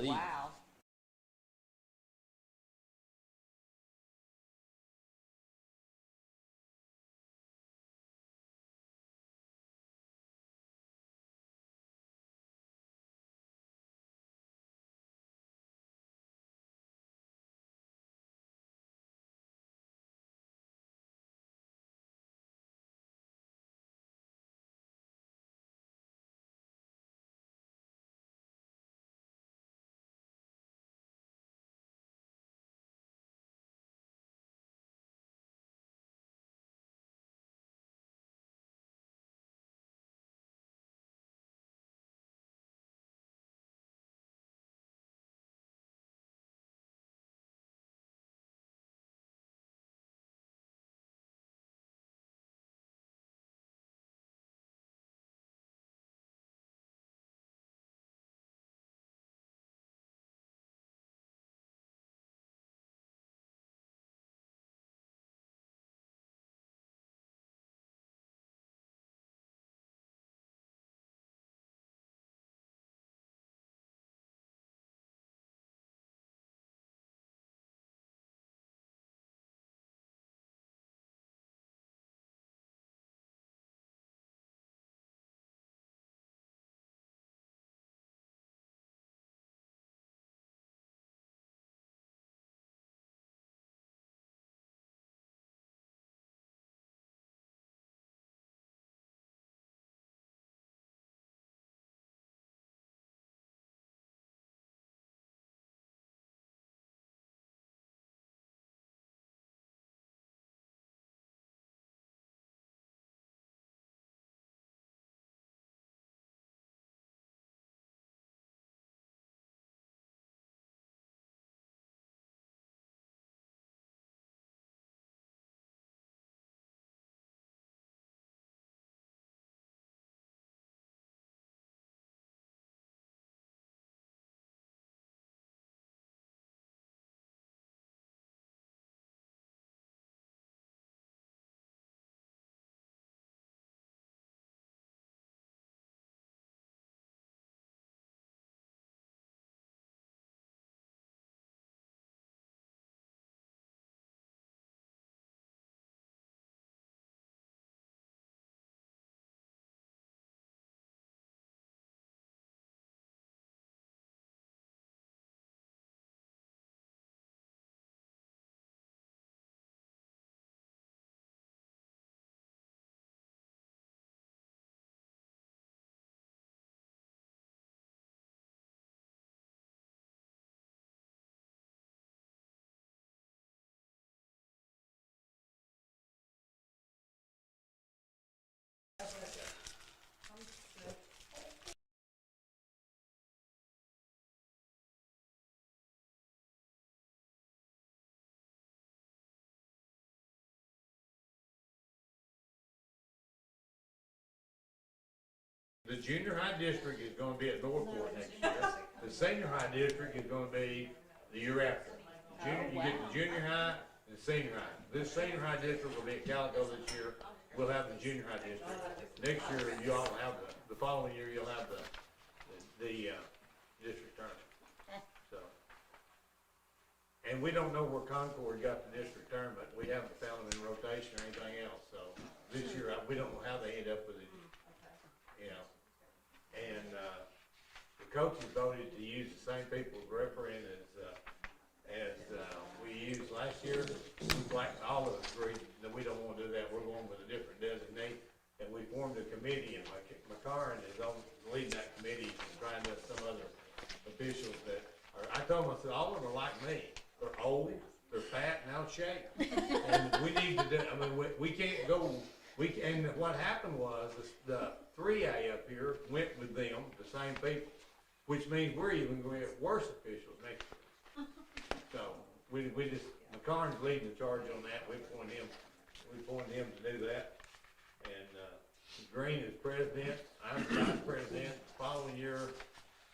believe. Wow. The junior high district is gonna be at Northport next year. The senior high district is gonna be the year after. You get the junior high and senior high. This senior high district will be at Calico this year. We'll have the junior high district. Next year, you all have the following year, you'll have the district tournament. So. And we don't know where Concord got the district tournament. We haven't found them in rotation or anything else. So this year, we don't know how they end up with it. You know, and the coaches voted to use the same people as refereeing as we used last year. Like all of us agreed that we don't want to do that. We're going with a different designate, and we formed a committee. And McCarran is leading that committee and trying to some other officials that are. I told them, I said, all of them are like me. They're old, they're fat, and out of shape, and we need to do. I mean, we can't go. And what happened was the 3A up here went with them, the same people, which means we're even going to get worse officials next year. So we just, McCarn's leading the charge on that. We appointed him to do that. And Green is president, I'm vice president. The following year,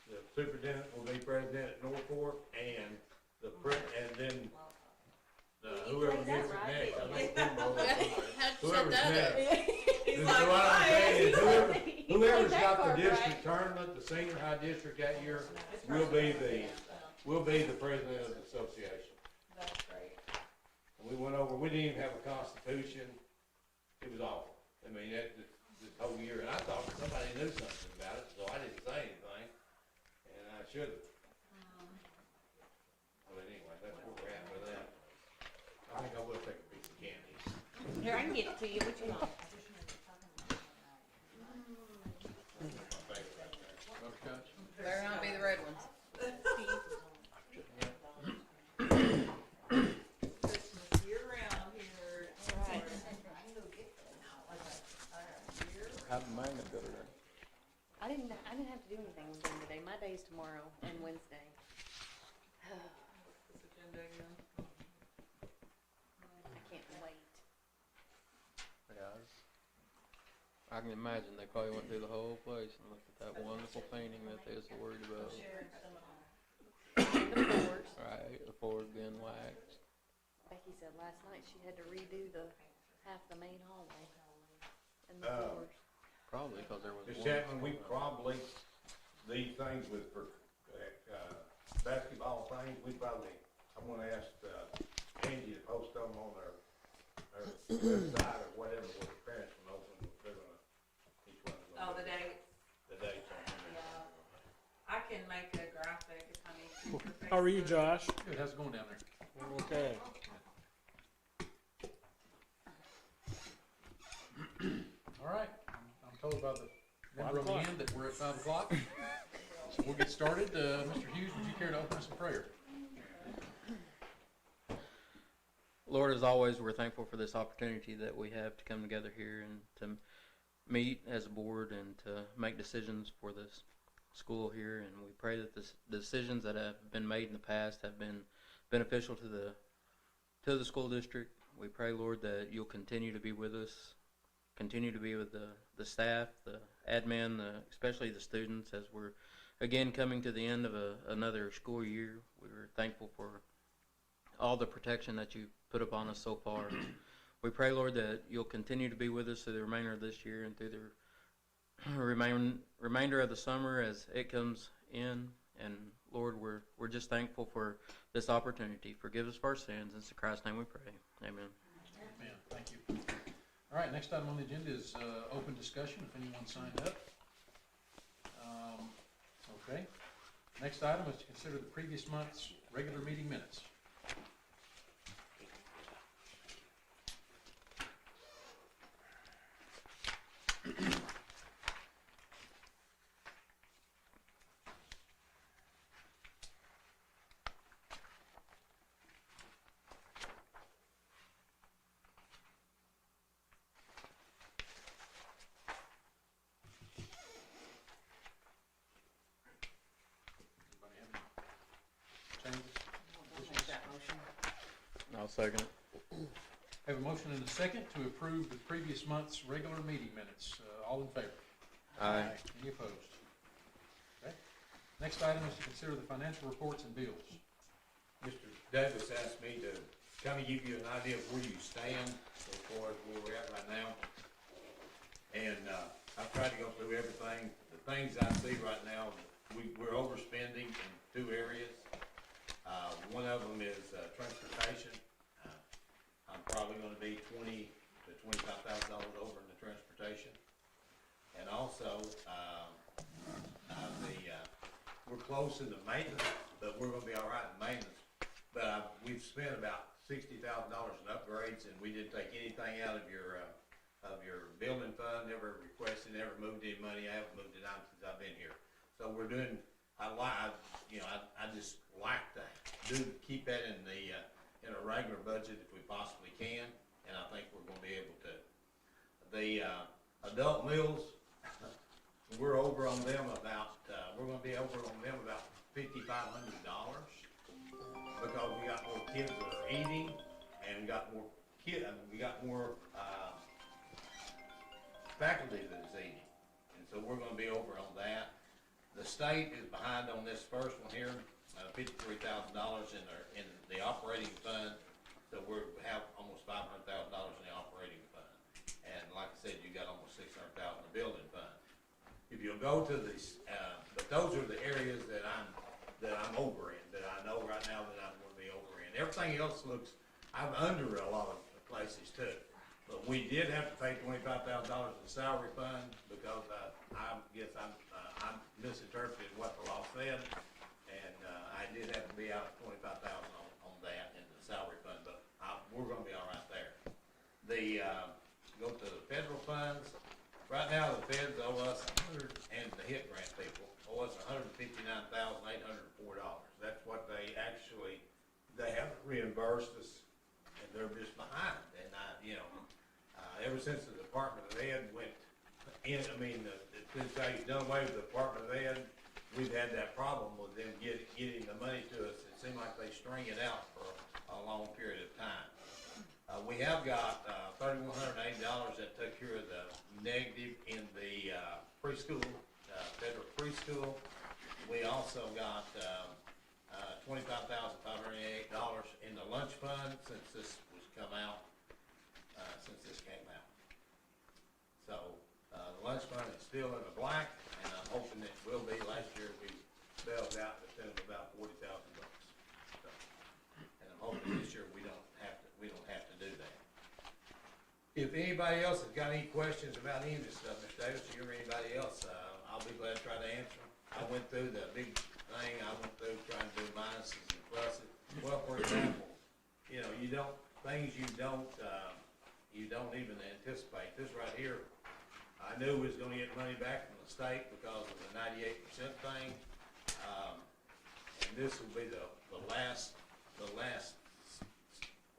the superintendent will be president at Northport, and then whoever gets it next. I think whoever's next. He's like, Whoever whoever's that got the card district tournament, the senior high district that year, will be the president of the association. That's great. And we went over, we didn't even have a constitution, it was awful. I mean, this whole year, and I thought somebody knew something about it, so I didn't say anything, and I should've. But anyway, that's where we're at with that. I think I will take a piece of candy. Here, I can get it to you, what you want? My favorite right there. Okay. Better not be the red ones. Christmas year round here. Right. How'd Magna go today? I didn't have to do anything with them today. My day's tomorrow and Wednesday. This agenda again. I can't wait. Yeah, I can imagine they probably went through the whole place and looked at that wonderful painting that they was so worried about. And the floors. Right, the floor being waxed. Becky said last night she had to redo half the main hallway and the Oh. floors. Probably because there was Mr. one. Chapman, we probably, these things with, basketball things, I'm gonna ask, Angie to post them on their website or whatever, where the parents can open, they're gonna, each one's gonna. Oh, the dates. The dates on there. Yeah. I can make a graphic if I need to. How are you, Josh? Good, how's it going down there? Okay. All right, I'm told by the 5 member on the o'clock. end that we're at 5 o'clock. So we'll get started. Mr. Hughes, would you care to open us in prayer? Lord, as always, we're thankful for this opportunity that we have to come together here and to meet as a board and to make decisions for this school here. And we pray that the decisions that have been made in the past have been beneficial to the school district. We pray, Lord, that you'll continue to be with us, continue to be with the staff, the admin, especially the students, as we're again coming to the end of another school year. We're thankful for all the protection that you put upon us so far. We pray, Lord, that you'll continue to be with us through the remainder of this year and through the remainder of the summer as it comes in. And Lord, we're just thankful for this opportunity. Forgive us for our sins. In Christ's name we pray. Amen. Amen. Thank you. All right, next item on the agenda is open discussion, if anyone signed up. Okay. Next item is to consider the previous month's regular meeting minutes. Anybody have any changes? Make that motion. I'll second it. Have a motion and a second to approve the previous month's regular meeting minutes. All in favor? Aye. Any opposed? Okay. Next item is to consider the financial reports and bills. Mr. Douglas asked me to kind of give you an idea of where you stand as far as where we're at right now. And, I've tried to go through everything. The things I see right now, we're overspending in 2 areas. One of them is, transportation. I'm probably gonna be $20,000 to $25,000 over in the transportation. And also, we're close in the maintenance, but we're gonna be all right in maintenance. But we've spent about $60,000 in upgrades, and we didn't take anything out of your building fund, never requested, never moved any money. I haven't moved it out since I've been here. So we're doing, I just like to keep that in a regular budget if we possibly can, and I think we're gonna be able to. The adult meals, we're over on them about, we're gonna be over on them about $5,500, because we got more kids that are eating, and we got more faculty that is eating, and so we're gonna be over on that. The state is behind on this first one here, $53,000 in the operating fund, so we have almost $500,000 in the operating fund. And like I said, you got almost $600,000 in the building fund. You if you'll go to these, but those are the areas that I'm over in, that I know right now that I'm gonna be over in. Everything else looks, I'm under a lot of places too. But we did have to pay $25,000 in salary fund because, I guess I'm misinterpreted what the law said. And, I did have to be out 25,000 on that in the salary fund, but we're gonna be all right there. Go to the federal funds. Right now, the feds owe us and the HIT grant people owe us $159,804. That's what they haven't reimbursed us, and they're just behind. And ever since the Department of Ed went in, since they done away with the Department of Ed, we've had that problem with them getting the money to us. It seemed like they string it out for a long period of time. We have got $3,180 that took care of the negative in the preschool, federal preschool. We also got $25,588 in the lunch fund since this came out. So the lunch fund is still in the black, and I'm hoping it will be. Last year we bailed out to the tune of about $40,000. So, and I'm hoping this year we don't have to do that. If anybody else has got any questions about any of this stuff, Mr. Davis, you or anybody else, I'll be glad to try to answer them. I went through the big thing. I went through trying to do minuses and pluses. Well, for example, things you don't even anticipate. This right here, I knew we was gonna get money back from the state because of the 98% thing. And this will be the last,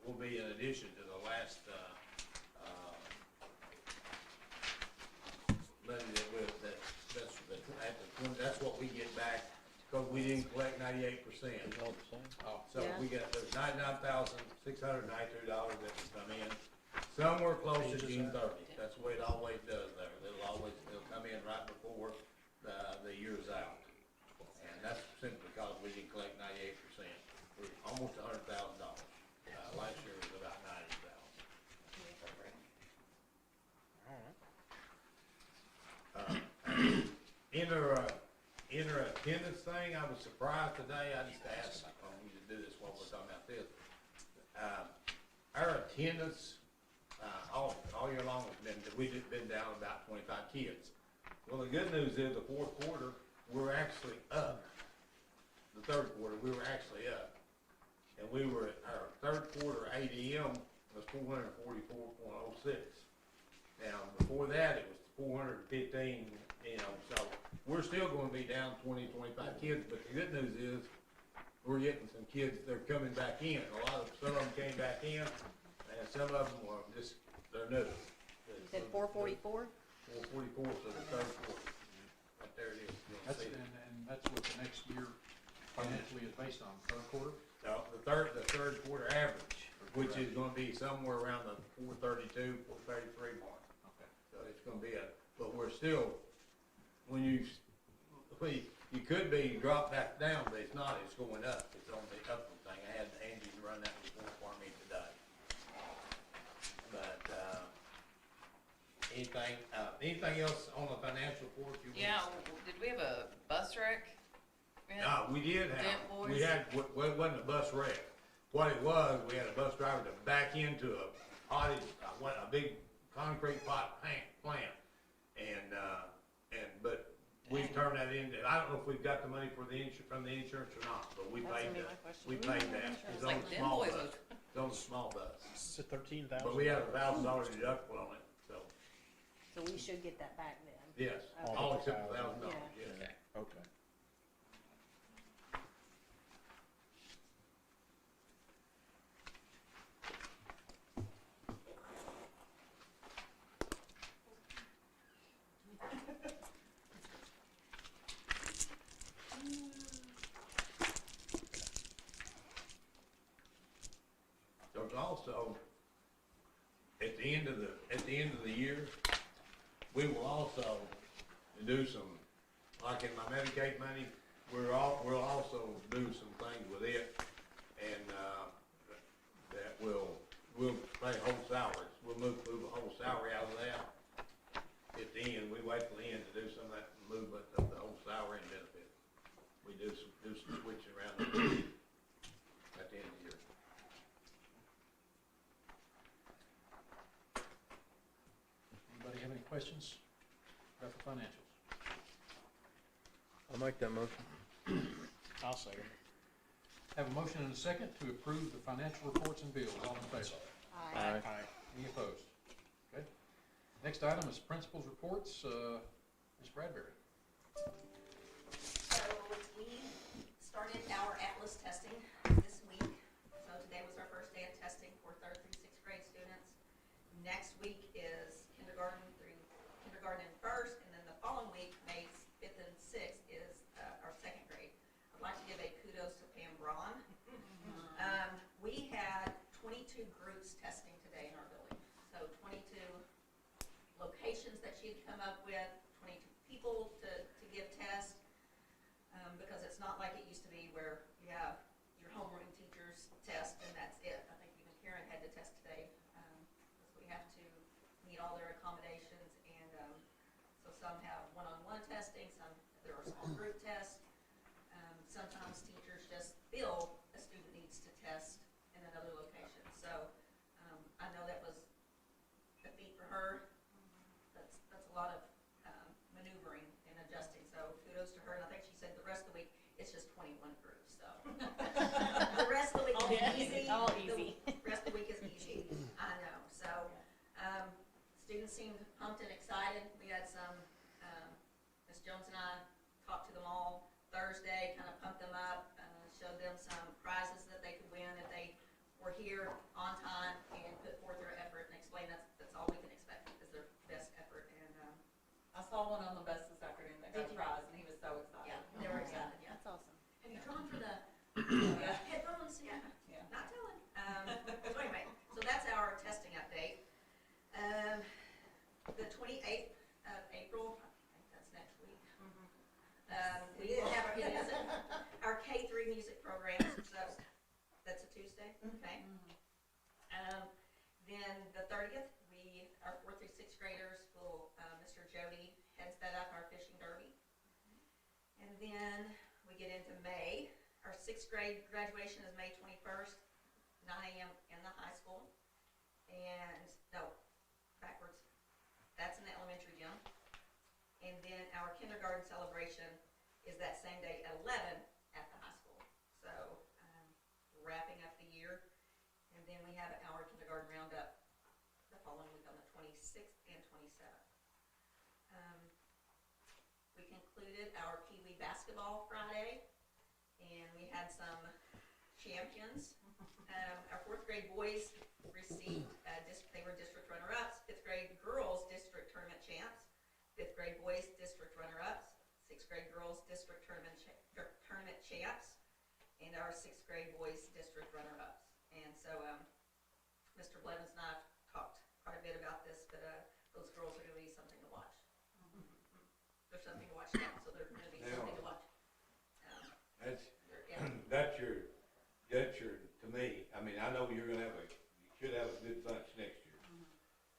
will be in addition to the last, money that's what we get back, because we didn't collect 98%. Oh, So Yeah. we got, there's $99,692 that can come in. Somewhere close to June 30th. That's the way it always does there. It'll come in right before the year's out. And that's simply because we didn't collect 98%. We're almost $100,000. Last year was about 90,000. Inter attendance thing, I was surprised today. I just asked you to do this while we're talking about this. Our attendance, all year long we've been down about 25 kids. Well, the good news is the fourth quarter, we're actually up. The third quarter, we were actually up. And our third quarter ADM was 444.06. Now, before that, it was 415, so we're still gonna be down 25 kids, but the good news is, we're getting some kids, they're coming back in. Some of them came back in, and some of them were they're new. You said 444? 444 for the third quarter. Right there it is. You'll see it. and that's what the next year financially is based on, third quarter? No, the third quarter average, which is gonna be somewhere around the 432, 433 mark. Okay. So it's gonna be but we're still, you could be dropped back down, but it's not, it's going up. It's on the upward thing. I had Andy run that report for me today. But, anything else on the financial report you want? Yeah, did we have a bus wreck? No, we did have, Dent boys? well, it wasn't a bus wreck. What it was, we had a bus driver to back into a big concrete plant. But we turned that into, I don't know if we've got the money from the insurance or not, but we That's paid gonna be that. my question. We paid that. It's It's on like the them small boys bus. was- It's on the small bus. It's a 13,000. But we had $1,000 deductible on it, so, So we should get that back then? yes, Okay. all except $1,000, Yeah. yes. Okay. There's also, at the end of the year, we will also do some, like in my Medicaid money, we'll also do some things with it, and, that we'll pay whole salaries. We'll move a whole salary out of that. At the end, we wait till the end to do some of that, move questions about the financials? I'll make that motion. I'll second. Have a motion and a second to approve the financial reports and bills. All in favor? Aye. Aye. Any opposed? Okay. Next item is principals' reports. Ms. Bradbury. So we started our Atlas testing this week. So today was our first day of testing for 3rd through 6th grade students. Next week is kindergarten and first, and then the following week, May 5th and 6th, is our 2nd grade. I'd like to give a kudos to Pam Braun. We had 22 groups testing today in our building. So 22 locations that she had come up with, 22 people to give tests. Because it's not like it used to be where you have your homeroom teachers test and that's it. I think even Karen had to test today, because we have to meet all their accommodations, and so some have one-on-one testing, some there are small group tests. Sometimes teachers just feel a student needs to test in another location. So I know that was a feat for her. That's a lot of maneuvering and adjusting, so kudos to her. And I think she said the rest of the week it's just 21 groups, so the rest of the week is easy. All easy. The rest of the week is easy, I know. So students seemed pumped and excited. We had some, Ms. Jones and I talked to them all Thursday, kind of pumped them up, showed them some prizes that they could win if they were here on time and put forth their effort, and explained that's all we can expect is their best effort. And I saw one on the bus this afternoon that got a Did you? prize, and he was so excited. yeah, they were excited. Yeah. That's awesome. Have you drawn for the headphones? Yeah. Yeah. Not telling. So anyway, so that's our testing update. The 28th of April, I think that's next week. We will have our K3 music program. So that's a Tuesday. Okay. Then the 30th, our 4th through 6th graders will, Mr. Jody heads that up, our fishing derby. And then we get into May. Our 6th grade graduation is May 21st, 9 a.m. in the high school. And, no, backwards. That's in the elementary gym. And then our kindergarten celebration is that same day at 11 at the high school. So, wrapping up the year. And then we have our kindergarten roundup the following week on the 26th and 27th. We concluded our Pee Wee basketball Friday, and we had some champions. Our 4th grade boys received, they were district runner-ups, 5th grade girls district tournament champs, 5th grade boys district runner-ups, 6th grade girls district tournament champs, and our 6th grade boys district runner-ups. And so Mr. Blevins and I have talked quite a bit about this, but those girls are going to be something to watch. There's something to watch now, so they're going to be something to watch. Yeah. That's your, to me, I mean, I know you should have a good bunch next year.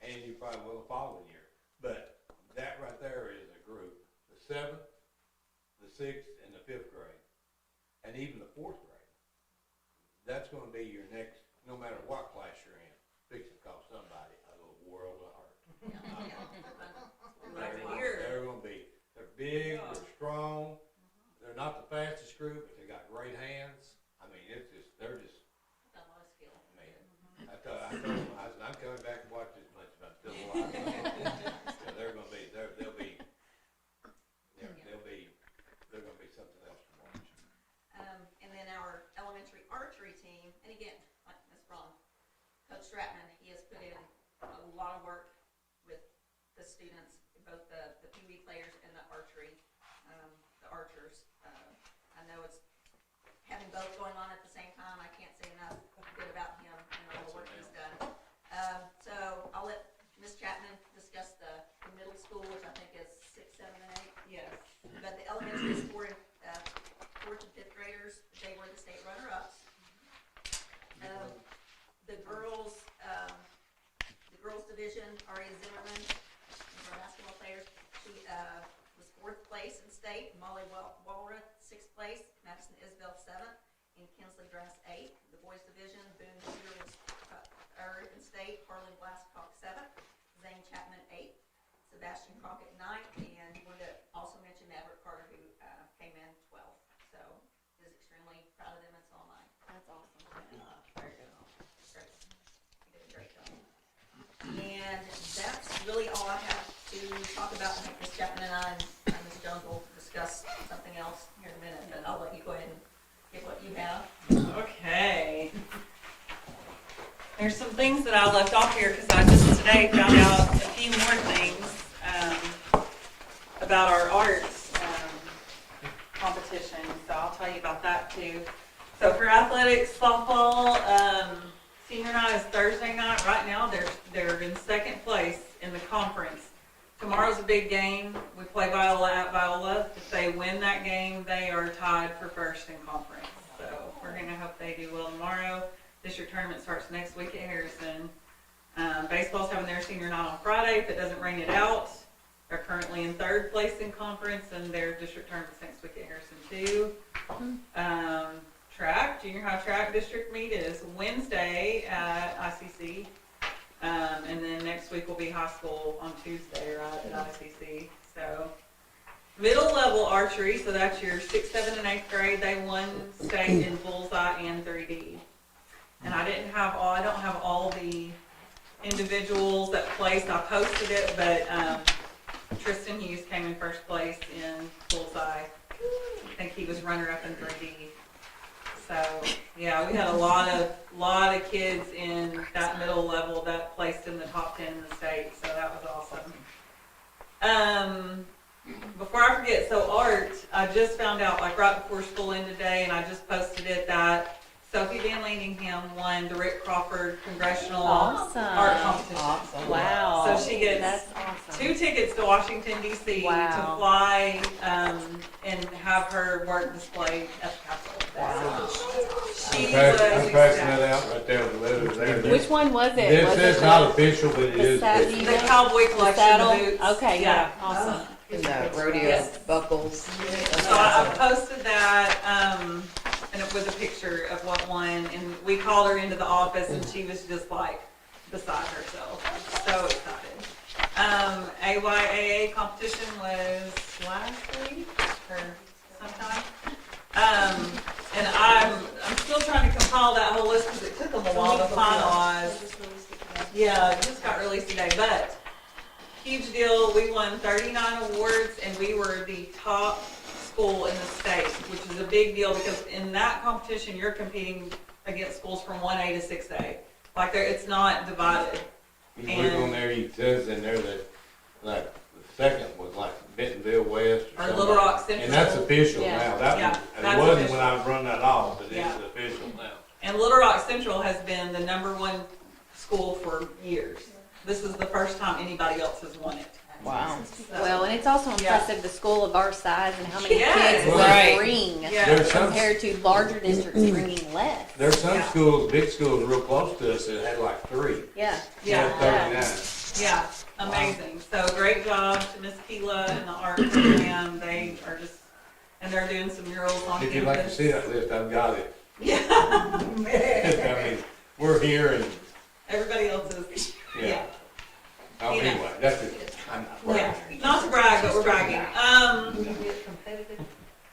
And you probably will the following year. But that right there is a group, the 7th, the 6th, and the 5th grade, and even the 4th grade. That's gonna be your next, no matter what class you're in, fixing to cost somebody a little world of hurt. They're gonna be, they're big, they're strong, they're not the fastest group, but they got great hands. I mean, they're just, Got a lot of skill. man. I told them, I said, I'm coming back to watch this much, but I'm still alive. So they're gonna be, they're gonna be something else to watch. And then our elementary archery team, and again, like Ms. Braun, Coach Stratman, he has put in a lot of work with the students, both the Pee Wee players and the archery, the archers. I know it's having both going on at the same time. I can't say enough good about him and all the work he's done. So I'll let Ms. Chapman discuss the middle school, which I think is 6, 7, and 8. Yes. But the elementary is 4th and 5th graders, they were the state runner-ups. The girls division, Aria Zimmerman, one of our basketball players, she was 4th place in state. Molly Walrath, 6th place. Madison Isbell, 7th. And Kinsley Dress, 8th. The boys division, Boone Shooter was 3rd in state. Harlan Glasscock, 7th. Zane Chapman, 8th. So Sebastian Crockett ninth, and wanted to also mention Maverick Carter, who came in 12th. So is extremely proud of them, and so am I. That's awesome. Very good. Great. You did a great job. And that's really all I have to talk about. I think Ms. Chapman and I and Ms. Jones will discuss something else here in a minute, but I'll let you go ahead and get what you have. Okay. There's some things that I left off here because I just today found out a few more things about our arts competition. So I'll tell you about that too. So for athletics, softball, senior night is Thursday night. Right now, they're in second place in the conference. Tomorrow's a big game. We play Viola at Viola. If they win that game, they are tied for first in conference. So we're gonna hope they do well tomorrow. District tournament starts next week at Harrison. Baseball's having their senior night on Friday. If it doesn't rain it out, they're currently in third place in conference, and their district tournament's next week at Harrison too. Track, junior high track district meet is Wednesday at ICC. And then next week will be high school on Tuesday, right, at ICC. So middle level archery, so that's your 6th, 7th, and 8th grade. They won state in bullseye and 3D. And I don't have all the individuals that placed. I posted it, but Tristan Hughes came in first place in bullseye. I think he was runner up in 3D. So yeah, we had a lot of kids in that middle level that placed in the top 10 in the state. So that was awesome. Before I forget, so art, I just found out like right before school ended today, and I just posted it that Sophie Van Leadingham won the Rick Crawford Congressional Art Competition. Awesome. Wow. So she gets That's awesome. 2 tickets to Washington, D.C. to Wow. fly and have her work displayed at the Capitol. Wow. She I'm was passing ecstatic. that out right there, the letter there. Which one was it? This Was is it not the- official, but it the is. stat- official. The cowboy collection, saddle? the boots. Okay, yeah, awesome. And the rodeo Yes. buckles. So I posted that, and with a picture of what won, and we called her into the office, and she was just like beside herself, so excited. AYAA competition was last week or sometime. And I'm still trying to compile that whole list because it took them a while to finalize. Yeah, it just got released today, but huge deal. We won 39 awards, and we were the top school in the state, which is a big deal because in that competition, you're competing against schools from 1A to 6A. Like, it's not divided. You look on there, it says in there that, like, the second was like Bentonville West Or something. Little Rock Central. And that's official Yeah. now. That Yeah, was, that's it wasn't official. when I run that off, but it Yeah. is official now. And Little Rock Central has been the #1 school for years. This is the first time anybody else has won it. Wow. So, Well, and it's also Yeah. impressive, the school of our size and how many Yes. kids we Right. bring yeah. There's some, compared to larger districts bringing less. there's some Yeah. schools, big schools real close to us that had like 3. Yeah. They Yeah. had 39. Yeah, amazing. So great job to Miss Keela and the art program. They are just, and they're doing some murals on If you'd like to campus. see that list, I've got it. Yeah. I mean, we're here and, Everybody else is, yeah. yeah, Oh, You know. anyway, that's it. I'm not yeah. bragging. Not to brag, but we're bragging.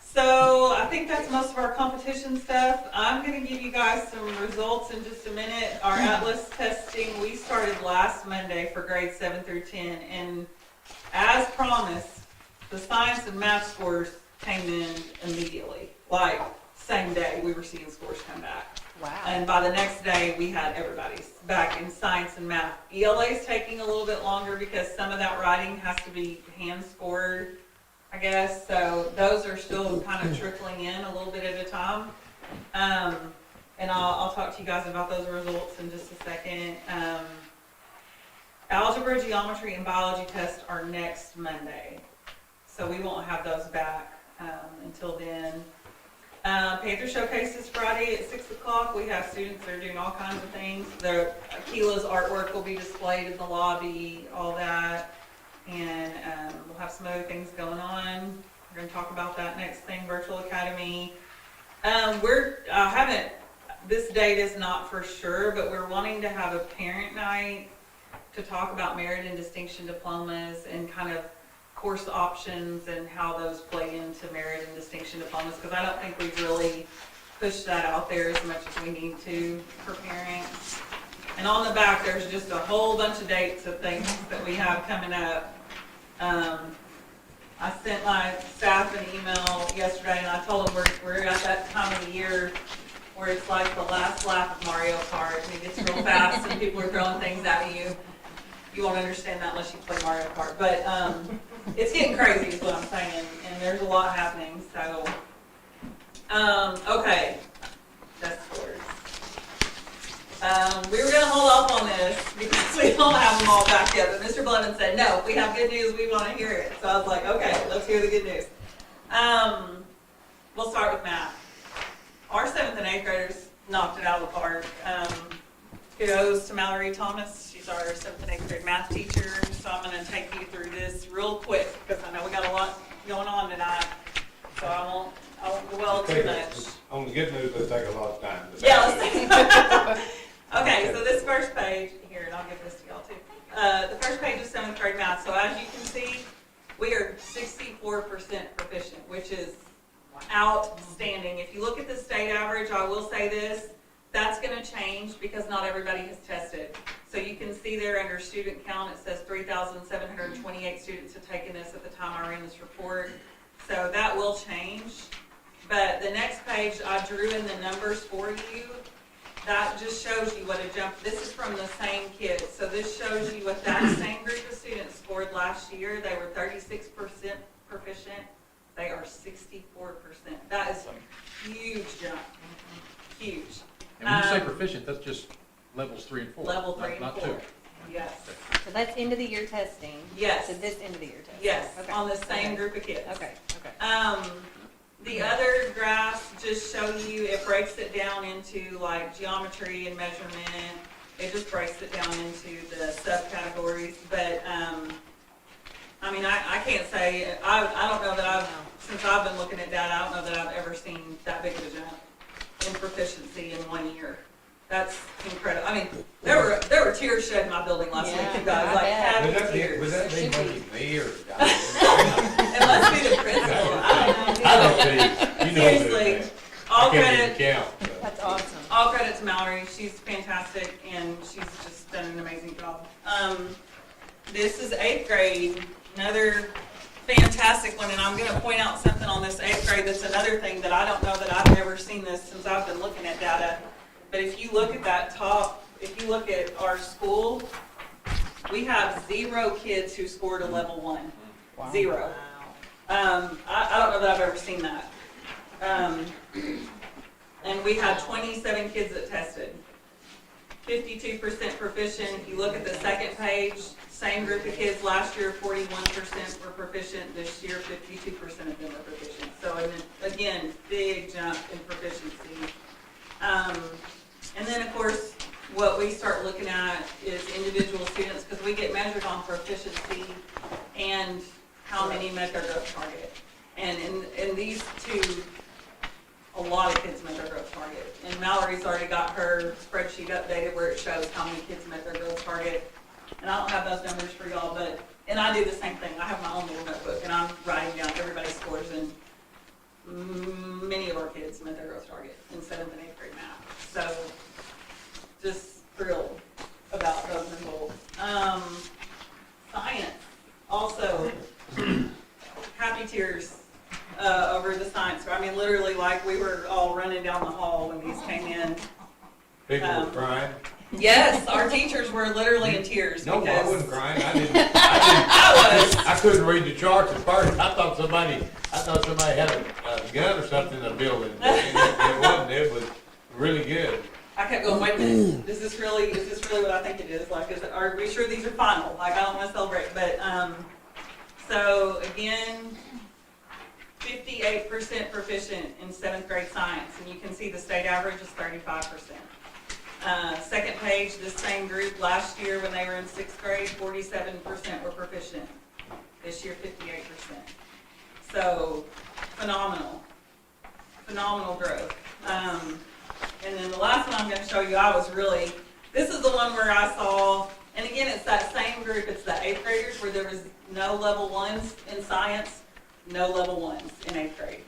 So I think that's most of our competition stuff. I'm gonna give you guys some results in just a minute. Our Atlas testing, we started last Monday for grades 7 through 10, and as promised, the science and math scores came in immediately. Like, same day, we were seeing scores come back. Wow. And by the next day, we had everybody's back in science and math. ELA is taking a little bit longer because some of that writing has to be hand scored, I guess. So those are still kind of trickling in a little bit at a time. And I'll talk to you guys about those results in just a second. Algebra, geometry, and biology tests are next Monday. So we won't have those back until then. Panther Showcase is Friday at 6 o'clock. We have students that are doing all kinds of things. Keela's artwork will be displayed in the lobby, all that. And we'll have some other things going on. We're gonna talk about that next thing, Virtual Academy. This date is not for sure, but we're wanting to have a parent night to talk about merit and distinction diplomas and kind of course options and how those play into merit and distinction diplomas, because I don't think we've really pushed that out there as much as we need to for parents. And on the back, there's just a whole bunch of dates of things that we have coming up. I sent my staff an email yesterday, and I told them we're at that time of the year where it's like the last lap of Mario Kart, and it gets real fast, and people are throwing things at you. You won't understand that unless you play Mario Kart, but it's getting crazy is what I'm saying, and there's a lot happening, so. Okay, test scores. We were gonna hold off on this because we don't have them all back yet, but Mr. Blevins said, no, if we have good news, we wanna hear it. So I was like, okay, let's hear the good news. We'll start with math. Our 7th and 8th graders knocked it out of the park. Kudos to Mallory Thomas. She's our 7th and 8th grade math teacher. So I'm gonna take you through this real quick because I know we got a lot going on tonight. So I won't dwell too much. On the good news, it'll take a lot of time. Yeah, let's see. Okay, so this first page, here, and I'll give this to y'all too. The first page is 7th grade math. So as you can see, we are 64% proficient, which is outstanding. If you look at the state average, I will say this, that's gonna change because not everybody has tested. So you can see there under student count, it says 3,728 students have taken this at the time I ran this report. So that will change. But the next page, I drew in the numbers for you. That just shows you what a jump, this is from the same kids. So this shows you what that same group of students scored last year. They were 36% proficient. They are 64%. That is a huge jump, huge. And when you say proficient, that's just levels 3 and 4. Level 3 and not 4. 2. Yes, So that's end of the year testing. yes, So this end of the year testing. yes, Okay. on the same Okay. group of kids. Okay, okay. The other graphs just show you, it breaks it down into like geometry and measurement. It just breaks it down into the subcategories, but, I mean, I can't say, I don't know that since I've been looking at data, I don't know that I've ever seen that big of a jump in proficiency in 1 year. That's incredible. I mean, there were tears shed in my building last week, you guys, I like bet. happy tears. Was that Should maybe be. me or? It must be the principal, I don't know. I don't see, you know. Seriously, all I can't credit, even count. so. That's awesome. all credit to Mallory. She's fantastic and she's just done an amazing job. This is 8th grade, another fantastic one, and I'm gonna point out something on this 8th grade that's another thing that I don't know that I've ever seen this since I've been looking at data. But if you look at that top, if you look at our school, we have 0 kids who scored a level 1. Wow. 0. I don't know that I've ever seen that. And we had 27 kids that tested. 52% proficient. If you look at the second page, same group of kids last year, 41% were proficient. This year, 52% of them are proficient. So again, big jump in proficiency. And then of course, what we start looking at is individual students, because we get measured on proficiency and how many met their growth target. And in these two, a lot of kids met their growth target. And Mallory's already got her spreadsheet updated where it shows how many kids met their growth target. And I don't have those numbers for y'all, but, and I do the same thing. I have my own little notebook and I'm writing down everybody's scores, and many of our kids met their growth target in 7th and 8th grade math. So just thrilled about those results. Science, also happy tears over the science. I mean, literally, like we were all running down the hall when these came in. People were crying. Yes, our teachers were literally in tears. No, I because wasn't crying. I was. I couldn't read the charts at first. I thought somebody had a gun or something in the building. It wasn't. It was really good. I kept going, wait a minute, is this really what I think it is? Like, are we sure these are final? Like, I don't want to celebrate, but, so again, 58% proficient in 7th grade science, and you can see the state average is 35%. Second page, this same group last year when they were in 6th grade, 47% were proficient. This year, 58%. So, phenomenal growth. And then the last one I'm going to show you, this is the one where I saw, And again, it's that same group, it's the eighth graders where there was no level ones in science, no level ones in eighth grade.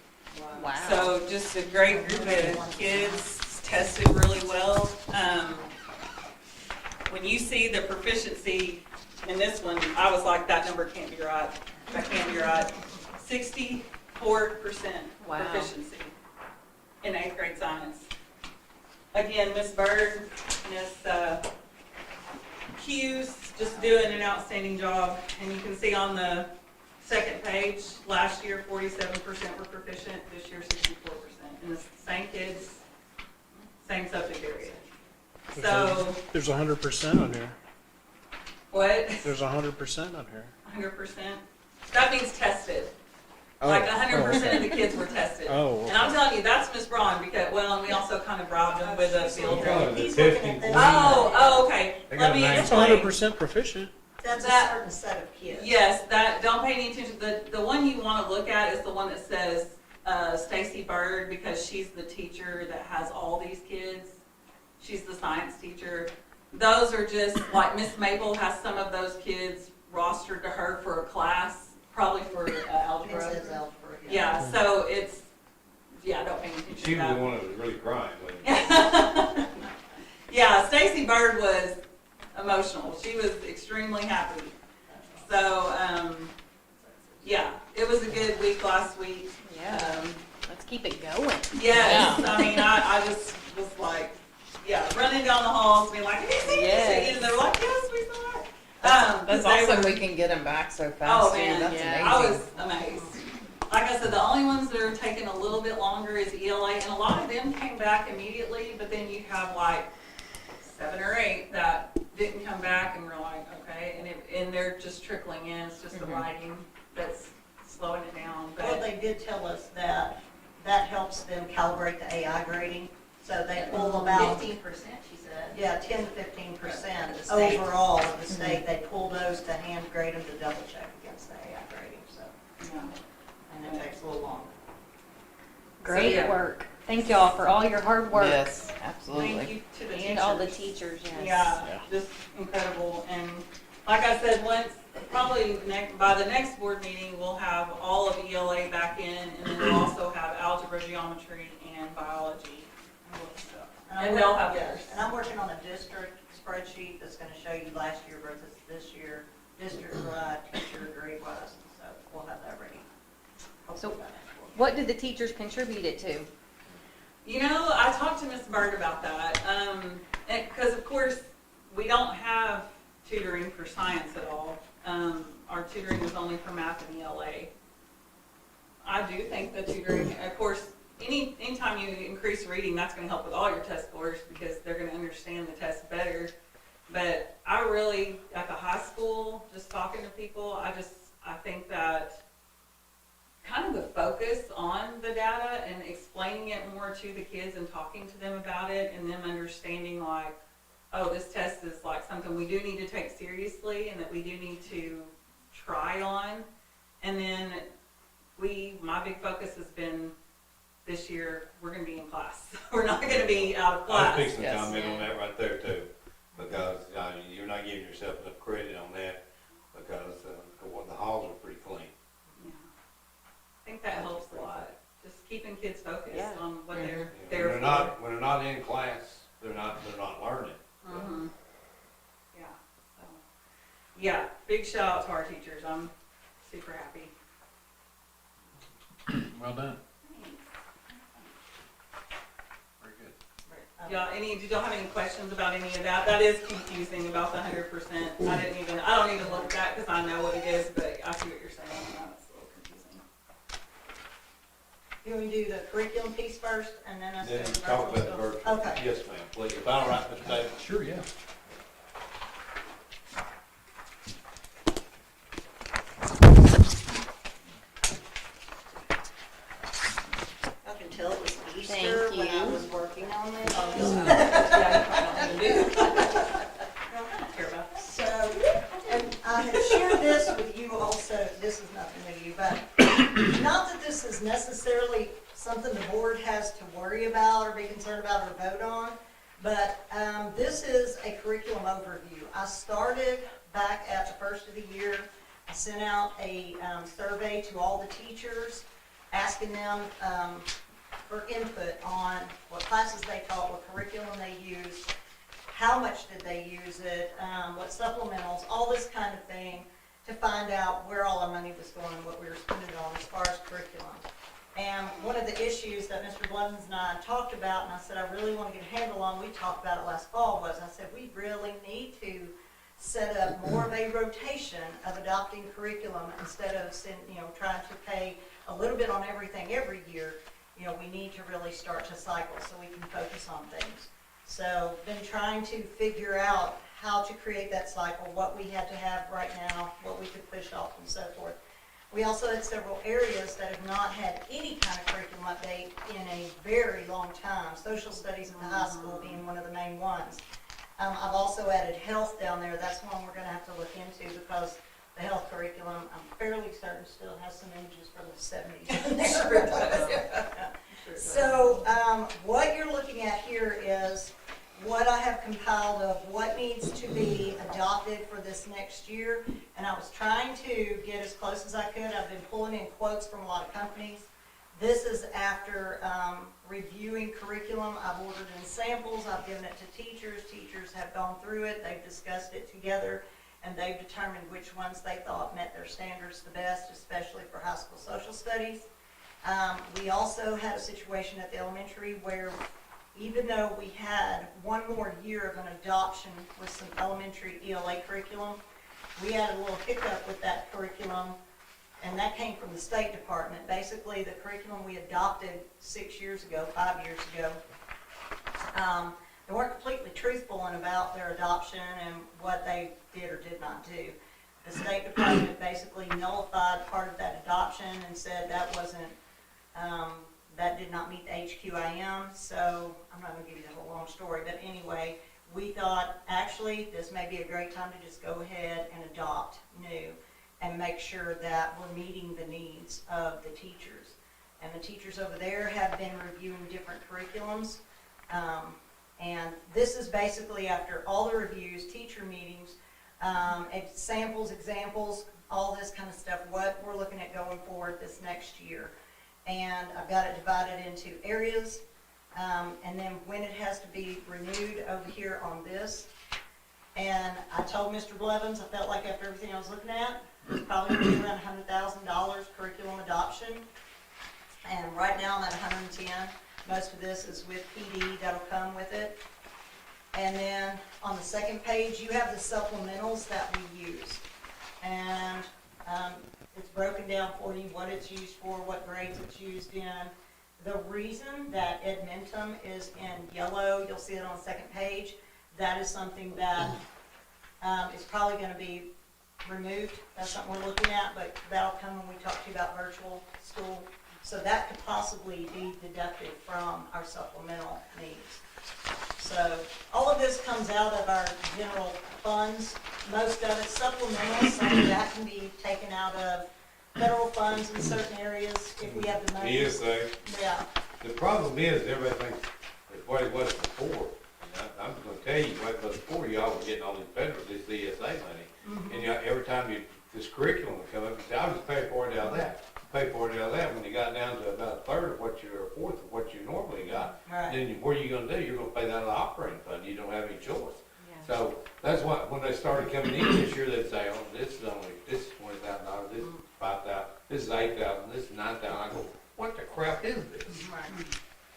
Wow. So just a great group of kids, tested really well. When you see the proficiency in this one, I was like, that number can't be right. That can't be right. 64% Wow. proficiency in eighth grade science. Again, Miss Bird, Miss Hughes, just doing an outstanding job. And you can see on the second page, last year 47% were proficient, this year 64%. And the same kids, same subject area. So, There's 100% on here. what? There's 100% on here. 100%? That means tested. Like 100% of the kids were tested. Oh, And I'm telling you, that's Miss Braun, because, well, and we also kind of robbed them with a field trip. He's looking at this. Oh, okay. They Let got me a That's explain. 100% proficient. That's a That- certain set of kids. Yes, that, don't pay any attention. The one you want to look at is the one that says Stacy Bird, because she's the teacher that has all these kids. She's the science teacher. Those are just, like Miss Maple has some of those kids rostered to her for a class, probably for It algebra. says algebra. Yeah, so it's, yeah, don't pay attention to She was that. the one that was really crying, wasn't she? Yeah, Stacy Bird was emotional. She was extremely happy. So, yeah, it was a good week last week. Yeah, let's keep it going. Yes, I mean, I just was like, yeah, running down the halls, being like, have you seen this? Yes. And they're like, yes, we saw it. That's 'cause they awesome. were- We can get them back so fast. Oh, too. man, That's yeah. I amazing. was amazed. Like I said, the only ones that are taking a little bit longer is ELA, and a lot of them came back immediately, but then you have like 7 or 8 that didn't come back, and we're like, okay, and they're just trickling in, it's just the Mhm. writing that's slowing it down, Well, but, they did tell us that that helps them calibrate the AI grading, so they pull about, 15%, she said. yeah, 10 to 15% The state. overall of the state. They pull those to hand grade them to double check against the AI grading, so, yeah. and it takes a little longer. Great yeah. work. Thank y'all for all your hard work. Yes, Thank absolutely. you to the teachers. And all the teachers, yes. Yeah, Yeah. just incredible, and like I said, probably by the next board meeting, we'll have all of ELA back in, and then we'll also have algebra, geometry, and biology. And they'll have Yes, theirs. and I'm working on a district spreadsheet that's gonna show you last year versus this year, district-wide, teacher, grade-wise, so we'll have that ready. Hopefully by next board. What did the teachers contribute it to? You know, I talked to Miss Bird about that, because of course, we don't have tutoring for science at all. Our tutoring is only for math and ELA. I do think the tutoring, of course, anytime you increase reading, that's gonna help with all your test scores, because they're gonna understand the test better. But I really, at the high school, just talking to people, I think that kind of the focus on the data and explaining it more to the kids and talking to them about it, and them understanding like, oh, this test is like something we do need to take seriously and that we do need to try on. And then my big focus has been this year, we're gonna be in class. We're not gonna be out of I was class. fixing to Yes. comment on that right there too, because you're not giving yourself enough credit on that, because the halls are pretty clean. Yeah. I think that helps a lot, just keeping kids focused Yeah. on what Mhm. they're You know, there for. when they're not in class, they're not learning. Mhm. Yeah, so, yeah, big shout out to our teachers, I'm super happy. Well done. Very good. Yeah, did y'all have any questions about any of that? That is confusing about the 100%. I don't even look at that because I know what it is, but I see what you're saying, that's a little confusing. You want me to do the curriculum piece first, and then I Then said. talk about the virtual. Okay. Yes, ma'am, please, if I'm right, Mr. Davis. Sure, yeah. I can tell it was Easter Thank when I you. was working on this. Yeah, you probably don't have to do. I don't care about that. So, and I have shared this with you also, this is nothing with you, but not that this is necessarily something the board has to worry about or be concerned about or vote on, But this is a curriculum overview. I started back at the first of the year. I sent out a survey to all the teachers, asking them for input on what classes they taught, what curriculum they used, how much did they use it, what supplementals, all this kind of thing, to find out where all our money was going and what we were spending it on as far as curriculum. And one of the issues that Mr. Blevins and I talked about, and I said I really want to get a handle on, we talked about it last fall, was I said we really need to set up more of a rotation of adopting curriculum instead of trying to pay a little bit on everything every year. We need to really start to cycle so we can focus on things. So been trying to figure out how to create that cycle, what we had to have right now, what we could push off and so forth. We also had several areas that have not had any kind of curriculum update in a very long time, social studies at the high school being one of the main ones. I've also added health down there. That's one we're going to have to look into because the health curriculum, I'm fairly certain, still has some images from the 70s in there. So what you're looking at here is what I have compiled of what needs to be adopted for this next year. And I was trying to get as close as I could. I've been pulling in quotes from a lot of companies. This is after reviewing curriculum. I've ordered in samples. I've given it to teachers. Teachers have gone through it. They've discussed it together. And they've determined which ones they thought met their standards the best, especially for high school social studies. We also had a situation at the elementary where even though we had one more year of an adoption with some elementary ELA curriculum, we had a little hiccup with that curriculum, and that came from the State Department. Basically, the curriculum we adopted 5 years ago, they weren't completely truthful about their adoption and what they did or did not do. The State Department basically nullified part of that adoption and said that wasn't, that did not meet the HQIM, so I'm not going to give you the whole long story, but anyway, we thought actually this may be a great time to just go ahead and adopt new and make sure that we're meeting the needs of the teachers. And the teachers over there have been reviewing different curriculums. And this is basically after all the reviews, teacher meetings, samples, examples, all this kind of stuff, what we're looking at going forward this next year. And I've got it divided into areas, and then when it has to be renewed over here on this. And I told Mr. Blevins, I felt like after everything I was looking at, it was probably going to be around $100,000 curriculum adoption. And right now I'm at 110. Most of this is with PD that'll come with it. And then on the second page, you have the supplementals that we use. And it's broken down for you what it's used for, what grades it's used in. The reason that Edmentum is in yellow, you'll see it on the second page, that is something that is probably going to be removed. That's something we're looking at, but that'll come when we talk to you about virtual school. So that could possibly be deducted from our supplemental needs. So all of this comes out of our general funds. Most of it supplemental, some of that can be taken out of federal funds in certain areas if we have the money. ESA. Yeah. The problem is, everybody thinks it's what it was before. And I'm just gonna tell you, what it was before, y'all were getting all this federal, this ESA money. And every time this curriculum would come up, you say, I'll just pay for it out of that. Pay for it out of that. When you got down to about a third of what you, or a fourth of what you normally got, Right. then what are you gonna do? You're gonna pay that out of the operating fund. You don't have any choice. Yeah. So that's why, when they started coming in this year, they'd say, oh, this is $20,000, this is $5,000, this is $8,000, this is $9,000. I go, what the crap is this? Right.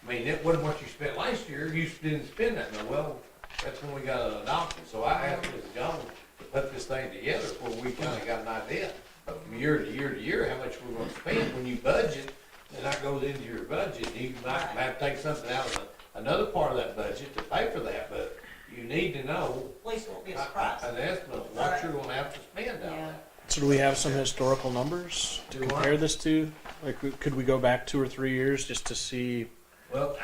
I mean, it wasn't what you spent last year, you didn't spend that. No, well, that's when we got an adoption. So I asked Mrs. Jones to put this thing together where we kinda got an idea of from year to year to year, how much we're gonna spend. When you budget, and that goes into your budget, you might have to take something out of another part of that budget to pay for that, but you need to know At least it won't be a surprise. an estimate of what you're gonna have to spend out of Yeah. that. So do we have some historical numbers to Do compare what? this to? Like, could we go back 2 or 3 years just to see? Well,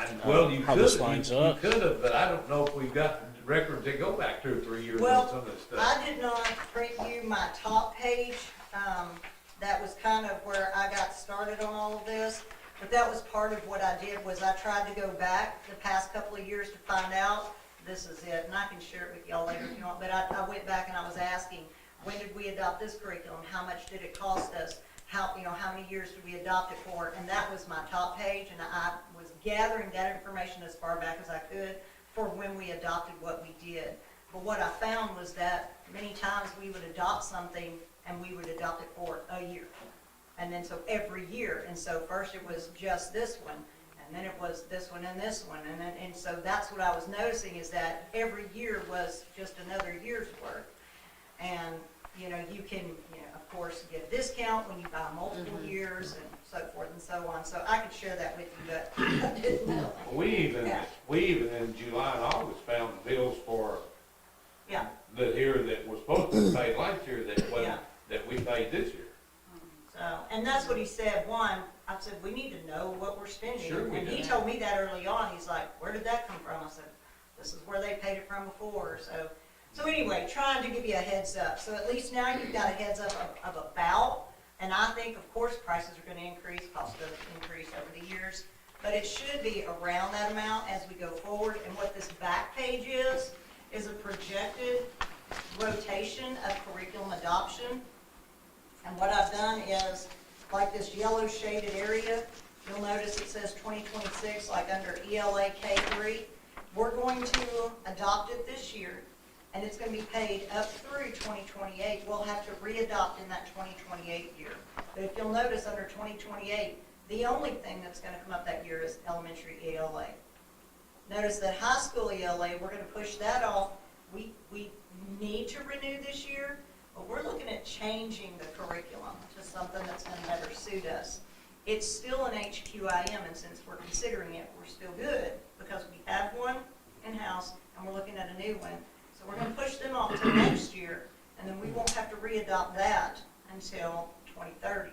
you How could, this lines up. you could have, but I don't know if we've got records that go back 2 or 3 years Well, on some of this stuff. I did not print you my top page. That was kind of where I got started on all of this. But that was part of what I did, was I tried to go back the past couple of years to find out this is it, and I can share it with y'all later if you want, but I went back and I was asking, when did we adopt this curriculum? How much did it cost us? How many years did we adopt it for? And that was my top page, and I was gathering that information as far back as I could for when we adopted what we did. But what I found was that many times we would adopt something and we would adopt it for a year. And then so every year, and so first it was just this one, and then it was this one and this one, and so that's what I was noticing, is that every year was just another year's worth. And, you can, of course, get a discount when you buy multiple years and so forth and so on. So I could share that with you, but I didn't know. We even Yeah. in July and August found bills for Yeah, the year that was supposed to be paid last year that Yeah. wasn't, that we paid this year. so, and that's what he said. One, I said, we need to know what we're spending. Sure we And he do. told me that early on. He's like, where did that come from? I said, this is where they paid it from before, So anyway, trying to give you a heads up. So at least now you've got a heads up of about, and I think, of course, prices are gonna increase, costs does increase over the years, but it should be around that amount as we go forward. And what this back page is a projected rotation of curriculum adoption. And what I've done is, like this yellow shaded area, you'll notice it says 2026, like under ELA K3. We're going to adopt it this year, and it's going to be paid up through 2028. We'll have to re-adopt in that 2028 year. But if you'll notice, under 2028, the only thing that's going to come up that year is elementary ELA. Notice that high school ELA, we're going to push that off. We need to renew this year, but we're looking at changing the curriculum to something that's going to better suit us. It's still an HQIM, and since we're considering it, we're still good, because we have one in-house, and we're looking at a new one. So we're going to push them off to next year, and then we won't have to re-adopt that until 2030.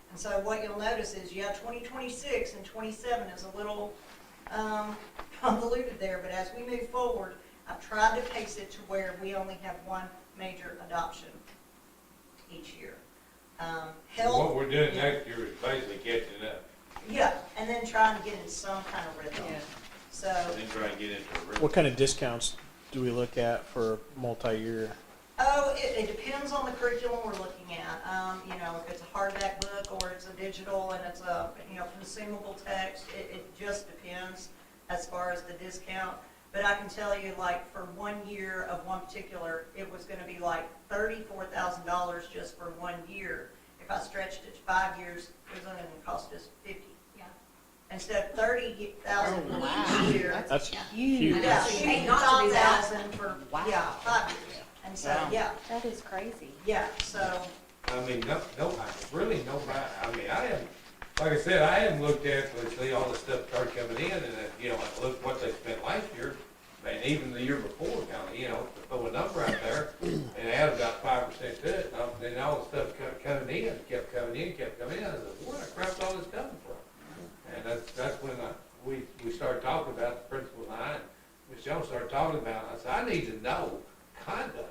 And so what you'll notice is, 2026 and 27 is a little convoluted there, but as we move forward, I've tried to pace it to where we only have one major adoption each year. Health. What we're doing next year is basically catching up, Yeah, and then trying to get in some kind of rhythm. Yeah. So, and then try and get into a rhythm. What kind of discounts do we look at for multi-year? it depends on the curriculum we're looking at. If it's a hardback book or it's a digital and it's a, consumable text, it just depends as far as the discount. But I can tell you, like, for 1 year of one particular, it was gonna be like $34,000 just for 1 year. If I stretched it to 5 years, it was only gonna cost us 50. Yeah. Instead of 30,000 Oh, wow. each year. That's Huge. huge. Yeah, So you paid not to do that. 5,000 for, Wow. 5 years. And so, Wow. That is crazy. so, I mean, really nobody, I haven't, like I said, I haven't looked at, let's see, all the stuff started coming in, and, I looked what they spent last year, and even the year before, to throw a number out there, and add about 5% to it, and then all the stuff kept coming in, kept coming in, I said, where the crap's all this coming from? And that's when we started talking about, the principal and I, and Ms. Jones started talking about it. I said, I need to know kind of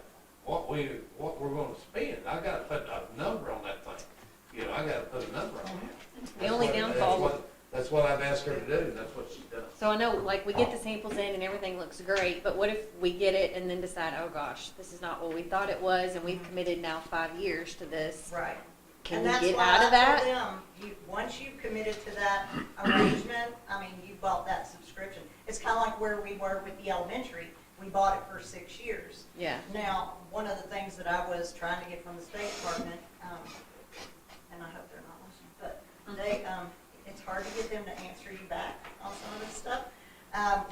what we're gonna spend. I gotta put a number on that thing. I gotta put a number on it. The only downfall, That's what I've asked her to do, and that's what she's done. so I know, like, we get the samples in and everything looks great, but what if we get it and then decide, oh gosh, this is not what we thought it was, and we've committed now 5 years to this? right. Can And we that's get why out I of that? told them, once you've committed to that arrangement, you bought that subscription. It's kind of like where we were with the elementary. We bought it for 6 years. Yeah. Now, one of the things that I was trying to get from the State Department, and I hope they're not listening, but they, it's hard to get them to answer you back on some of this stuff,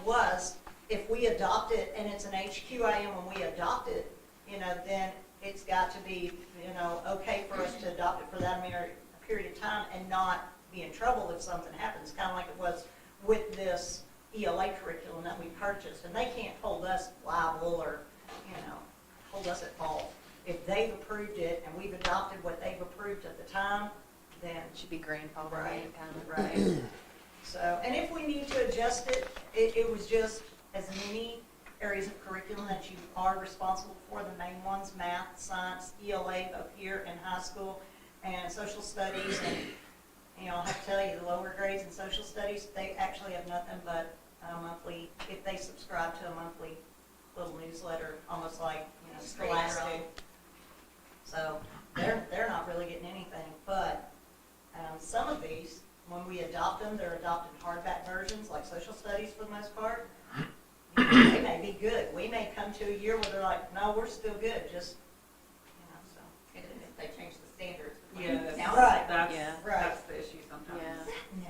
was if we adopt it and it's an HQIM when we adopt it, then it's got to be, okay for us to adopt it for that period of time and not be in trouble if something happens, kind of like it was with this ELA curriculum that we purchased. And they can't hold us liable or, hold us at fault. If they've approved it and we've adopted what they've approved at the time, then Should be grandfathered Right, in, kind of. right. So, and if we need to adjust it, it was just as many areas of curriculum that you are responsible for, the main ones, math, science, ELA, both here and high school, and social studies. And, I have to tell you, the lower grades in social studies, they actually have nothing but a monthly, if they subscribe to a monthly little newsletter, almost like, you know, Just create your own. Scholastic. So they're not really getting anything, but some of these, when we adopt them, they're adopted hardback versions, like social studies for the most part. You know, they may be good. We may come to a year where they're like, no, we're still good, just, you know, so. And then if they change the standards. Yeah, Now, Right. that's, Yeah. that's the issue sometimes. Yeah.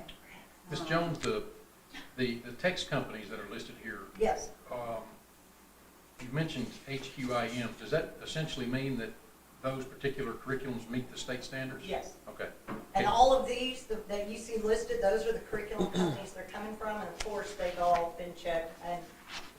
Ms. Jones, the text companies that are listed here, Yes, you mentioned HQIM. Does that essentially mean that those particular curriculums meet the state standards? yes. Okay. And all of these that you see listed, those are the curriculum companies they're coming from, and of course, they've all been checked. And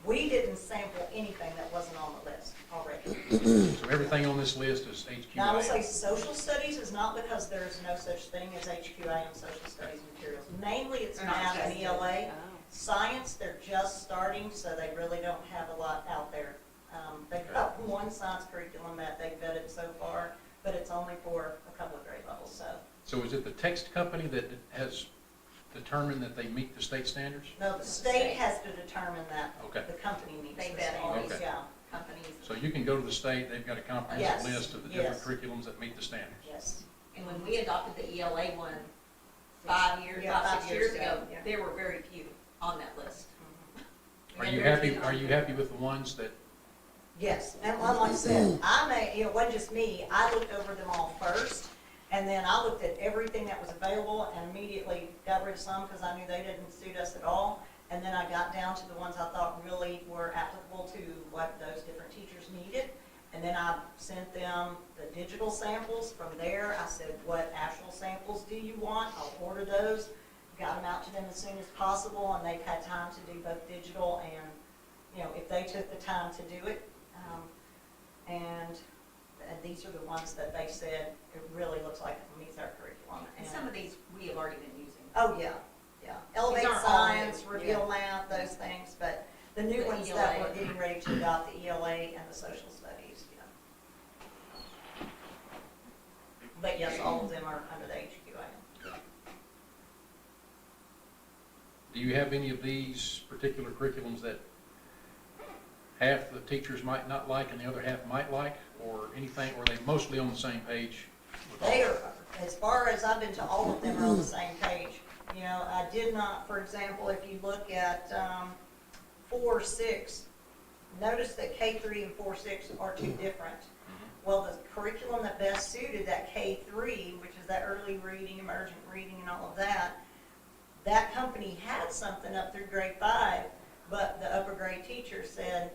we didn't sample anything that wasn't on the list already. So everything on this list is HQIM? Now, I will say social studies is not because there's no such thing as HQIM social studies materials. Mainly it's They're not math and tested. ELA. Oh. Science, they're just starting, so they really don't have a lot out there. They've got one science curriculum that they've vetted so far, but it's only for a couple of grade levels, so. So is it the text company that has determined that they meet the state standards? No, the state has to determine that Okay. the company meets They the vet all standards, these. yeah, companies. So you can go to the state, they've got a comprehensive Yes, list of the different yes. curriculums that meet the standards. yes. And when we adopted the ELA one 5 years, Yeah, 5, 6 years ago, yeah. there were very few on that list. Are you happy with the ones that, Yes, and like I said, it wasn't just me, I looked over them all first, and then I looked at everything that was available and immediately got rid of some because I knew they didn't suit us at all. And then I got down to the ones I thought really were applicable to what those different teachers needed. And then I sent them the digital samples. From there, I said, what actual samples do you want? I'll order those. Got them out to them as soon as possible, and they've had time to do both digital and, you know, if they took the time to do it. And these are the ones that they said, it really looks like it meets our curriculum. And some of these we have already been using. Oh, yeah, yeah. Elevate aren't all new, Science, Reveal Math, those things, but the new The ones that ELA. we're getting ready to adopt, the ELA and the social studies, yeah. But yes, all of them are under the HQIM. do you have any of these particular curriculums that half the teachers might not like and the other half might like, or anything, or are they mostly on the same page with all? They are, as far as I've been to, all of them are on the same page. You know, I did not, for example, if you look at 4-6, notice that K3 and 4-6 are two different. Well, the curriculum that best suited that K3, which is that early reading, emergent reading, and all of that, that company had something up through grade 5, but the upper grade teacher said,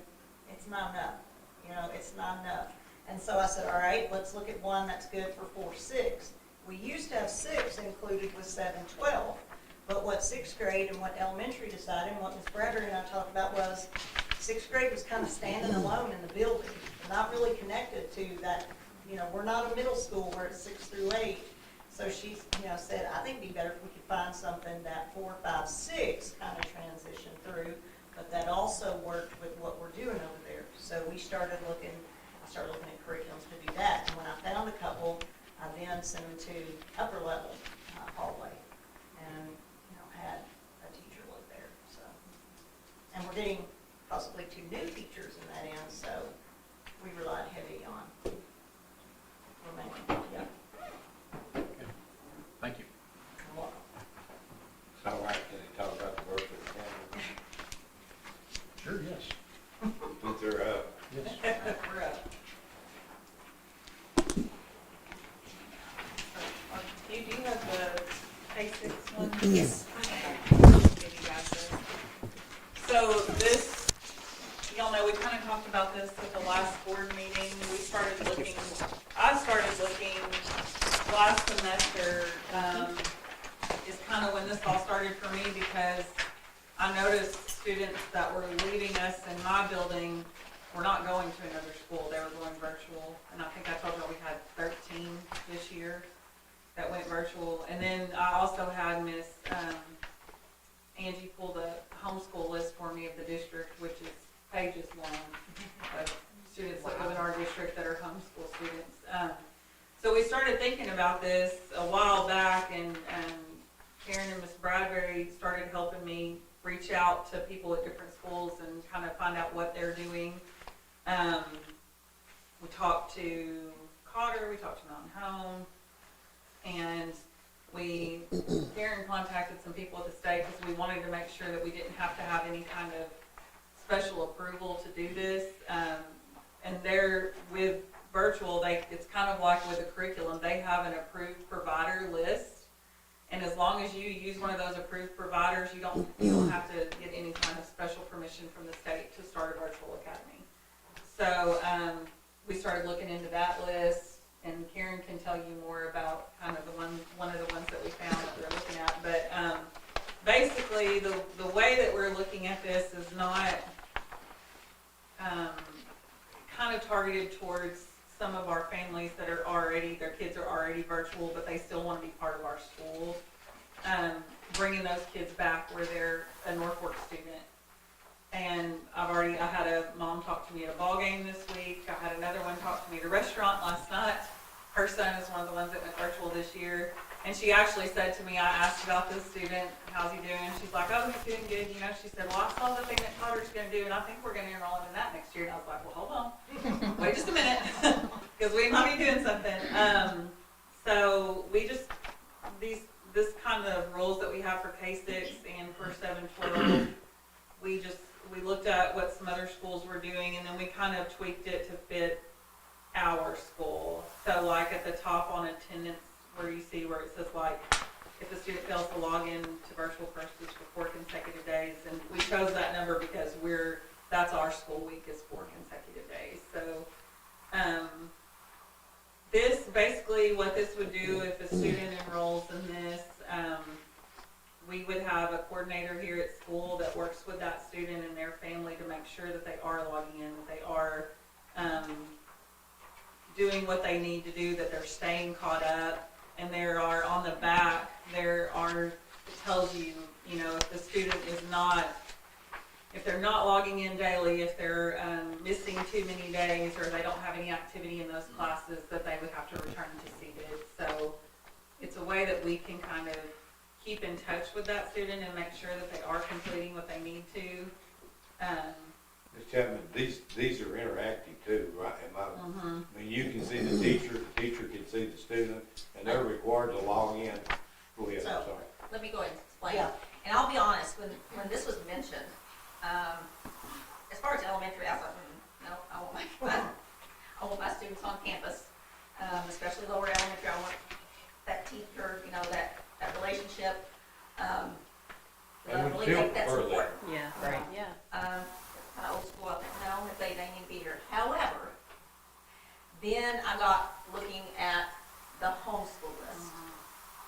it's not enough. You know, it's not enough. And so I said, all right, let's look at one that's good for 4-6. We used to have 6 included with 7-12, but what 6th grade and what elementary decided, and what Ms. Bradbury and I talked about was 6th grade was kind of standing alone in the building, not really connected to that. You know, we're not a middle school where it's 6 through 8. So she, you know, said, I think it'd be better if we could find something that 4, 5, 6 kind of transition through, but that also worked with what we're doing over there. So we started looking, I started looking at curriculums to do that. And when I found a couple, I then sent them to upper level hallway and, you know, had a teacher look there, so. And we're getting possibly 2 new teachers in that end, so we relied heavy on remaining, yeah. Thank you. You're welcome. So, all right, can you talk about the work of the county? Sure, yes. Since they're up. Yes. We're up. Do you have the K6 one? Yes. Give you guys this. So this, y'all know, we kind of talked about this at the last board meeting. We started looking, I started looking last semester, is kind of when this all started for me, because I noticed students that were leaving us in my building were not going to another school. They were going virtual. And I think I told you we had 13 this year that went virtual. And then I also had Miss Angie pull the homeschool list for me of the district, which is pages long of students that live in our district that are homeschool students. So we started thinking about this a while back, and Karen and Miss Bradbury started helping me reach out to people at different schools and kind of find out what they're doing. We talked to Cotter, we talked to Mountain Home, and Karen contacted some people at the state because we wanted to make sure that we didn't have to have any kind of special approval to do this. And they're, with virtual, it's kind of like with a curriculum, they have an approved provider list. And as long as you use one of those approved providers, you don't have to get any kind of special permission from the state to start a virtual academy. So, we started looking into that list, and Karen can tell you more about kind of one of the ones that we found that we're looking at. But, basically, the way that we're looking at this is not, kind of targeted towards some of our families that are already, their kids are already virtual, but they still want to be part of our school. Bringing those kids back where they're a Norfolk student. And I had a mom talk to me at a ball game this week. I had another one talk to me at a restaurant last night. Her son is one of the ones that went virtual this year. And she actually said to me, I asked about this student, how's he doing? She's like, oh, he's doing good. You know, she said, well, I saw the thing that Cotter's going to do, and I think we're going to enroll him in that next year. And I was like, well, hold on. Wait just a minute, because we might be doing something. So we just, this kind of rules that we have for K-6 and for 7-12, we looked at what some other schools were doing, and then we kind of tweaked it to fit our school. So like at the top on attendance, where you see where it says like, if the student fails to log in to virtual courses for 4 consecutive days, and we chose that number because that's our school week is 4 consecutive days. So, this, basically what this would do if a student enrolls in this, we would have a coordinator here at school that works with that student and their family to make sure that they are logging in, that they are, doing what they need to do, that they're staying caught up. And there are, on the back, it tells you, if the student is not, if they're not logging in daily, if they're missing too many days, or they don't have any activity in those classes, that they would have to return to seated. So it's a way that we can kind of keep in touch with that student and make sure that they are completing what they need to. Ms. Chapman, these are interactive too, right? I mean, you can see the teacher can see the student, and they're required to log in. Go ahead, I'm sorry. Let me go ahead and explain. Yeah. And I'll be honest, when this was mentioned, as far as elementary, I thought, no, I want my students on campus, especially lower elementary. I want that teacher, that relationship. And I we really still think that's prefer that. important. Yeah, right. Yeah. Kind of old school, I think, no, if they need to be here. However, then I got looking at the homeschool list.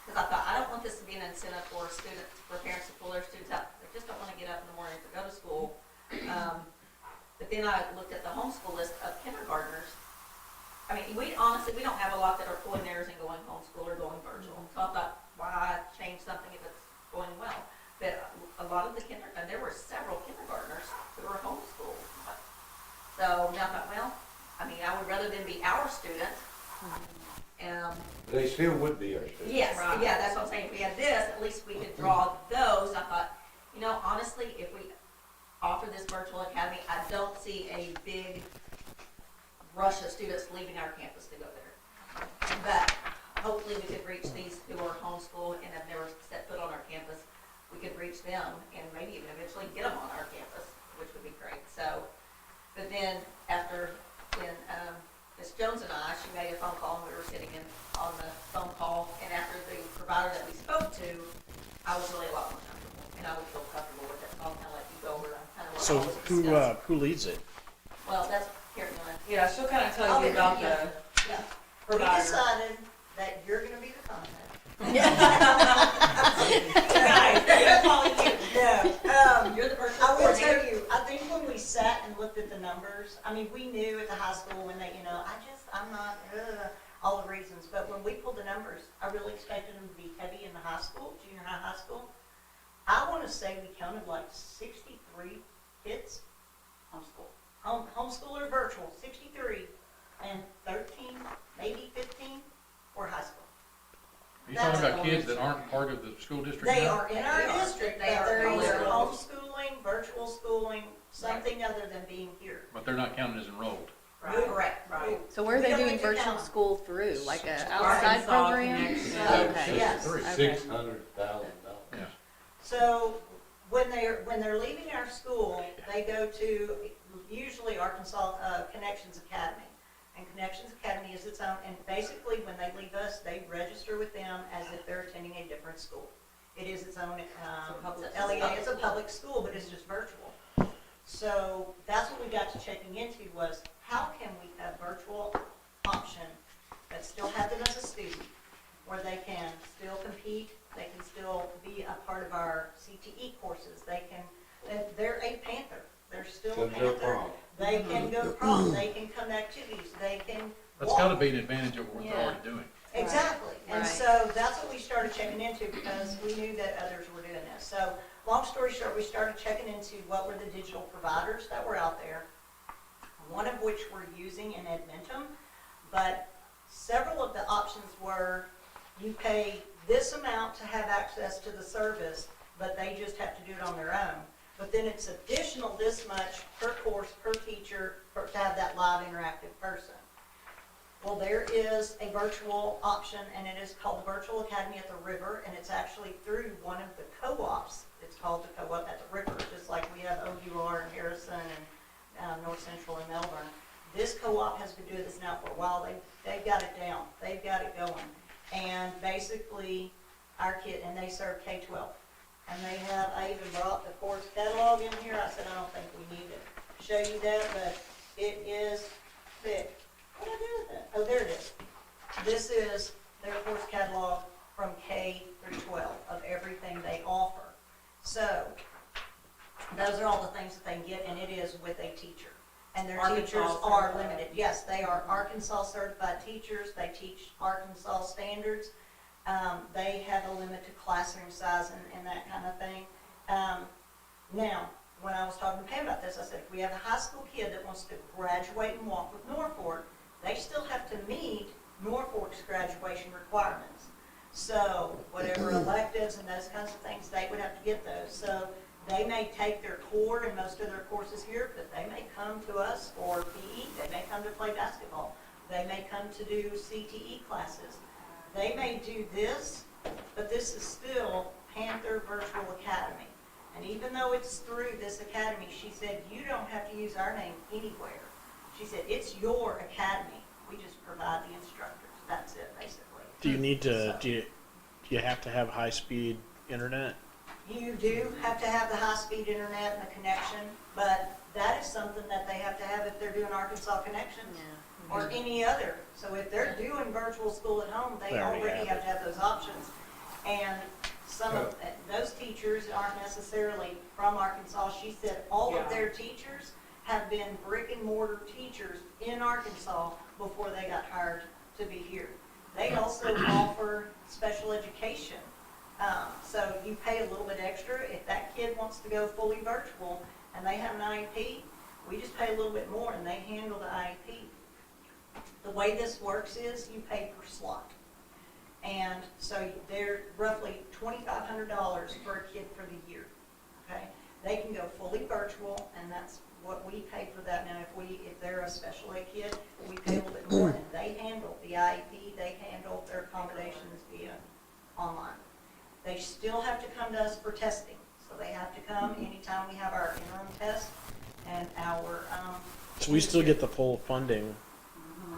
Because I thought, I don't want this to be an incentive for students, for parents to pull their students out. They just don't want to get up in the morning to go to school. But then I looked at the homeschool list of kindergartners. I mean, we don't have a lot that are pulling theirs and going homeschool or going virtual. So I thought, why change something if it's going well? But a lot of the there were several kindergartners who were homeschooled. So now I thought, well, I would rather them be our student. They still would be our students. Yes, Right. yeah, that's what I'm saying. If we had this, at least we could draw those. I thought, honestly, if we offer this virtual academy, I don't see a big rush of students leaving our campus to go there. But hopefully we could reach these who are homeschooled and have never set foot on our campus. We could reach them and maybe even eventually get them on our campus, which would be great. So, but then Ms. Jones and I, she made a phone call and we were sitting on the phone call, and after the provider that we spoke to, I was really a lot more comfortable, and I would feel comfortable with it. So I'll kind of let you go over kind of what So all was discussed. who leads it? Well, that's Karen Miller. Yeah, she'll kind of tell you about the Yeah. We provider. decided that you're gonna be the contact. Guys, they're calling you. No, You're the person. I will tell you, I think when we sat and looked at the numbers, we knew at the high school when they, I'm not, all the reasons, but when we pulled the numbers, I really expected them to be heavy in the high school, junior high school. I wanna say we counted like 63 kids, Homeschool. homeschool or virtual, 63, and 13, maybe 15 were high school. You talking that's, about kids that aren't part of the school district they now? are in our They are. district, They but are they're either homeschooling. homeschooling, virtual schooling, something other than being here. But they're not counted as enrolled. Right, Correct. right. So where are We they don't doing need to virtual count 'em. school through, like a outside Arkansas program? Connection. Okay. Yes. Okay. $600,000. Yeah. So when they're leaving our school, they go to usually Arkansas Connections Academy. And Connections Academy is its own, and basically when they leave us, they register with them as if they're attending a different school. It is its own, LEA, it's a public school, but it's just virtual. So that's what we got to checking into was, how can we have virtual option that still have them as a student, where they can still compete, they can still be a part of our CTE courses, they can, they're a Panther, they're still a Go to their Panther. prom. They can go to prom, they can come to activities, they can That's walk. gotta be an advantage over what they're Yeah. already doing. Exactly, and Right. so that's what we started checking into because we knew that others were doing this. So, long story short, we started checking into what were the digital providers that were out there, one of which we're using in Edmonton, but several of the options were, you pay this amount to have access to the service, but they just have to do it on their own. But then it's additional this much per course, per teacher, to have that live interactive person. Well, there is a virtual option, and it is called the Virtual Academy at the River, and it's actually through one of the co-ops. It's called the Co-op at the River, just like we have OUR in Harrison and North Central in Melbourne. This co-op has been doing this now for a while. They've got it down. They've got it going. And basically, our kid, and they serve K-12. And they have, I even brought the course catalog in here. I said, I don't think we need to show you that, but it is thick. What did I do with it? Oh, there it is. This is their course catalog from K through 12 of everything they offer. So, those are all the things that they can get, and it is with a teacher. And their Arkansas teachers are certified. limited. Yes, they are Arkansas certified teachers. They teach Arkansas standards. They have a limit to classroom size and that kind of thing. Now, when I was talking to Pam about this, I said, if we have a high school kid that wants to graduate and walk with Norfolk, they still have to meet Norfolk's graduation requirements. So whatever electives and those kinds of things, they would have to get those. So they may take their core and most of their courses here, but they may come to us for PE, they may come to play basketball, they may come to do CTE classes. They may do this, but this is still Panther Virtual Academy. And even though it's through this academy, she said, you don't have to use our name anywhere. She said, it's your academy. We just provide the instructors. That's it, basically. Do you need to? So- Do you have to have high speed internet? You do have to have the high-speed internet and the connection, but that is something that they have to have if they're doing Arkansas Connections or any other. So if they're doing virtual school at home, they They already already have have to have those options. And some of, those teachers aren't necessarily from Arkansas. She said all of Yeah. their teachers have been brick and mortar teachers in Arkansas before they got hired to be here. They also offer special education. So you pay a little bit extra. If that kid wants to go fully virtual and they have an IEP, we just pay a little bit more and they handle the IEP. The way this works is you pay per slot. And so they're roughly $2,500 for a kid for the year, okay? They can go fully virtual, and that's what we pay for that. Now, if they're a special ed kid, we pay a little bit more, and they handle the IEP, they handle their accommodations via online. They still have to come to us for testing, so they have to come anytime we have our interim test and our, So we still get the full funding.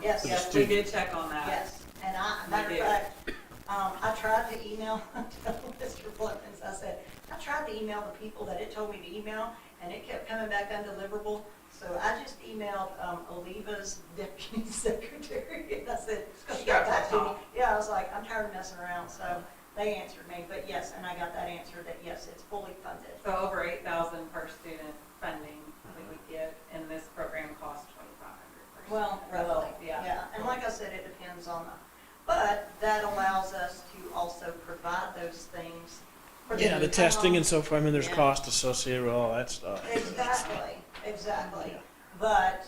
yes. Yes, we did check on that. Yes, and matter We of did. fact, I tried to email, Mr. Flemons, I said, I tried to email the people that it told me to email, and it kept coming back undeliverable. So I just emailed Oliva's deputy secretary, and I said, she got back to me. Yeah, I was like, I'm tired of messing around, so they answered me. But yes, and I got that answer that yes, it's fully funded. So over 8,000 per student funding we would get, and this program costs 2,500 per student. Well, roughly, yeah. And like I said, it depends on but that allows us to also provide those things. for them Yeah, to the come testing home. and so forth. I mean, there's Yeah. cost associated with all that stuff. Exactly. But,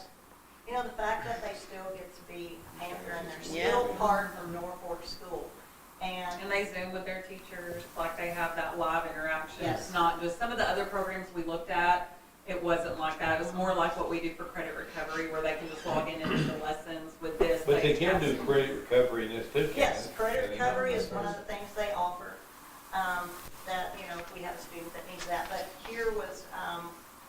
you know, the fact that they still get to be Panther and they're still Yeah. part of Norfolk School. And they Zoom with their teachers, like they have that live interaction. Yes. It's not just, some of the other programs we looked at, it wasn't like that. It was more like what we do for credit recovery, where they can just log in and do the lessons. With this, But they can have do some- credit recovery in this too, can't Yes, they? credit recovery is one of the things they offer, that, you know, if we have a student that needs that. But here was,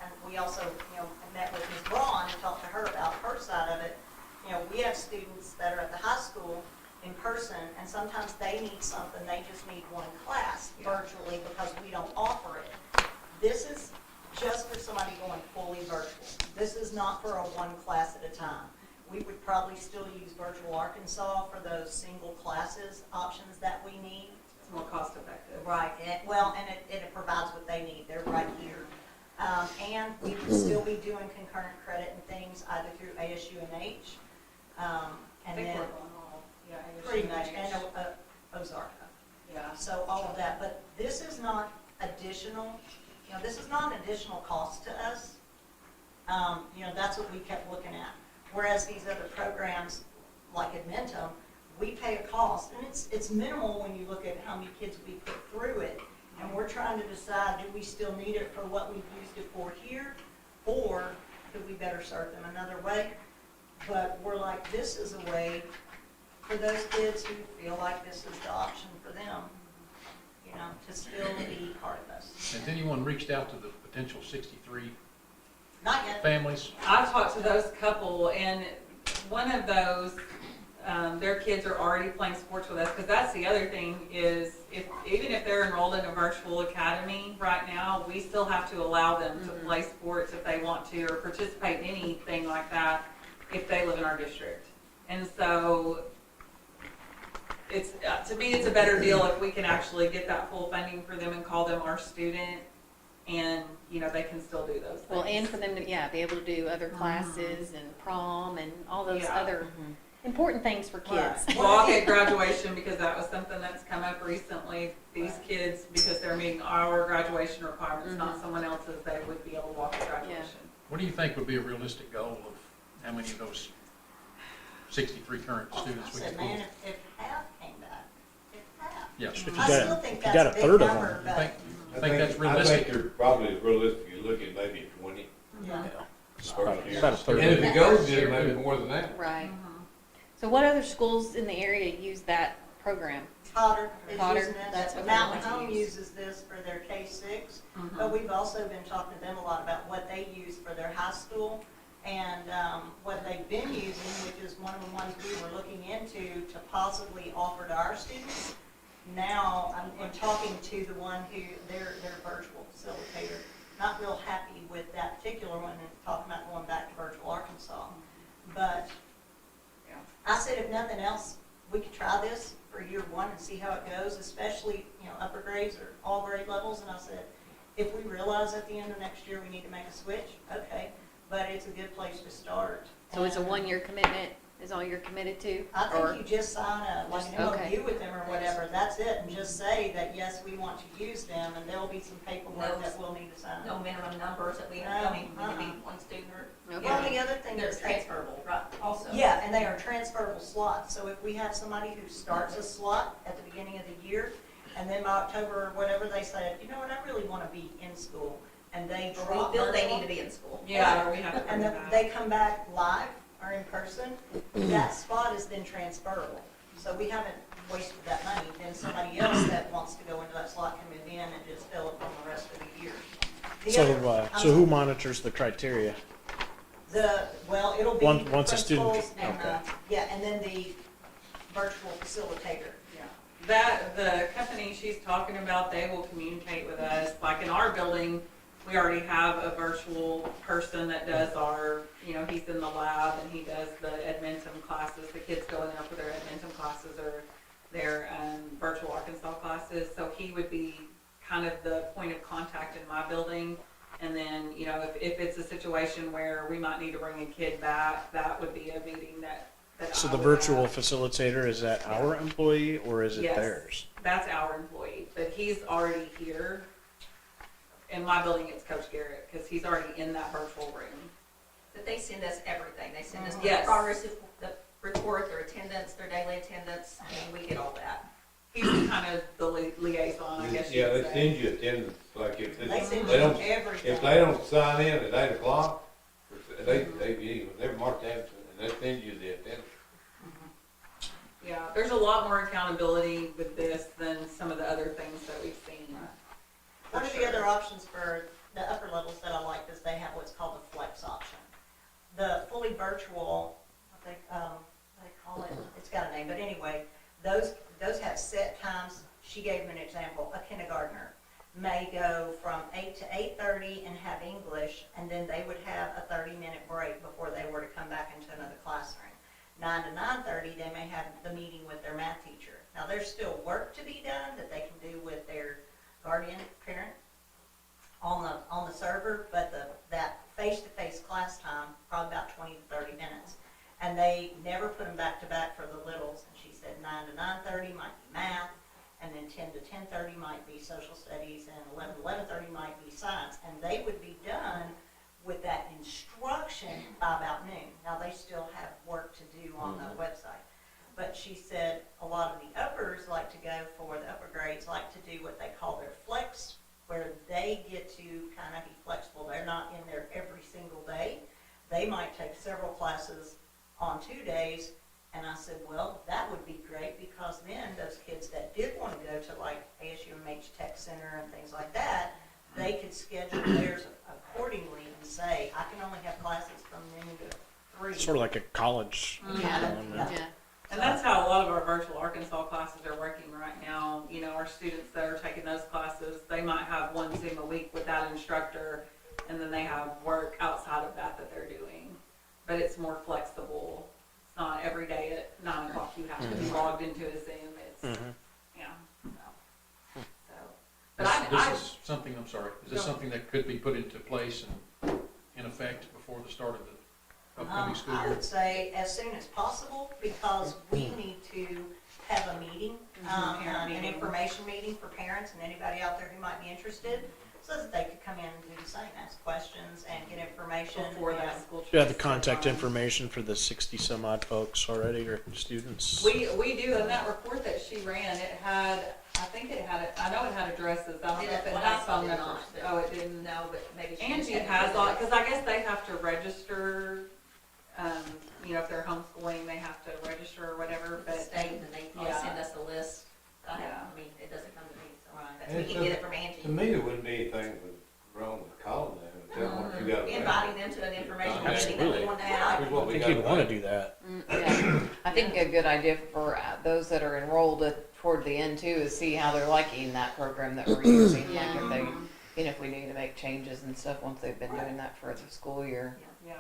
and we also, you know, met with Ms. Braun and talked to her about her side of it. You know, we have students that are at the high school in person, and sometimes they need something, they just need one class virtually because we don't offer it. This is just for somebody going fully virtual. This is not for a one class at a time. We would probably still use Virtual Arkansas for those single classes options that we need. It's more cost effective. Right, and it provides what they need, they're right here. And we would still be doing concurrent credit and things either through ASU and H, I and think then we're going all, yeah. pretty much, and Ozarka. Yeah. So all of that, but this is not additional, you know, this is not an additional cost to us. You know, that's what we kept looking at. Whereas these other programs, like Admentum, we pay a cost, and it's minimal when you look at how many kids we put through it. And we're trying to decide, do we still need it for what we've used it for here, or could we better serve them another way? But we're like, this is a way for those kids who feel like this is the option for them, you know, to still be part of us. Has anyone reached out to the potential 63 Not yet. families? I've talked to those couple, and one of those, their kids are already playing sports with us, because that's the other thing is, even if they're enrolled in a virtual academy right now, we still have to allow them to play sports if they want to, or participate in anything like that if they live in our district. And so, it's, to me, it's a better deal if we can actually get that full funding for them and call them our student, and, you know, they can still do those things. Well, and for them to, yeah, be able to do other classes and prom and all those Yeah. other important things for kids. Right. Walk at graduation, because that was something that's come up recently. These kids, because they're meeting our graduation requirements, not someone else's, they would be able to walk at graduation. What do you think would be a realistic goal of how many of those 63 current I students we said, could man, pull? if half came back, if half. Yes. If you I got- still think if you that's got a a big third of number, them. I but, think, I think that's realistic. I think they're probably realistic, you're looking maybe 20 yeah. first year. About a third. And if it goes, then maybe more than that. Right. So what other schools in the area use that program? Potter is Potter, using that's it, what Mountain they want to Home use. uses this for their K-6, Mhm. but we've also been talking to them a lot about what they use for their high school, and what they've been using, which is one of the ones we were looking into to possibly offer to our students. Now, I'm talking to the one who, their virtual facilitator, not real happy with that particular one, and talking about going back to Virtual Arkansas. But Yeah. I said, if nothing else, we could try this for year one and see how it goes, especially, you know, upper grades or all grade levels. And I said, if we realize at the end of next year we need to make a switch, okay, but it's a good place to start. So it's a And one-year commitment is all you're committed to? I Or- think you just sign like an Okay. MOU with them or whatever, that's it, and just say that, yes, we want to use them, and there'll be some paperwork that we'll need to sign. No minimum numbers that we, I mean, we could be one student or. Okay. Well, the other thing They're is, transferable, right, also. yeah, and they are transferable slots, so if we have somebody who starts a slot at the beginning of the year, and then by October or whatever, they say, you know what, I really want to be in school, and they Or drop. we feel they virtual, need to be in school. Yeah, or we have to bring And them then back. they come back live or in person, that spot is then transferable. So we haven't wasted that money, then somebody else that wants to go into that slot can move in and just fill it from the rest of the year. The So, other- I'm so who monitors the criteria? Well, it'll be the Once a student- principals and, okay. yeah, and then the virtual facilitator. Yeah. That, the company she's talking about, they will communicate with us. Like in our building, we already have a virtual person that does our, you know, he's in the lab and he does the Admentum classes. The kids go in there for their Admentum classes or their virtual Arkansas classes. So he would be kind of the point of contact in my building. And then, you know, if it's a situation where we might need to bring a kid back, that would be a meeting that So I the would virtual have. facilitator, is that our employee or is it Yes. theirs? That's our employee, but he's already here. In my building, it's Coach Garrett, because he's already in that virtual room. But they send us everything, they send us the Yes. progress report, their attendance, their daily attendance, and we get all that. He's kind of the liaison, I guess Yeah, you'd they say. send you attendance, like if They this, send they you don't, everything. if they don't sign in at 8 o'clock, they're marked absent, and they send you the attendance. Yeah, there's a lot more accountability with this than some of the other things that we've seen. One of the other options for the upper levels that I like is they have what's called a flex option. The fully virtual, I think, they call it, it's got a name, but anyway, those have set times. She gave me an example. A kindergartner may go from 8 to 8:30 and have English, and then they would have a 30-minute break before they were to come back into another classroom. 9 to 9:30, they may have the meeting with their math teacher. Now, there's still work to be done that they can do with their guardian parent on the server, but that face-to-face class time, probably about 20 to 30 minutes. And they never put them back to back for the littles. And she said 9 to 9:30 might be math, and then 10 to 10:30 might be social studies, and 11 to 11:30 might be science. And they would be done with that instruction by about noon. Now, they still have work to do on the website. But she said a lot of the uppers like to go for, the upper grades like to do what they call their flex, where they get to kind of be flexible. They're not in there every single day. They might take several classes on 2 days. And I said, well, that would be great, because then those kids that did want to go to like ASUMH Tech Center and things like that, they could schedule theirs accordingly and say, I can only have classes from noon to 3. Sort of like a college. Yeah. Yeah. And that's how a lot of our virtual Arkansas classes are working right now. You know, our students that are taking those classes, they might have one Zoom a week with that instructor, and then they have work outside of that they're doing. But it's more flexible. It's not every day at 9 o'clock you have to be logged into a Zoom. It's, yeah. So, but This is something, I'm sorry, is this something that could be put into place and in effect before the start of the upcoming school I year? would say as soon as possible, because we need to have a meeting, Parent an meeting. information meeting for parents and anybody out there who might be interested, so that they could come in and do the same, ask questions and get information. before and- that school. Do you have the choice contact deadline. information for the 60 some odd folks already, or students? We do, and that report that she ran, it had, I know it had addresses, I don't know if it Well, had I phone did numbers. not. Oh, it didn't? No, but maybe she. Angie just has had all, because I guess they have to register, you know, if they're homeschooling, they have to register or whatever, the but. state, and they Yeah. send us a list. Yeah. I mean, it doesn't come to me, so Right. that's, we And can so- get it from To Angie. me, there wouldn't be anything wrong with calling them and telling them what you got. Inviting them to an information meeting that Absolutely. we want to Here's have. what I we think got. you'd want to do that. Yeah, I think a good idea for those that are enrolled toward the end too is see how they're liking that program that we're using. Like if they, and if we need to make changes and stuff once they've been doing that for the school year. Yeah,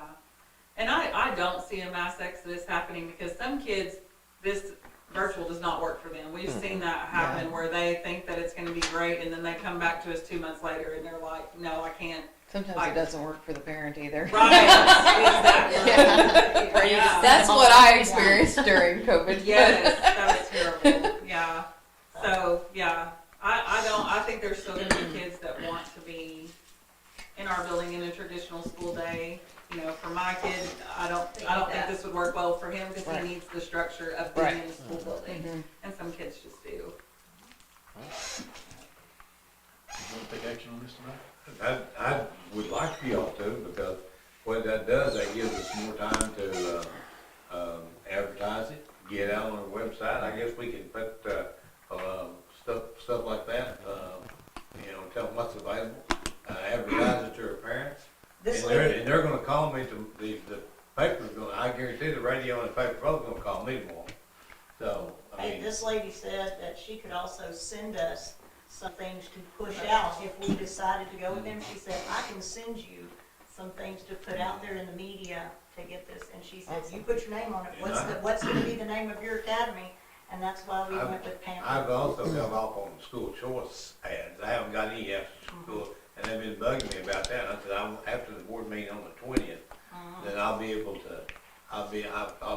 and I don't see a mass exodus happening, because some kids, this virtual does not work for them. We've seen that happen where they think that it's gonna be great, and then they come back to us 2 months later and they're like, no, I can't. Sometimes it doesn't work for the parent either. Right, exactly. Yeah. That's what I experienced during COVID. Yes, that was terrible, yeah. So, yeah, I think there's still gonna be kids that want to be in our building in a traditional school day. You know, for my kid, I don't think this would work well for him, because Right. he needs the structure of being Right. in a school building, Mhm. and some kids just do. You want to take action on this tonight? I would like for y'all to, because what that does, that gives us more time to, advertise it, get out on our website. I guess we can put, stuff like that, you know, tell them what's available, advertise it to our parents. This And lady, they're gonna call me to, the paper's gonna, I guarantee the radio and the paper both gonna call me tomorrow. So, I hey, mean, this lady said that she could also send us some things to push out if we decided to go with them. She said, I can send you some things to put out there in the media to get this. And she said, you put your name on it. What's gonna be the name of your academy? And that's why we went with Pam. I've also got off on school choice ads. I haven't got any after school, and they've been bugging me about that. I said, after the board meeting on the 20th, then I'll be able to, I'll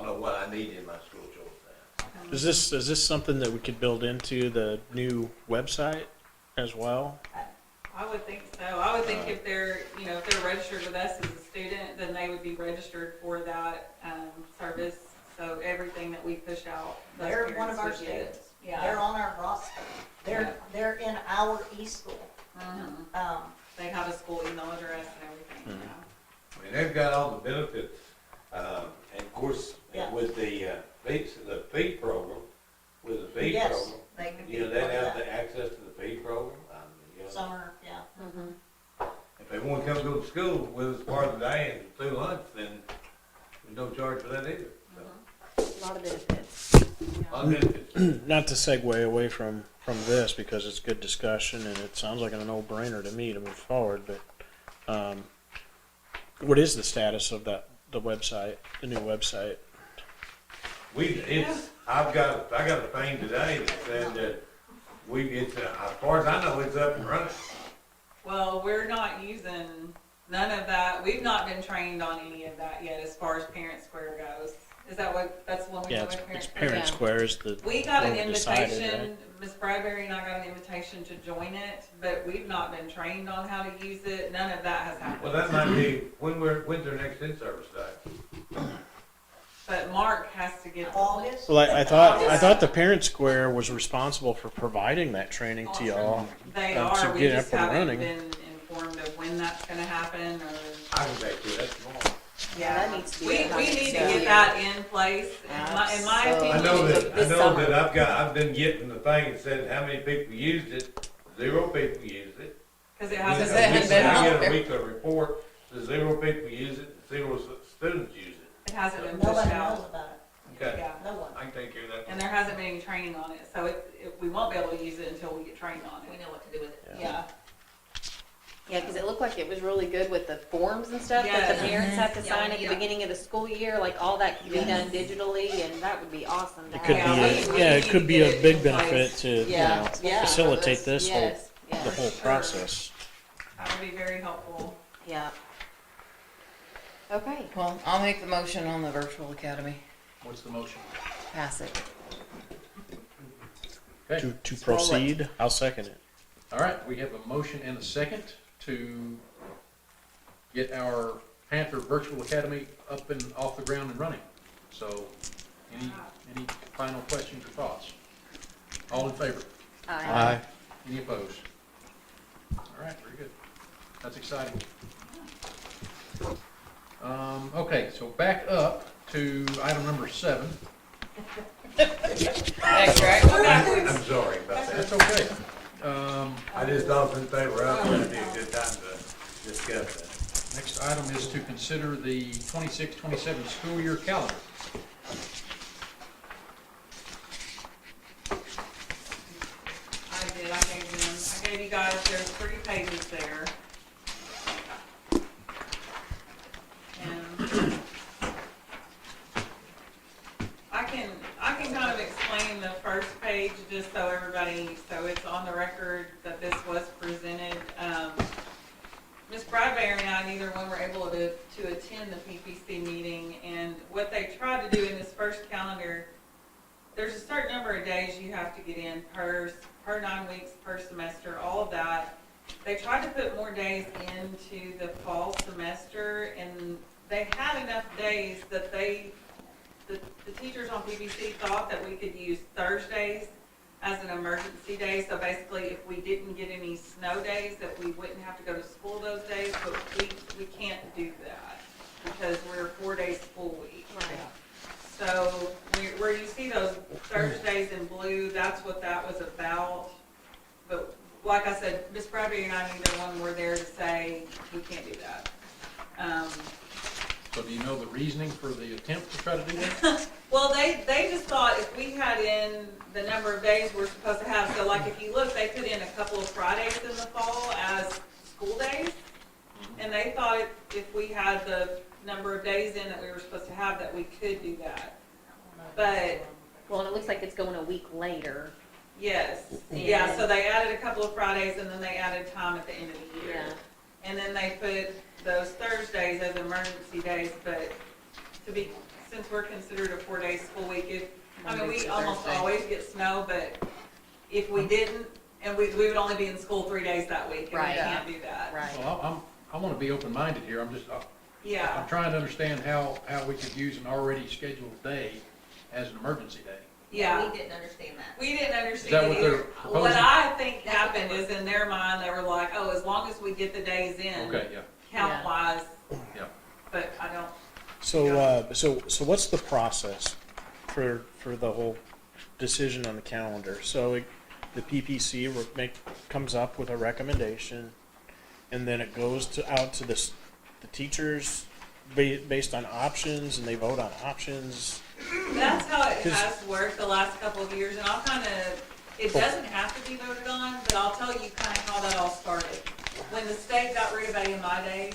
know what I need in my school choice ad. Is this something that we could build into the new website as well? I would think so. I would think if they're, you know, if they're registered with us as a student, then they would be registered for that, service. So everything that we push out, those They're one parents of our would get. students. Yeah. They're on our roster. our eSchool. Mhm. They have a school email address and everything, yeah. I mean, they've got all the benefits, and of course, Yeah. with the feed program, Yes, they could be you know, part they'd of have that. the access to the feed program, you know. Summer, yeah. If they wanna come go to school with us part of the day and through lunch, then there's no charge for that either, so. A lot of benefits. A lot of benefits. Not to segue away from this because it's good discussion and it sounds like a no-brainer to me to move forward, but what is the status of the website, the new website? I got a thing today that said that as far as I know, it's up and running. Well, we're not using none of that. We've not been trained on any of that yet as far as Parent Square goes. Is that that's the one we Yeah, know it's with Parent Square? Parent Yeah. Square is the We got an one we decided, invitation, Miss Bradbury and I got an invitation to join it, but we've not been trained on how to use it. None of that has happened. Well, that might be, when's their next in-service day? But Mark has to get. August? Well, I thought the Parent Square was responsible for providing that training to y'all. They to are, we get just up and haven't running. been informed of when that's gonna happen or. I can bet you that tomorrow. Yeah, that needs to be. We done need to next get year. that in place, in my Absolutely. opinion. This summer. I've been getting the thing that said how many people used it, 0 people used it. Cause it Because hasn't they hadn't been been I pushed out out. get a there. weekly report, says 0 people use it, 0 students use it. It hasn't been pushed Nobody knows out. about Okay, Yeah, it, no one. I can take care of that. and there hasn't been any training on it, so we won't be able to use it until we get trained on We it. know what to do with it. Yeah. Yeah, because it looked like it was really good with the forms and stuff that Yes. the parents have to Yeah, sign at the yeah. beginning of the school year, like all that could be done digitally, and that would be awesome to It could have. be, it could be a big benefit to, Yeah, yeah. facilitate this whole, Yes, the yes, whole Sure. process. That would be very helpful. yeah. Okay, Well, I'll make the motion on the virtual academy. What's the motion? Pass it. Okay, To roll it. proceed, I'll second it. all right, we have a motion and a second to get our Panther Virtual Academy up and off the ground and running. So, any final questions or thoughts? All in favor? aye. Any opposed? All right, very good. That's exciting. Okay, so back up to item number 7. Thanks, Greg. I'm sorry about that. That's okay. I just thought since they were up, it'd be a good time to discuss that. Next item is to consider the 26-27 school year calendar. I gave you guys, there's 3 pages there. And I can kind of explain the first page just so everybody, so it's on the record that this was presented. Ms. Bradbury and I, neither one were able to attend the PPC meeting, and what they tried to do in this first calendar, there's a certain number of days you have to get in per 9 weeks, per semester, all of that. They tried to put more days into the fall semester, and they had enough days that the teachers on PBC thought that we could use Thursdays as an emergency day. So basically, if we didn't get any snow days, that we wouldn't have to go to school those days, but we can't do that because we're a 4-day school week. Right. So where you see those Thursdays in blue, that's what that was about. But like I said, Ms. Bradbury and I, neither one were there to say, we can't do that. So do you know the reasoning for the attempt to try to do that? Well, they just thought if we had in the number of days we're supposed to have, so like if you look, they put in a couple of Fridays in the fall as school days. And they thought if we had the number of days in that we were supposed to have, that we could do that. But Well, and it looks like it's going a week later. yes, yeah, so they added a couple of Fridays and then they added time at the end of the year. Yeah. And then they put those Thursdays as emergency days, but since we're considered a 4-day school week, Monday we to almost Thursday. always get snow, but if we didn't, and we would only be in school 3 days that week, and we Right. can't do that. Right. Well, I want to be open-minded here. I'm Yeah, trying to understand how we could use an already scheduled day as an emergency day. yeah. We didn't understand that. We didn't that understand what either. they're What proposing? I think happened is in their mind, they were like, oh, as long as we get the days in, Okay, yeah. count wise. Yeah. But I don't, So what's the process for the whole decision on the calendar? So the PPC comes up with a recommendation, and then it goes out to the teachers based on options, and they vote on options. that's how it 'Cause- has worked the last couple of years, and I'll kind of, it doesn't have to be voted on, but I'll tell you kind of how that all started. When the state got rid of AMI days,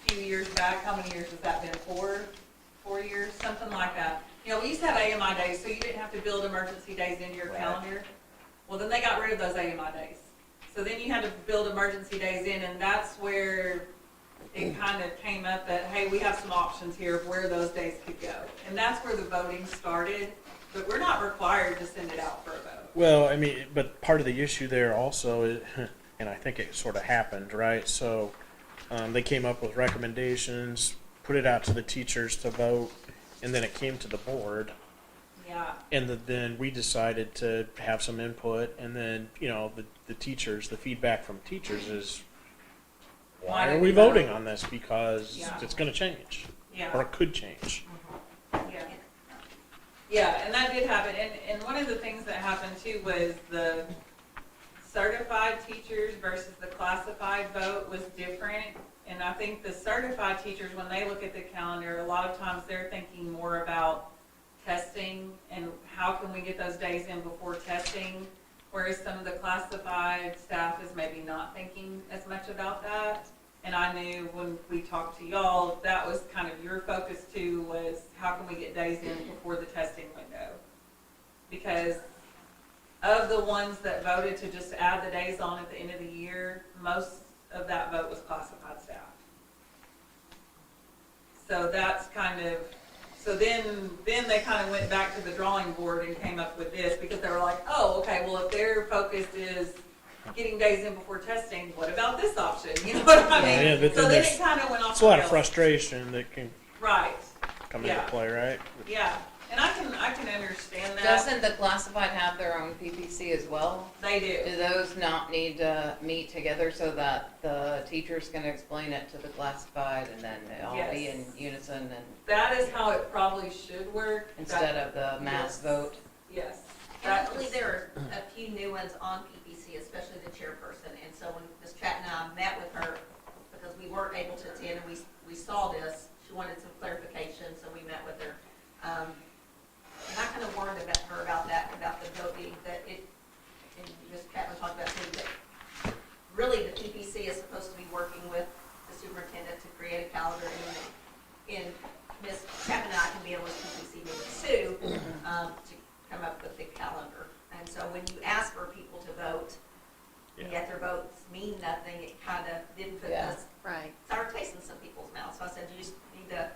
a few years back, how many years has that been? 4 years, something like that. You know, we used to have AMI days, so you didn't have to build emergency days into your calendar. Well, then they got rid of those AMI days. So then you had to build emergency days in, and that's where it kind of came up that, hey, we have some options here of where those days could go. And that's where the voting started, but we're not required to send it out for a vote. Well, I mean, but part of the issue there also is, and I think it sort of happened, right? So they came up with recommendations, put it out to the teachers to vote, and then it came to the board. Yeah, And then we decided to have some input, and then, the teachers, the feedback from teachers is, why are we voting on this? Because Yeah. it's gonna change, yeah. or it could change. Yeah. Yeah, and that did happen, and one of the things that happened too was the certified teachers versus the classified vote was different. And I think the certified teachers, when they look at the calendar, a lot of times they're thinking more about testing and how can we get those days in before testing, whereas some of the classified staff is maybe not thinking as much about that. And I knew when we talked to y'all, that was kind of your focus too, was how can we get days in before the testing window? Because of the ones that voted to just add the days on at the end of the year, most of that vote was classified staff. So that's kind of, so then they kind of went back to the drawing board and came up with this, because they were like, oh, okay, well, if their focus is getting days in before testing, what about this option? You know what I mean? Yeah, but So then then there's- it kind of went off It's the a lot of rails. frustration that can Right, come into Yeah. play, right? yeah, and I can understand that. Doesn't the classified have their own PPC as well? They do. Do those not need to meet together so that the teacher's gonna explain it to the classified and then it all be in Yes. unison and That is how it probably should work. instead of the mass Yes. vote? Yes. And I That believe is- there are a few new ones on PPC, especially the chairperson, and so when Ms. Chapman and I met with her, because we weren't able to attend and we saw this, she wanted some clarification, so we met with her. And I kind of warned her about that, about the voting, that it, and Ms. Chapman talked about too, that really the PPC is supposed to be working with the superintendent to create a calendar, and Ms. Chapman and I can be able to PPC meetings too, to come up with the calendar. And so when you ask for people to vote, and yet their votes mean nothing, it kind of didn't put Yeah. us Right. sour taste in some people's mouths. So I said, you just need to,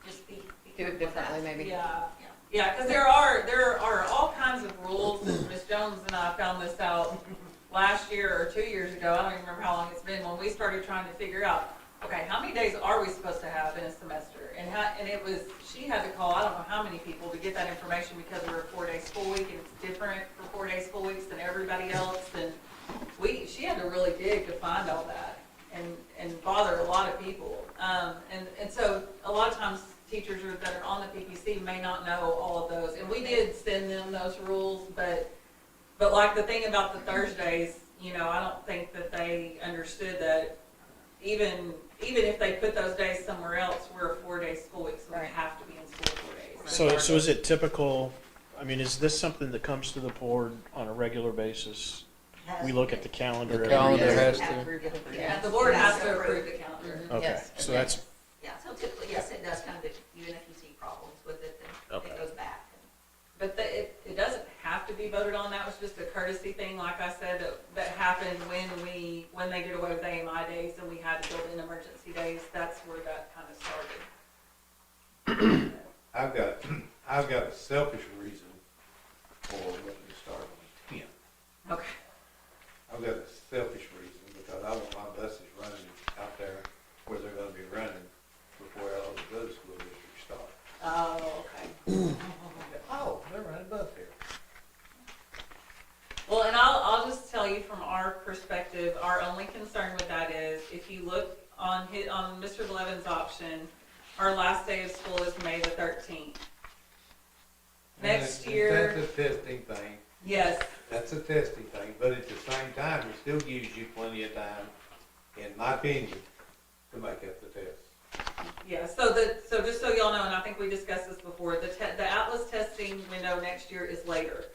just be Do careful it with that. differently maybe? Yeah, yeah, because there are all kinds of rules, and Ms. Jones and I found this out last year or 2 years ago, I don't even remember how long it's been, when we started trying to figure out, okay, how many days are we supposed to have in a semester? And it was, she had to call, I don't know how many people to get that information, because we're a 4-day school week, and it's different for 4-day school weeks than everybody else, and she had to really dig to find all that, and bother a lot of people. And so a lot of times teachers that are on the PPC may not know all of those, and we did send them those rules, but like the thing about the Thursdays, I don't think that they understood that even if they put those days somewhere else, we're a 4-day school week, so we Right. have to be in school 4 days. So is it typical, I mean, is this something that comes to the board on a regular basis? We look at the calendar. The every calendar year? has Have to. approve it every Yeah, year. the board has to approve the calendar. Okay, Yes. so that's, Yeah, so typically, yes, it does kind of, even if you see problems with it, then Okay. it goes back. But it doesn't have to be voted on, that was just a courtesy thing, like I said, that happened when they did away with AMI days and we had to build in emergency days, that's where that kind of started. I've got a selfish reason for wanting to start on the 10th. Okay. I've got a selfish reason, because I want my buses running out there where they're gonna be running before all the other school districts start. Oh, okay. Oh, they're running bus here. Well, and I'll just tell you from our perspective, our only concern with that is, if you look on Mr. Levin's option, our last day of school is May the 13th. Next year, That's a testing thing, yes, that's a testing thing, but at the same time, it still gives you plenty of time, in my opinion, to make up the test. yeah, so just so y'all know, and I think we discussed this before, the Atlas testing window next year is later.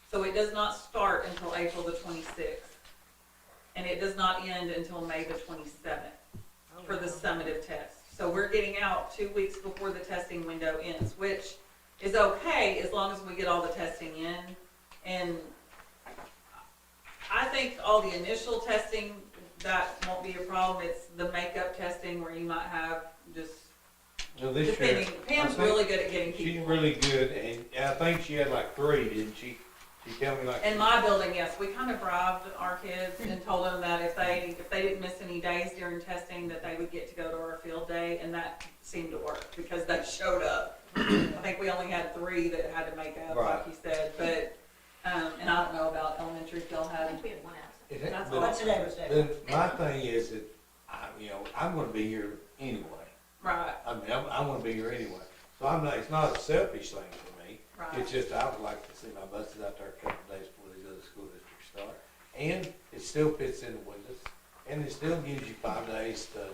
So it does not start until April the 26th. And it does not end until May the 27th for the summative test. So we're getting out 2 weeks before the testing window ends, which is okay as long as we get all the testing in. And I think all the initial testing, that won't be a problem. It's the makeup testing where you might have just, Now, this year, depending, Pam's really good at getting she's people. really good, and I think she had like 3, didn't she? She tell me like. In my building, yes, we kind of bribed our kids and told them that if they didn't miss any days during testing, that they would get to go to our field day, and that seemed to work because they showed up. I think we only had 3 that had to make up, like Right. you said, but, and I don't know about elementary, if y'all I had. think we had one absent. It- That's but- What today was that? But my thing is that, I'm gonna be here anyway. Right, I mean, I'm gonna be here anyway. So I'm not, it's not a selfish thing for me. right. It's just I would like to see my buses out there a couple of days before these other school districts start. And it still fits in the windows, and it still gives you 5 days to,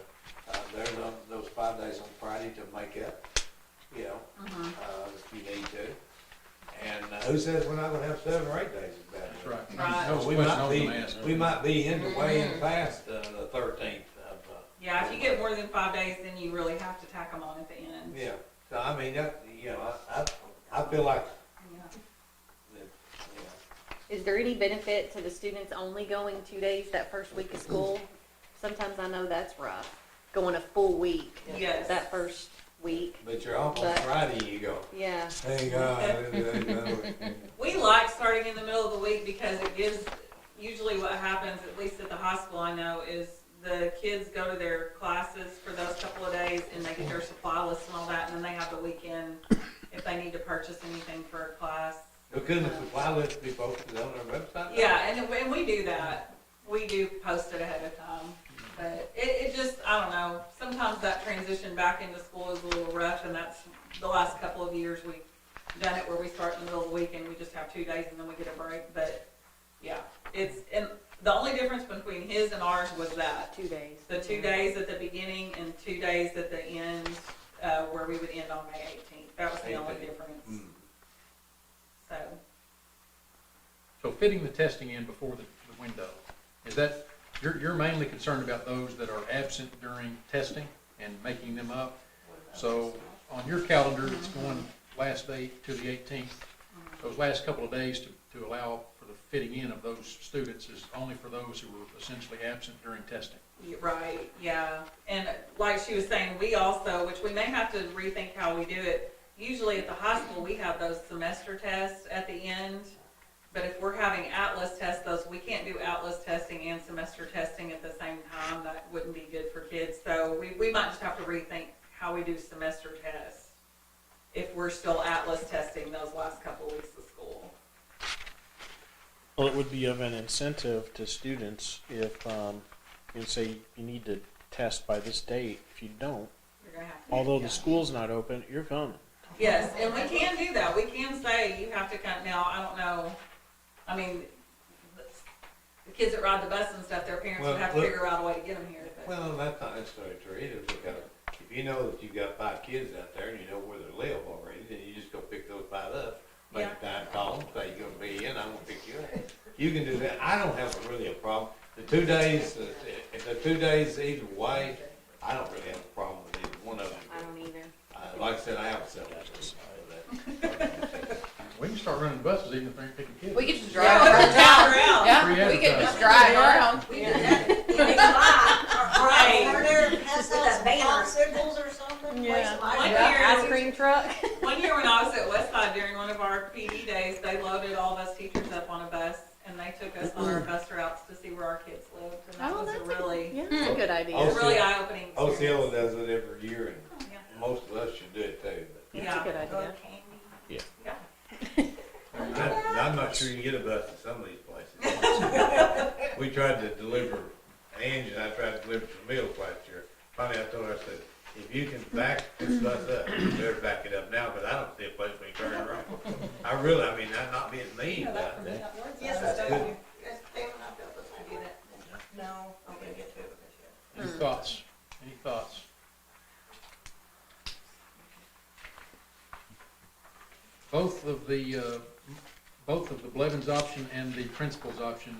those 5 days on Friday to make up, Mhm. if you need to. And who says we're not gonna have 7 or 8 days of bad That's weather? right. Right. That was the We question I might was be, gonna ask. we might be way in past the 13th of, Yeah, if you get more than 5 days, then you really have to tack them on at the end. yeah. So I mean, I feel like, Yeah. Is there any benefit to the students only going 2 days that first week of school? Sometimes I know that's rough, going a full week Yes. that first week. but you're off on But- Friday, you go, Yeah. thank God. We like starting in the middle of the week because it gives, usually what happens, at least at the hospital I know, is the kids go to their classes for those couple of days and they get their supply list and all that, and then they have the weekend if they need to purchase anything for a class. Couldn't the supply list be posted on our website? Yeah, and we do that. We do post it ahead of time. But it just, I don't know, sometimes that transition back into school is a little rough, and that's the last couple of years we've done it where we start in the middle of the week and we just have 2 days and then we get a break. But yeah, and the only difference between his and ours was that. 2 days. The 2 days at the beginning and 2 days at the end, where we would end on May 18th. That was the only 18th. difference. Mm. So, So fitting the testing in before the window, is that, you're mainly concerned about those that are absent during testing and making them up? So on your calendar, it's going last day to the 18th. Those last couple of days to allow for the fitting in of those students is only for those who were essentially absent during testing. right, yeah. And like she was saying, we also, which we may have to rethink how we do it, usually at the hospital, we have those semester tests at the end. But if we're having Atlas test those, we can't do Atlas testing and semester testing at the same time. That wouldn't be good for kids. So we might just have to rethink how we do semester tests if we're still Atlas testing those last couple weeks of school. Well, it would be of an incentive to students if, you say you need to test by this date. If you don't, You're gonna have to. although the school's not open, you're coming. Yes, and we can do that. We can say you have to come. Now, I don't know. I mean, the kids that ride the bus and stuff, their parents would Well, have to look- figure out a way to get them here. But Well, that's not necessarily true either, because if you know that you've got 5 kids out there and you know where they live already, then you just go pick those 5 up, make Yeah. a time call them, say you're gonna be in, I'm gonna pick you up. You can do that. I don't have really a problem. The 2 days, if the 2 days either way, I don't really have a problem with either one of them. I don't either. Like I said, I have a selfish reason for that. We can start running buses even if they ain't picking kids. We could just Yeah, drive we around could drive town. around. Yeah, Free we could advertising. just drive around. We did that in July. Right. Or there has With those a banner. popsicles or something, place Yeah. them One out. year- Ice cream truck. One year when I was at Westside during one of our PD days, they loaded all of us teachers up on a bus and they took us on our bus routes to see where our kids lived. And that Oh, was a that's really, Yeah, that's a good idea. Oh, really eye-opening Osceola experience. does it every year, and Yeah. most of us should do it too, but That's a good idea. Candy. Yeah. Yeah. I'm not sure you can get a bus in some of these places. We tried to deliver, Angie and I tried to deliver some meals last year. Finally, I told her, I said, if you can back this bus up, you better back it up now, because I don't see a place we can turn around. I really, I mean, I'm not being mean, but Yes, That's I good. do. You guys stay on up, let's do that. No, I'm gonna get to it with you. Any thoughts? Any thoughts? Both of the Blevins option and the principal's option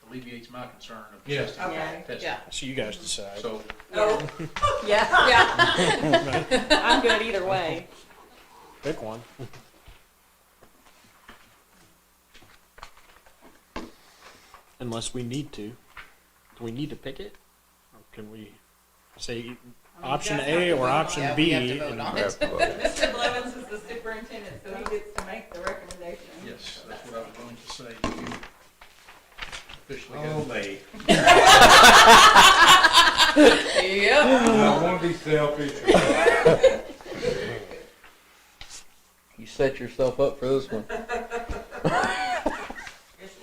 alleviates my concern of Yes. testing. Okay. Testing. Yeah. So you guys decide. So, Oh, Yeah, I'm good either way. Pick one. Unless we need to. Do we need to pick it? Or can we say option guys A have to or vote on option Yeah, B? we have to vote and- on We have it. to vote. Mr. Blevins is the superintendent, so he gets to make the recommendation. yes, that's what I was going to say. You officially oh got me. Yep. I don't want to be selfish. You set yourself up for this one. Just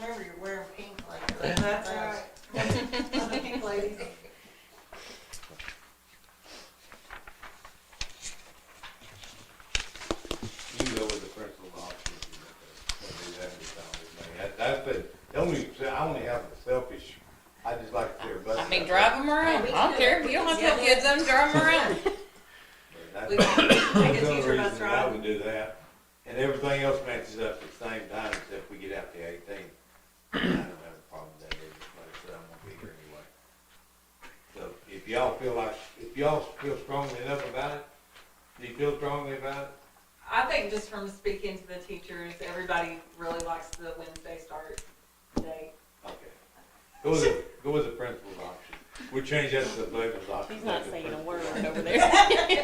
remember, you're wearing pink like that. That's right. Pink ladies. You can go with the principal's option. That's the only, I only have the selfish, I just like to hear about. I mean, drive them around. I don't care. You don't have to have kids on them, drive them around. We can take a That's the only teacher bus reason I ride. would do that. And everything else matches up at the same time, except we get out to 18. I don't have a problem with that, either. Like I said, I'm gonna be here anyway. So if y'all feel strongly enough about it, do you feel strongly about it? I think just from speaking to the teachers, everybody really likes the Wednesday start date. Okay. Go with the principal's option. We'll change that to the Blevins option. He's not The saying a principal's word option. over there.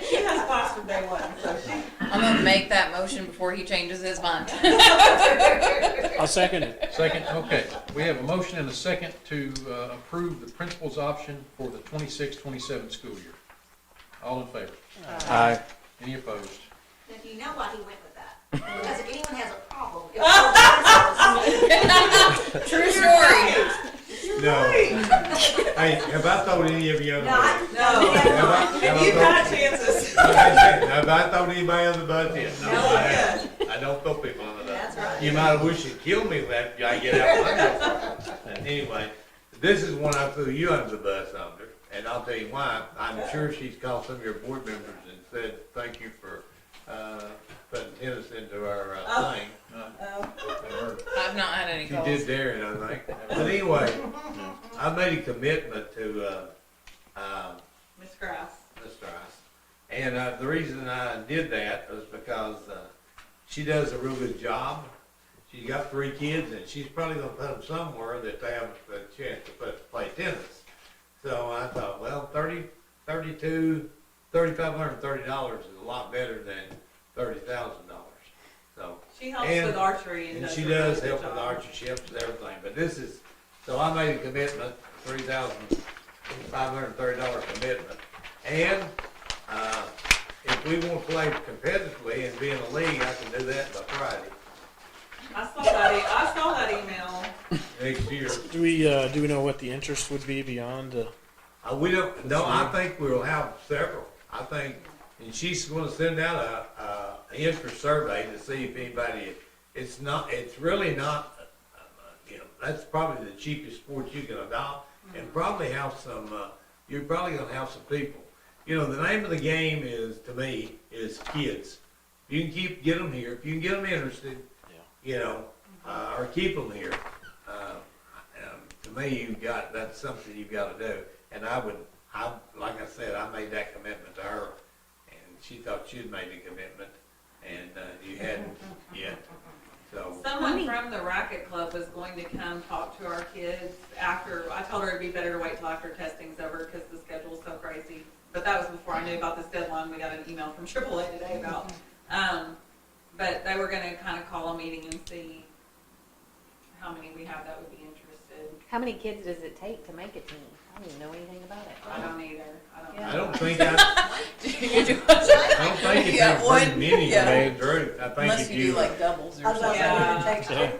She has class from day one, so she. I'm gonna make that motion before he changes his mind. I'll second it. second, okay. We have a motion and a second to approve the principal's option for the 26-27 school year. All in favor? Aye. Any opposed? Now, do you know why he went with that? Because if anyone has a problem, it's True story. No. Hey, have I told any of you other? No, I- buddies? No, Have I and you've told- had chances. Have I told anybody on the bus yet? No, No, I haven't. I don't throw people on the bus. That's right. You might have wished you'd killed me after I get out my bus. Anyway, this is one I threw you under the bus under, and I'll tell you why. I'm sure she's called some of your board members and said, thank you for, putting tennis into our, thing. I've not had any She calls. did Darren, I think. But anyway, I made a commitment to, Miss Grass. Mr. Rice. And the reason I did that was because she does a real good job. She's got 3 kids, and she's probably going to put them somewhere that they have a chance to play tennis. So I thought, well, $3,530 is a lot better than $30,000. So, She helps And- with archery and and does she a really does good help with job. archery, she helps with everything. But this is, so I made a commitment, $3,530 commitment. And if we want to play competitively and be in a league, I can do that by Friday I saw that email. next year. Do we know what the interest would be beyond? We don't, no, I think we'll have several. I think, and she's gonna send out a interest survey to see if anybody, it's really not, that's probably the cheapest sport you can adopt, and probably have some, you're probably gonna have some people. The name of the game is, to me, is kids. You can get them here, if you can get them interested, or keep them here, to me, that's something you've gotta do. And like I said, I made that commitment to her, and she thought she'd made the commitment, and you hadn't yet, so. Someone from the racket club was going to come talk to our kids after, I told her it'd be better to wait till after testing's over because the schedule's so crazy. But that was before I knew about this deadline. We got an email from AAA today about, but they were gonna kind of call a meeting and see how many we have that would be interested. How many kids does it take to make a team? I don't even know anything about it. I don't either. I don't know. I don't think it Yeah, takes one- very many to yeah. make it through. I think Unless if you do like doubles I or was about to something. say, it takes Yeah.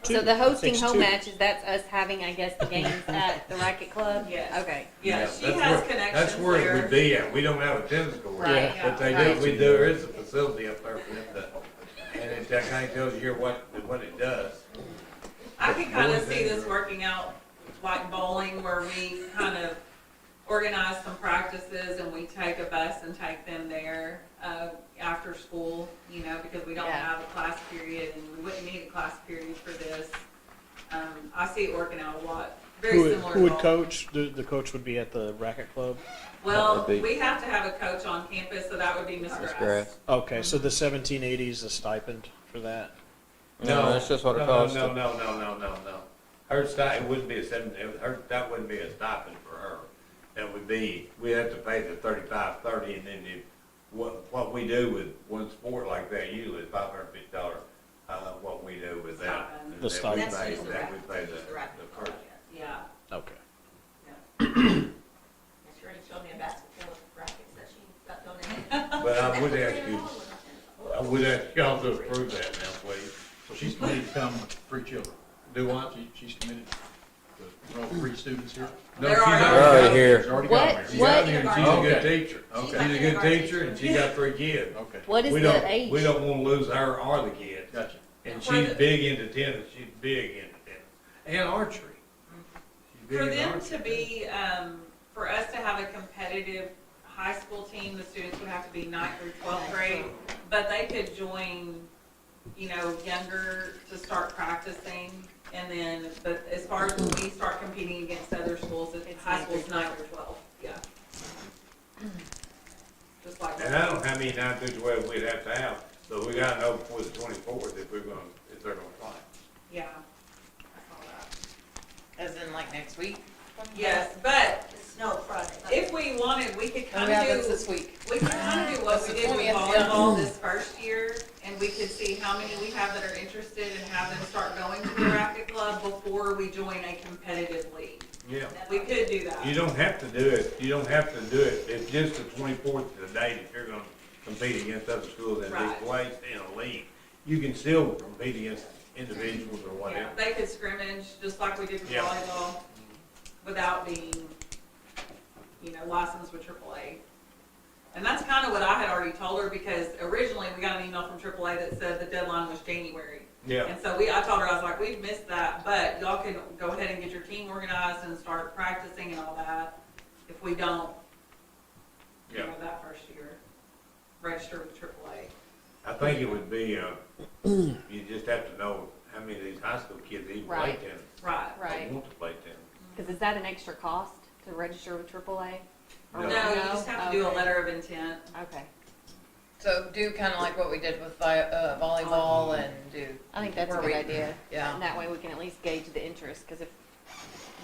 two. So the hosting Takes home two. matches, that's us having, I guess, the games at the racket club? Yes. Okay. Yeah, she that's has where- connections That's where it there. would be at. We don't have a tennis court. Right. But they Right. do, there is a facility up there for them to, and it, that kinda tells you here what it does. I can kind of see this working out like bowling, where we kind of organize some practices and we take a bus and take them there after school, you know, because we don't Yeah. have a class period and we wouldn't need a class period for this. I see it working out a lot, very similar to Who would bowling. coach? The coach would be at the racket club. Well, That would be- we have to have a coach on campus, so that would be Ms. Ms. Grass. Grass. Okay, so the 1780 is a stipend for that. No, that's just what it No, costs. No. Her it wouldn't be that wouldn't be a stipend for her. That would be, we have to pay the $35.30, and then what we do with one sport like that usually is $550, what we do with that. Stipend. And The that we stipend. pay- That's just the that we racket, pay just the racket the club, person. yes. Yeah. Okay. She already showed me a basket full of rackets that she got donated. But I would ask you, y'all to approve that now, please. So she's committed to come 3 children. Do what? She's committed to enroll 3 students here. No, They're she's already- already got here. She's already What- got them She's here. out here, and she's a good Okay. teacher. Okay. She's a good teacher, and she got 3 kids. Okay, What is We the don't, age? we don't wanna lose her or the kids. gotcha. And For she's the- big into tennis, she's big into tennis, and archery. She's big For into them archery. to be, for us to have a competitive high school team, the students would have to be 9th through 12th grade, but they could join, you know, younger to start practicing. And then, but as far as when we start competing against other schools, It's high 9th school's through 9th through 12th, yeah. Just like And I don't know how many 9 through 12 we'd have to have, but we gotta know before the 24th if they're gonna play. Yeah. I saw that. As in like next week? Yes, but It's no Friday. if we wanted, we could What kind of happens do. this week? We can kind of do what That's we the did with 20th, yeah. volleyball this first year, and we could see how many we have that are interested and have them start going to the racket club before we join a competitive league. Yeah. We could do that. You don't have to do it, it's just the 24th is the date if you're gonna compete against other schools and be Right. placed in a league. You can still compete against individuals or Yeah, whatever. they could scrimmage, just like we did with Yeah. volleyball, without being, you know, licensed with AAA. And that's kind of what I had already told her, because originally we got an email from AAA that said the deadline was January. Yeah. And so I told her, I was like, we've missed that, but y'all can go ahead and get your team organized and start practicing and all that, if we don't, you Yeah. know, that first year, register with AAA. I think it would be, you just have to know how many of these high school kids even play Right. tennis. Right. Or Right. want to play tennis. Because is that an extra cost to register with AAA? Or No. No, you just have to do a Okay. letter of intent. Okay. So do kind of like what we did with volleyball and do. I think that's a where good we- idea. Yeah. And that way we can at least gauge the interest, because if,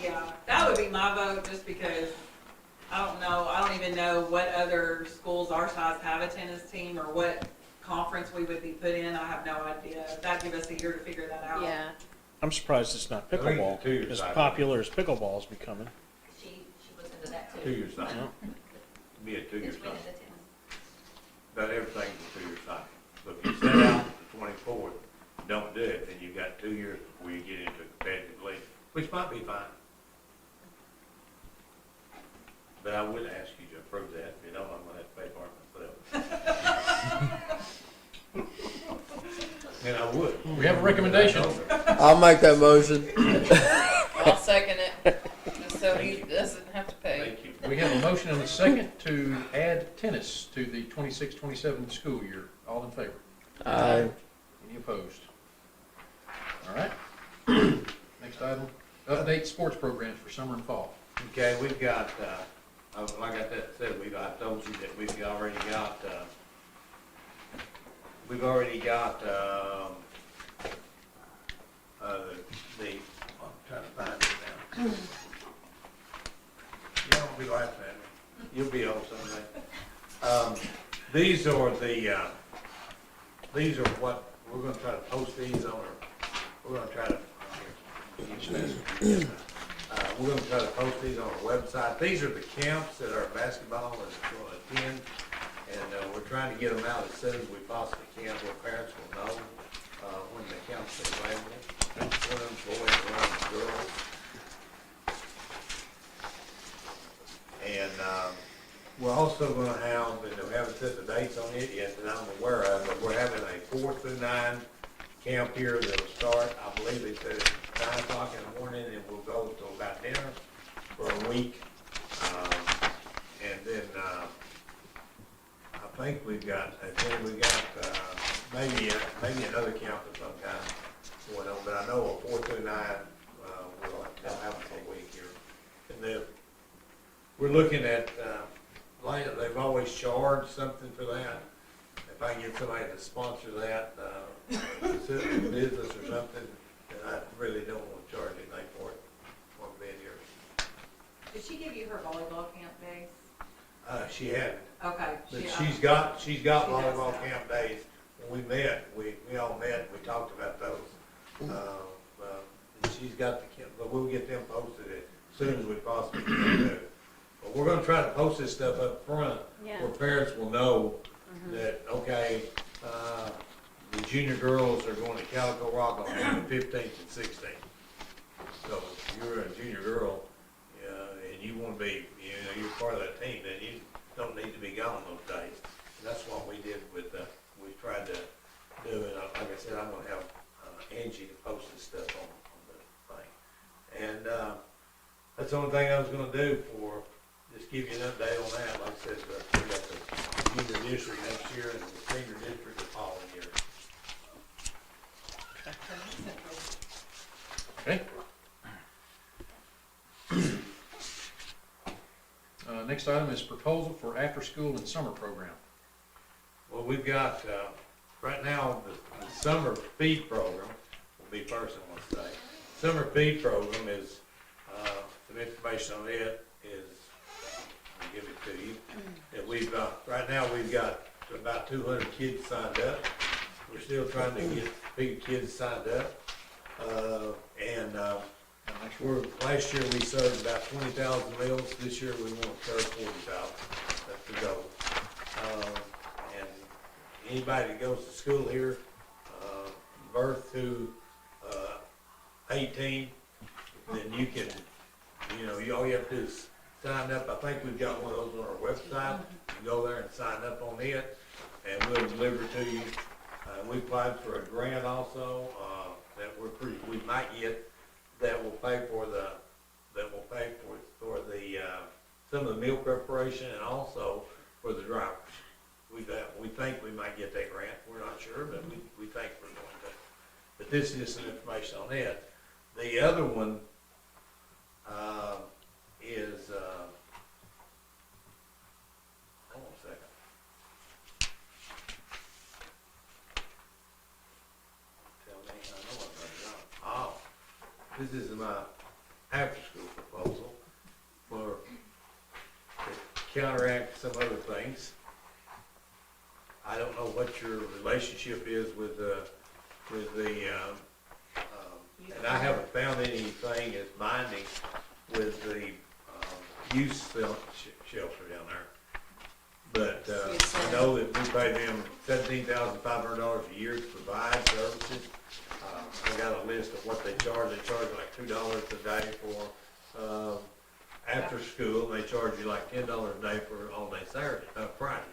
Yeah, that would be my vote, just because I don't even know what other schools our size have a tennis team, or what conference we would be put in. I have no idea. That'd give us a year to figure that out. yeah, I'm surprised it's not I think pickleball. the 2 year As cycle. popular as pickleball is becoming. She was into that too. 2-year cycle. Yeah. Be a 2-year It's cycle. into tennis. But everything's a 2-year cycle. So if you set out the 24th, don't do it, then you've got 2 years before you get into a competitive league, which might be fine. But I would ask you to approve that, you know, I'm gonna have to pay for it myself. And I would. We have a recommendation. I'll make that motion. I'll second it, just so he doesn't have to pay. Thank you. We have a motion and a second to add tennis to the 26-27 school year. All in favor? Aye. Any opposed? All right. Next item, update sports programs for summer and fall. Okay, we've got, like I said, I told you that we've already got, I'm trying to find it now. You don't be laughing at me. You'll be old someday. These are what, we're gonna try to post these on we're gonna try to, we're gonna try to post these on our website. These are the camps that our basketball is gonna attend, and we're trying to get them out as soon as we possibly can, where parents will know when the camps are available. One of them's boys, one of them's girls. And, we're also gonna have, and we haven't set the dates on it yet that I'm aware of, but we're having a 4 through 9 camp here that'll start, I believe it's at 9 o'clock in the morning, and we'll go till about dinner for a week. And then, I think we've got, maybe another camp of some kind going on, but I know a 4 through 9, they'll have it for a week here. And then, we're looking at, they've always charged something for that. If I can get somebody to sponsor that, citizen business or something, then I really don't want to charge anything for it, for being here. Did she give you her volleyball camp days? She hadn't, Okay. but she's got She does volleyball now. camp days. When we met, we all met, we talked about those. And she's got the camp, but we'll get them posted as soon as we possibly can do. But we're gonna try to post this stuff up front, Yeah. where parents will know that, okay, the junior girls are going to Calico Rock on the 15th and 16th. So if you're a junior girl, and you wanna be, you're part of that team, then you don't need to be gone those days. And that's what we did with, we tried to do, and like I said, I'm gonna have Angie to post this stuff on the thing. And, that's the only thing I was gonna do for, just give you an update on that. Like I said, we got the junior district next year and the senior district the following year. Okay. Next item is proposal for after-school and summer program. Well, we've got, right now, the summer feed program will be first, I want to say. Summer feed program is, some information on it is, I'll give it to you. And we've, right now, we've got about 200 kids signed up. We're still trying to get big kids signed up. Last year we served about 20,000 meals. This year we want to serve 40,000. That's the goal. And anybody that goes to school here, birth to 18, then you can, all you have to do is sign up. I think we've got one of those on our website. You can go there and sign up on it, and we'll deliver it to you. We applied for a grant also, that we might get, that will pay for some of the meal preparation and also for the drivers. We think we might get that grant. We're not sure, but we think we're going to. But this is some information on it. The other one, is, hold on a second. Tell me, I know I'm not. Oh, this is my after-school proposal for, to counteract some other things. I don't know what your relationship is with the, and I haven't found anything as binding with the, youth shelter down there. But, I know that we pay them $17,500 a year to provide services. I got a list of what they charge. They charge like $2 a day for, after school. They charge you like $10 a day for all day Saturday, Friday.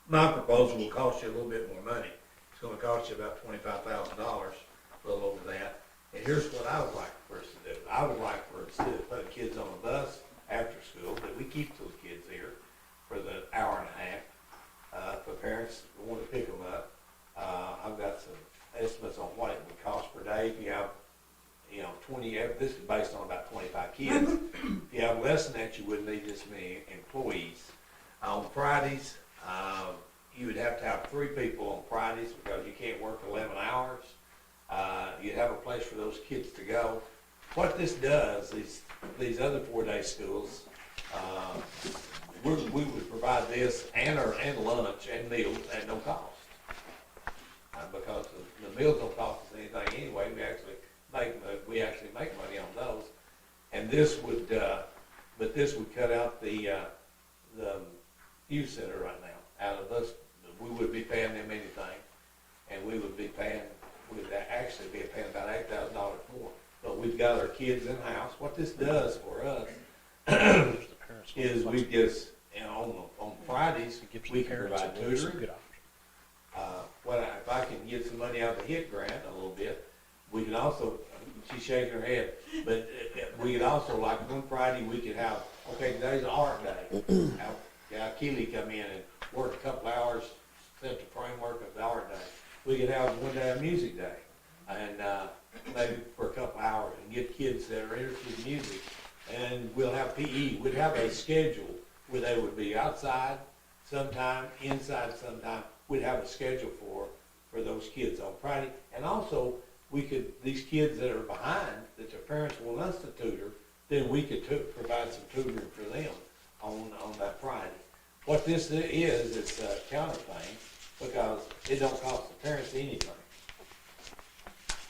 My proposal will cost you a little bit more money. It's gonna cost you about $25,000, a little over that. And here's what I would like for us to do. I would like for us to put kids on a bus after school, that we keep those kids here for the hour and a half. For parents who want to pick them up, I've got some estimates on what it would cost per day. If you have, 20, this is based on about 25 kids. If you have less than that, you wouldn't need this many employees. On Fridays, you would have to have 3 people on Fridays because you can't work 11 hours. You'd have a place for those kids to go. What this does is, these other 4-day schools, we would provide this and lunch and meals at no cost. Because the meals don't cost us anything anyway, we actually make money on those. And this would, but this would cut out the youth center right now. Out of us, we would be paying them anything, and we would be paying, we'd $8,000 more. But we've got our kids in-house. What this does for us The parents will is we flex- just, on Fridays, it gives the we can parents provide some tutoring. good options. If I can get some money out of the HIT grant a little bit, we can also, she's shaking her head, but we could also, like one Friday, we could have, okay, today's art day. Have Keely come in and work a couple hours, set the framework of the art day. We could have one day of music day, and maybe for a couple hours, and get kids that are interested in music. And we'll have PE, we'd have a schedule where they would be outside sometime, inside sometime. We'd have a schedule for those kids on Friday. And also, we could, these kids that are behind, that their parents want us to tutor, then we could provide some tutoring for them on that Friday. What this is, it's a counter thing, because it don't cost the parents anything.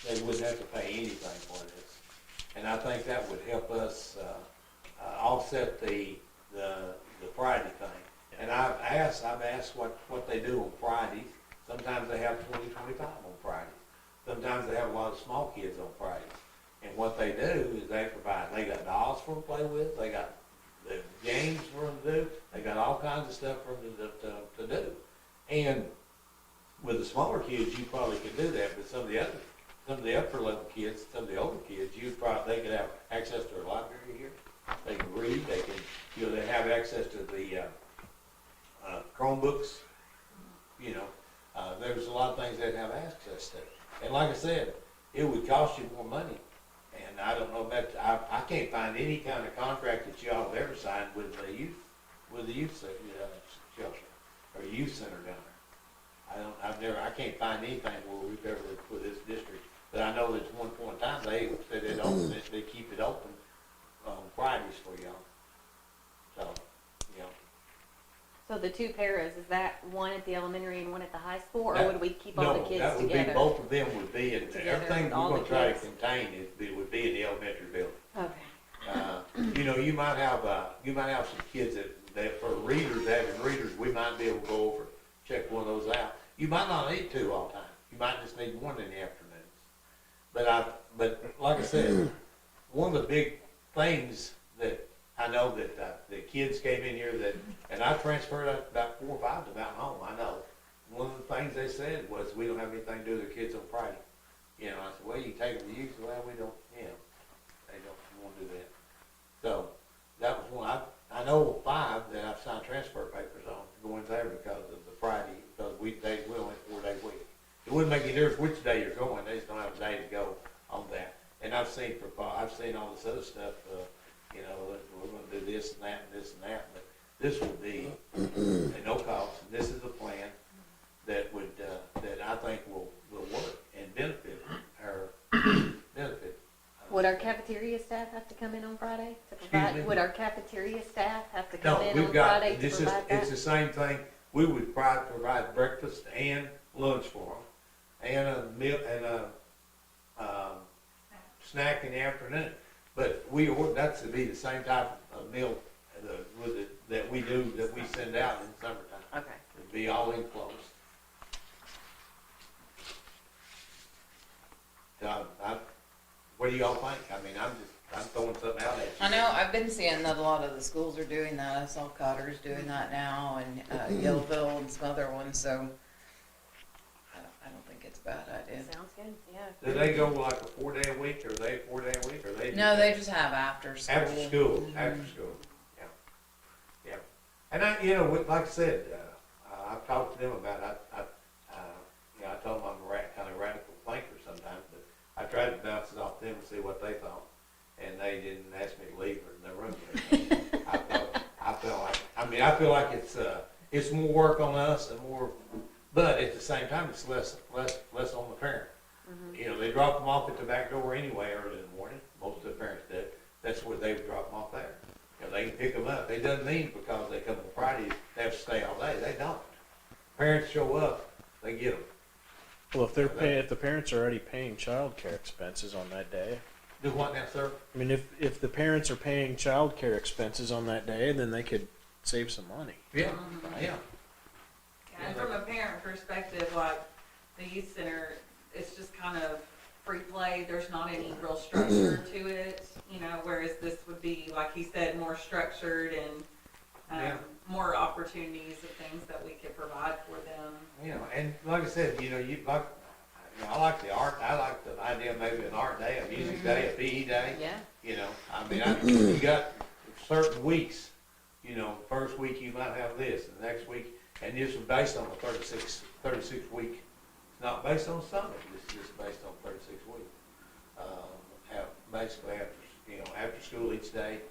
They wouldn't have to pay anything for this. And I think that would help us offset the Friday thing. And I've asked what they do on Fridays. Sometimes they have 20, 25 on Fridays. Sometimes they have a lot of small kids on Fridays. And what they do is they got dolls for them to play with, they got the games for them to do, they got all kinds of stuff for them to do. And with the smaller kids, you probably could do that, but some of the upper level kids, some of the older kids, they could have access to a library here. They can read, they have access to the Chromebooks, there's a lot of things they'd have access to. And like I said, it would cost you more money. And I don't know about, I can't find any kind of contract that y'all have ever signed with the youth shelter, or youth center down there. I can't find anything where we've ever put this district, but I know that at one point in time, they said they keep it open on Fridays for y'all. So, So the two paras, is that one at the elementary and one at the high school, or That- would we keep all the No, kids that would be, together? both of them would be, and Together everything with we're all the gonna try to kids. contain would be in the elementary building. Okay. You might have some kids that for readers, having readers, we might be able to go over, check one of those out. You might not need two all the time. You might just need one in the afternoons. But like I said, one of the big things that I know that the kids came in here and I transferred about 4 or 5 to Mountain Home, I know. One of the things they said was, we don't have anything to do with their kids on Friday. I said, well, you take them to youth, well, we don't, they don't want to do that. So, that was one, I know 5 that I've signed transfer papers on going there because of the Friday, because we only 4 days a week. It wouldn't make any difference which day you're going, they just don't have a day to go on that. And I've seen all this other stuff, we're gonna do this and that and this and that, but this will be at no cost. And this is a plan that I think will work and benefit benefit. Would our cafeteria staff have to come in on Friday to Excuse provide, me? would our cafeteria staff have to No, come in we've on got, Friday to provide it's that? the same thing. We would provide breakfast and lunch for them, and a meal, and a snack in the afternoon. But that's to be the same type of meal that we send out in summertime. Okay. It'd be all enclosed. So, what do y'all think? I mean, I'm throwing something out at you. I know, I've been seeing that a lot of the schools are doing that. I saw Cotter's doing that now, and Yellowville and some other ones, so I don't think it's a bad idea. Sounds good, yeah. Do they go like a 4-day a week, or they 4-day a week, or they? No, they just have after school. After school, yeah. Yeah. And like I said, I've talked to them about it. I told them I'm a kind of radical thinker sometimes, but I tried to bounce it off them and see what they thought. And they didn't ask me to leave in their room. I feel like it's more work on us and more, but at the same time, it's less on the parent. They drop them off at the back door anyway early in the morning. Most of the parents do. That's where they would drop them off there. They can pick them up. It doesn't mean because they come on Friday, they have to stay all day. They don't. Parents show up, they get them. Well, if the parents are already paying childcare expenses on that day, Do what now, sir? I mean, if the parents are paying childcare expenses on that day, then they could save some money. Yeah, yeah. And from a parent perspective, like the youth center, it's just kind of free play, there's not any real structure to it, you know, whereas this would be, like he said, more structured and, Yeah. more opportunities of things that we could provide for them. You know, and like I said, you know, I like the art, I like the idea of maybe an art day, a music day, a PE day. Yeah. You know, I mean, you got certain weeks, you know, first week you might have this, and the next week, and this is based on a 36 week. It's not based on summer, this is just based on 36 weeks. Basically after school each day,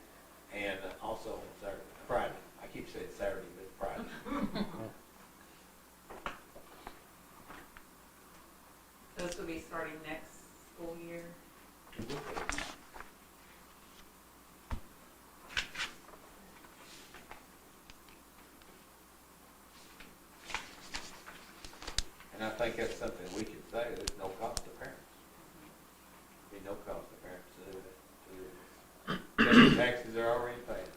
and also on Saturday, Friday. I keep saying Saturday, but Friday. So this will be starting next school year. And I think that's something we can say, there's no cost to parents. Be no cost to parents to do that. Their taxes are already paid.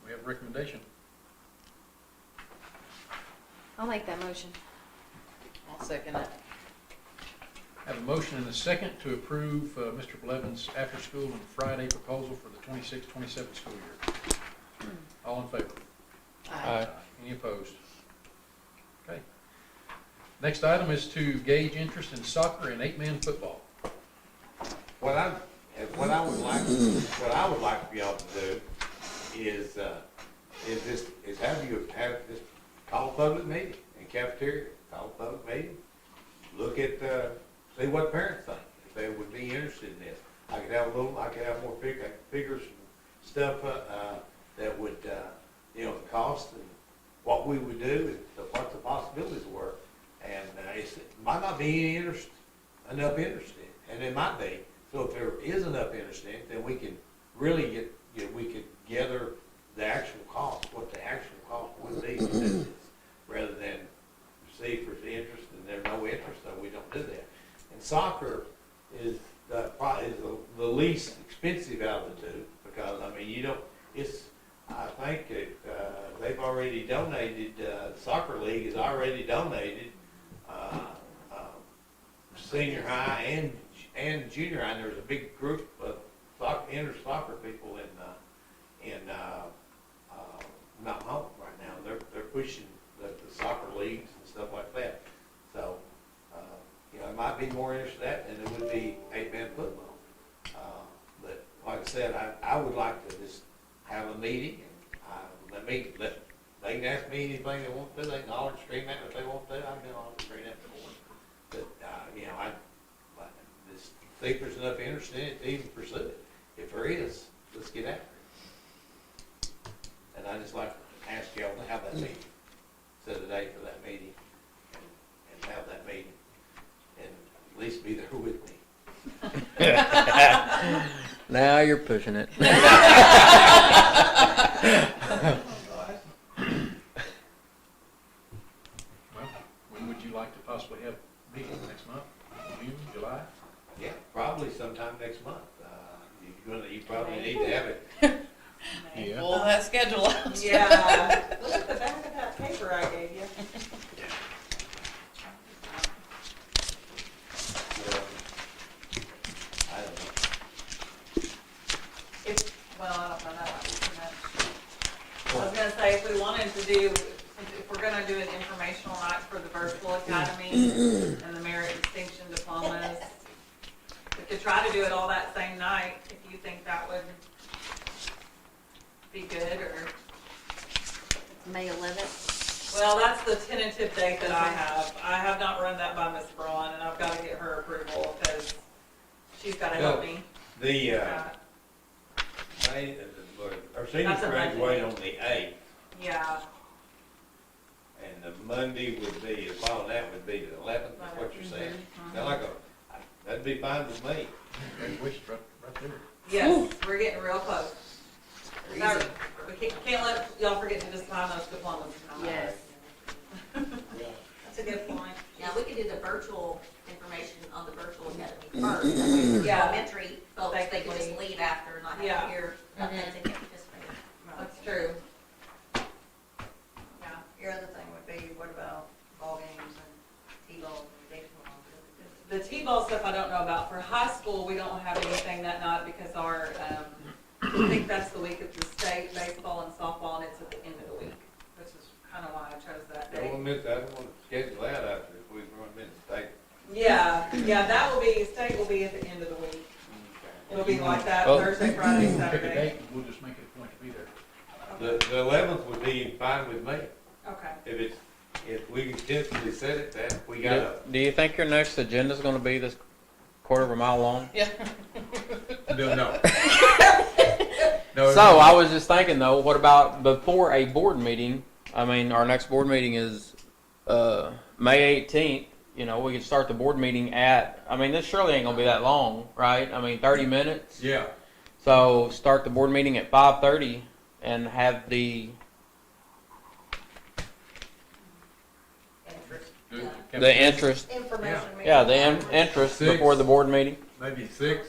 We have a recommendation. I'll make that motion. I'll second it. Have a motion and a second to approve Mr. Blevins' after-school and Friday proposal for the 26-27 school year. All in favor? Aye. Any opposed? Okay. Next item is to gauge interest in soccer and 8-man football. What I would like for y'all to do is have this call a public meeting in cafeteria, call a public meeting, look at, see what parents think, if they would be interested in this. I could have more figures and stuff, that would, you know, the cost and what we would do and what the possibilities were. And, it might not be enough interest in it, and it might be. So if there is enough interest in it, then we can really we could gather the actual cost, what the actual cost would be to do this, rather than see if there's interest and there's no interest, so we don't do that. And soccer is the least expensive out of the two, because, I mean, I think they've already donated, the soccer league has already donated, senior high and junior high, and there's a big group of soccer people in Mountain Home right now. They're pushing the soccer leagues and stuff like that. So, you know, it might be more interest in that than it would be 8-man football. But like I said, I would like to just have a meeting and they can ask me anything they want to. They can holler and scream at me if they want to. I've been on and screaming at before. But, you know, I just think there's enough interest in it to even pursue it. If there is, let's get after it. And I just like to ask y'all to have that meeting, set a date for that meeting, and have that meeting, and at least be there with me. Now you're pushing it. Well, when would you like to possibly have a meeting? Next month? June, July? Yeah, probably sometime next month. You probably need to have it. Yeah. Pull that schedule out. Yeah. Look at the back of that paper I gave you. I don't know. Well, I don't know, that might be too much. I was gonna say, if we wanted to do, if we're gonna do an informational night for the Virtual Academy and the Merit Distinction Diplomas, we could try to do it all that same night, if you think that would be good, or, May 11th. well, that's the tentative date that I have. I have not run that by Ms. Braun, and I've gotta get her approval, because she's gotta help me. The, our seniors That's a Monday. graduate on the 8th, Yeah, and the Monday would be, the following that would be the 11th, is what you're saying. Mhm. That'd be fine with me. Graduation right there. yes, we're getting real close. No, we can't let y'all forget to just sign those diplomas. Yes. That's a good point. Yeah, we could do the virtual information on the virtual academy first. Yeah. Elementary folks, they could just leave after and not have Yeah. to hear about things and get participated. That's true. Yeah. Your other thing T-ball stuff I don't know about. For high school, we don't have anything that night because our, I think that's the week of the state baseball and softball, and it's at the end of the week, which is kind of why I chose that I day. don't want to schedule that after if we run mid state. Yeah, that will be, state will be at the end of the week. It'll be like that Well- Thursday, Friday, Pick a Saturday. date, and we'll just make it a point to be there. The 11th would be fine with me. Okay. If we intentionally set it that, we gotta, Do you think your next agenda's gonna be this quarter of a mile long? Yeah. no. No, So I was just thinking though, what about before a board meeting? I mean, our next board meeting is May 18th. You know, we could start the board meeting at. I mean, this surely ain't gonna be that long, right? I mean, 30 minutes. Yeah, So start the board meeting at 5:30 and have the interest. Information. Yeah, the interest Six. before the board meeting, maybe 6.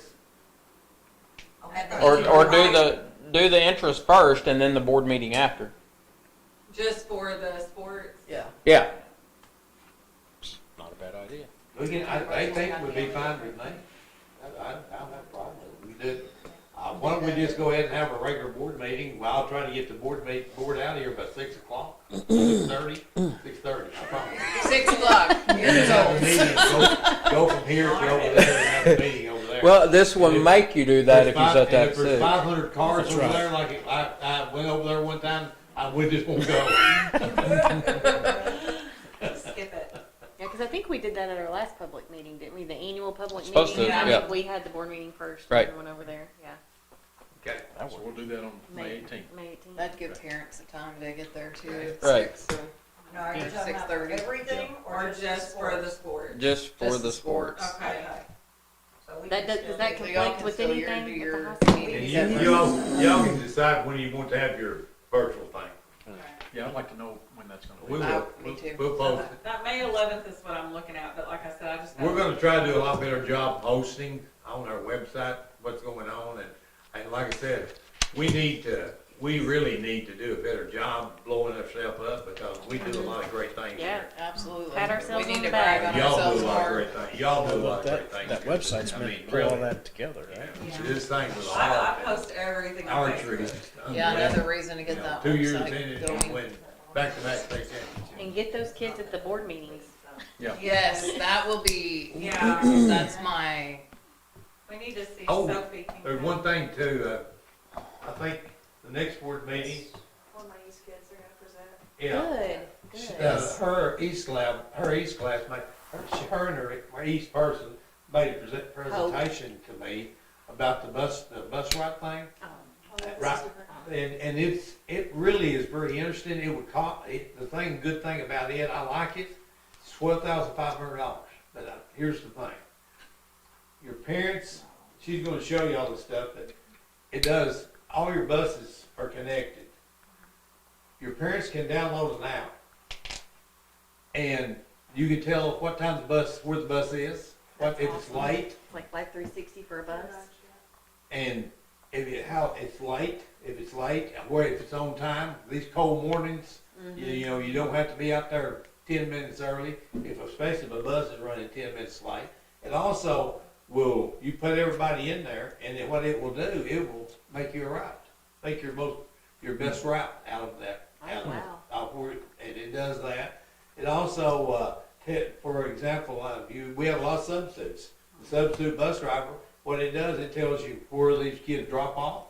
I'll have that or in do the interest first and then the board meeting after. Just for the sports? Yeah. Yeah. Not a bad idea. We can, I think would be fine with me. I don't have a problem with it. We did, why don't we just go ahead and have a regular board meeting? Well, I'll try to get the board out of here by 6 o'clock, 6:30, 6:30, I promise. 6 o'clock. Have a meeting, go from here to over there and have a meeting over there. Well, this will make you do that if you set that If at there's 6. 500 cars That's over right. there, like I went over there one time, we just won't go. Skip it. Yeah, because I think we did that at our last public meeting, didn't we? The annual public Supposed meeting. to, I yeah. think we had the board meeting first. Right. And went over there. Yeah. Okay. So we'll do that on May 18th. May 18th. That'd give parents the time to get there too. at Right. 6, so. Now, are you Yeah, talking about 6:30. everything Or just for the sports? sport? Just for Just the the sports. sports. Okay. So we That can does, still does that do So y'all conflict can with still do anything your with the high school? meetings. And y'all can decide when you want to have your virtual thing. Yeah, I'd like to know when that's gonna We be. will. Me too. We'll post it. That May 11th is what I'm looking at, but like I said, I just. We're gonna try to do a lot better job posting on our website what's going on, and like I said, we really need to do a better job blowing ourselves up, because we do a lot of great things Yeah. here. Absolutely. Pat ourselves We on need the to brag back. on Y'all ourselves do a lot of more. great things, y'all do a lot of great things. That here. website's I meant mean, to pull all really. that together, right? Yeah. This thing was I hard. post everything on Archery. Facebook. Yeah, another reason to You get know, that 2 years in website it, going. and win back-to-back state championships. And get those kids at the board meetings. Yes, that will be, Yeah, that's my, we need to see Oh, Sophie. can There's come. one thing too, I think the next board meeting, One of my East kids are gonna present. yeah. Good, good. Her East classmate, her and her East person made a presentation to me about the bus route thing. Right, and it really is very interesting. It would cost, good thing about it, I like it, it's $12,500. But here's the thing. Your parents, she's gonna show you all the stuff that it does, all your buses are connected. Your parents can download an app. And you can tell what time where the bus is, if it's late, It's like Life 360 for a bus. and if it's late, where if it's on time, these cold mornings, you know, you don't have to be out there 10 minutes early, especially if a bus is running 10 minutes late. It also you put everybody in there, and then what it will do, it will make you a route, make your best route out of that. Oh, wow. And it does that. It also, for example, we have a lot of substitutes. The substitute bus driver, what it does, it tells you where these kids drop off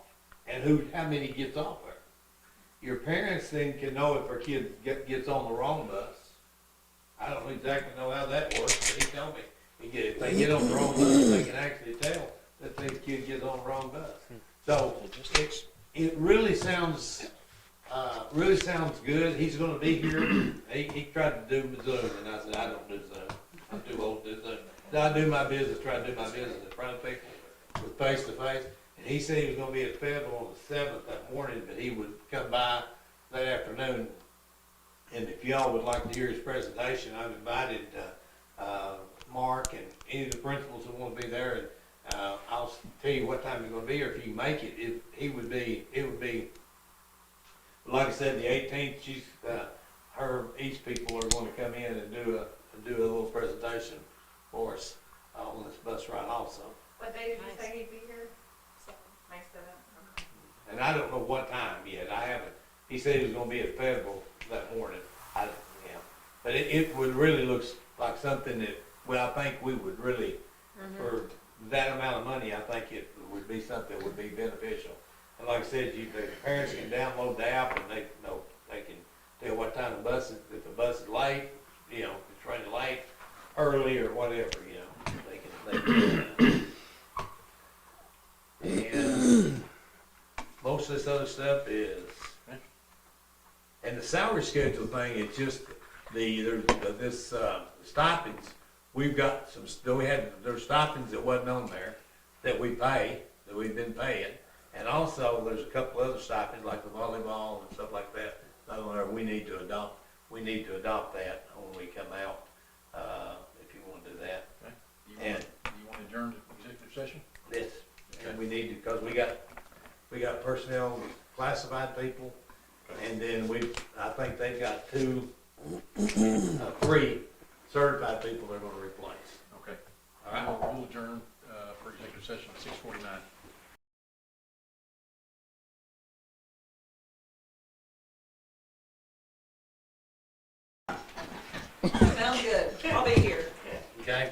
and how many gets off there. Your parents then can know if their kid gets on the wrong bus. I don't exactly know how that works, but he told me. If they get on the wrong bus, they can actually tell that the kid gets on the wrong bus. So it really sounds good. He's gonna be here. He tried to do Zoom, and I said, I don't do Zoom. I'm too old to do Zoom. So I do my business, try to do my business in front of people with face to face. And he said he was gonna be at Fayetteville on the 7th that morning, but he would come by that afternoon. And if y'all would like to hear his presentation, I've invited, Mark and any of the principals who want to be there, and, I'll tell you what time he's gonna be here. If you can make it, it would be, like I said, the 18th, her East people are gonna come in and do a little presentation for us on bus ride also. What day did you Nice. say he'd be here? May 7th. And I don't know what time yet, I haven't, he said he was gonna be at Fayetteville that morning, yeah. But it would really looks like something that, well, I think we would really, for that amount of money, I think it would be something that would be beneficial. And like I said, the parents can download the app and they know, they can tell what time the bus is, if the bus is late, you know, if it's running late, early or whatever, you know, they can do that. And most of this other stuff is, and the salary schedule thing, it's just this stipends, we've got some, there's stipends that wasn't on there that we pay, that we've been paying. And also, there's a couple other stipends, like the volleyball and stuff like that, that on there, we need to adopt that when we come out, if you wanna do that. Okay. You And- want to adjourn to executive session? Yes, and we need to, because we got personnel, classified people, and then I think they've got 3 certified people they're gonna replace. Okay. All right? We'll adjourn, for executive session at 6:49. Sounds good. I'll be here. Okay?